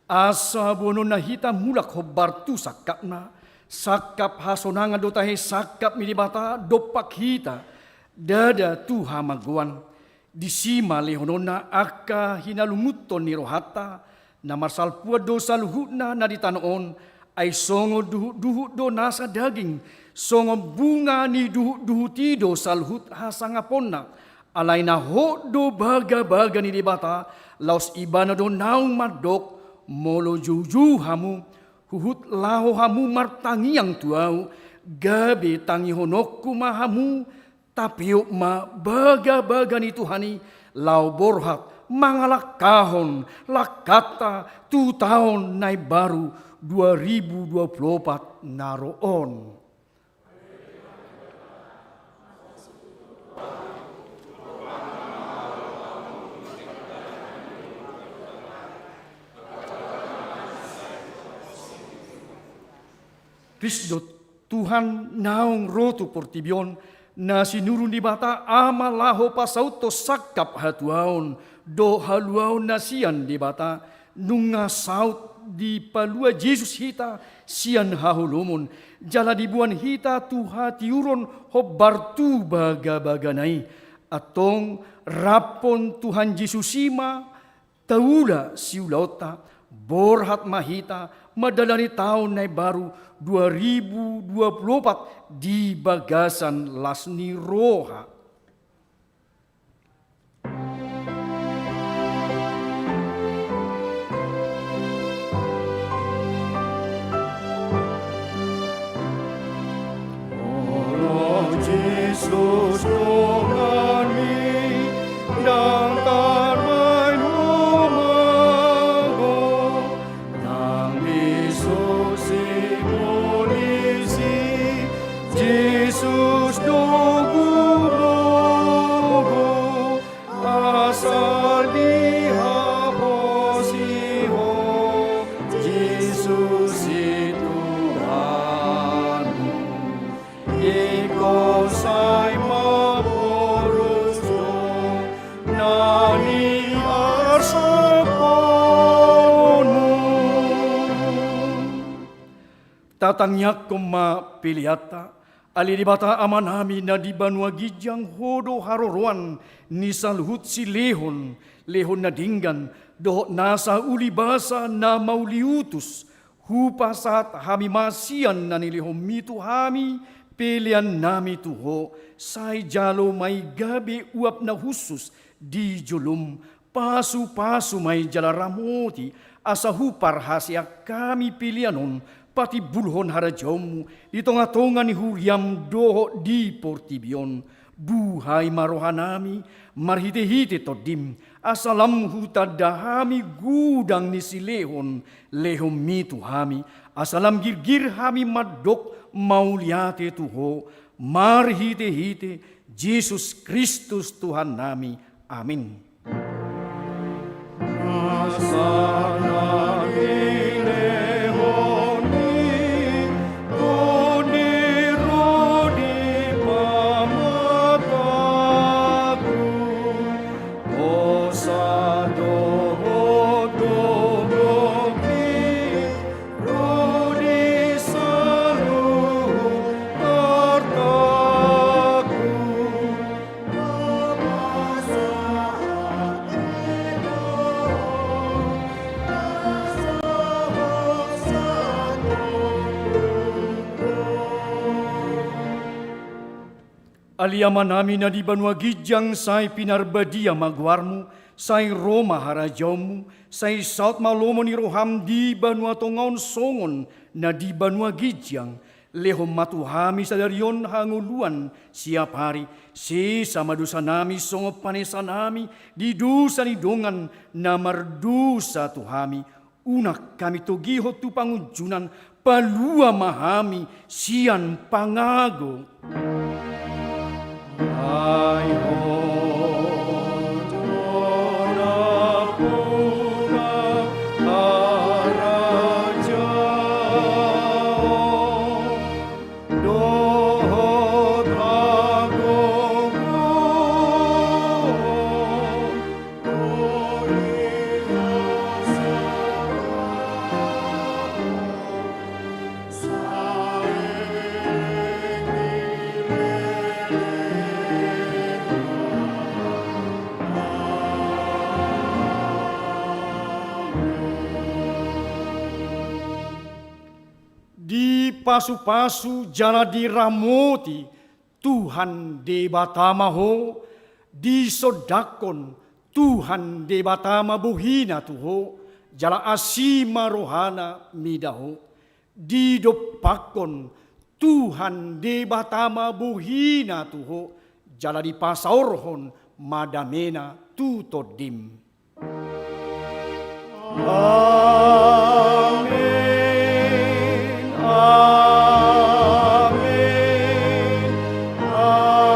Asa bono na hita mulak hobar tu sakap na. Sakap hasonanga dotahe sakap mi dibata dopak hita. Dada tu hamaguan. Disima lehonona aka hinalumuton ni rohata. Na marsal pua dosa luhutna na ditanoon. Ay songo duhut do nasa daging. Songo bunga ni duhut tido salhut hasangaponna. Alay na do baga-baga ni dibata. Laos ibana do naung madok. Molo juju hamu. Huhut laho hamu martangiang tuau. Gabe tangi honokku mahamu. Tapiuk ma baga-baga ni Tuhani. Lau borhat mangalak kahon. Lakata tu tahun nai baru 2024 naroon. Krisdot Tuhan naung rotu portibion na sinurun di bata ama laho pasauto sakap hatuaon do haluaon nasian di bata nunga saut di palua Yesus hita sian hahulumon jala dibuan hita tuha tiuron hobar tu baga-baganai atong rapon Tuhan Yesus ima taula siulauta borhat mahita madalani tahun nai baru 2024 di bagasan lasni roha. Oh Jesus Tuhan mi dan tarmain humago nang Yesus Jesus dogumogo asal dihaposiho Jesus itu Tuhanmu Iko sai maporusto nani arsaponu tatangnya koma piliata ali dibata amanami na di banua gijang hodo haroroan ni salhut si lehon na dinggan dohot nasa uli basa na mauliutus hupa saat hami masian na nilihom mitu hami pilihan nami tuho say jalo may gabi uap na husus di julum pasu-pasu may jalaramoti asa hupar hasya kami pilihanon pati bulhon harajomu di tonga-tonga ni huriam doho di portibion buhay marohanami marhite-hite todim asalam hutadahami gudang ni silehon lehom mitu hami asalam girgir hami madok mauliate tuho marhite-hite Jesus Kristus Tuhan nami amin. Aliaman nami na di banua gijang say pinarbadia magwarmu, say Roma harajaumu, say saut malomo ni roham di banua tongaon songon na di banua gijang, lehom matuhami sadarion hanguluan siap hari, si sama dosa nami songo panesa nami, di dosa ni dongan na mardosa tuhami, unak kami togiho tu pangunjunan, palua mahami, sian pangago. di pasu-pasu jala diramoti Tuhan debatama ho, di sodakon Tuhan debatama buhina tuho, jala asima rohana midaho, di dopakon Tuhan debatama buhina tuho, jala di pasaorhon madamena tutodim. Amin, amin, amin.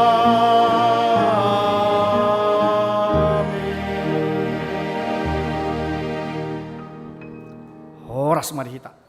Horas marihita.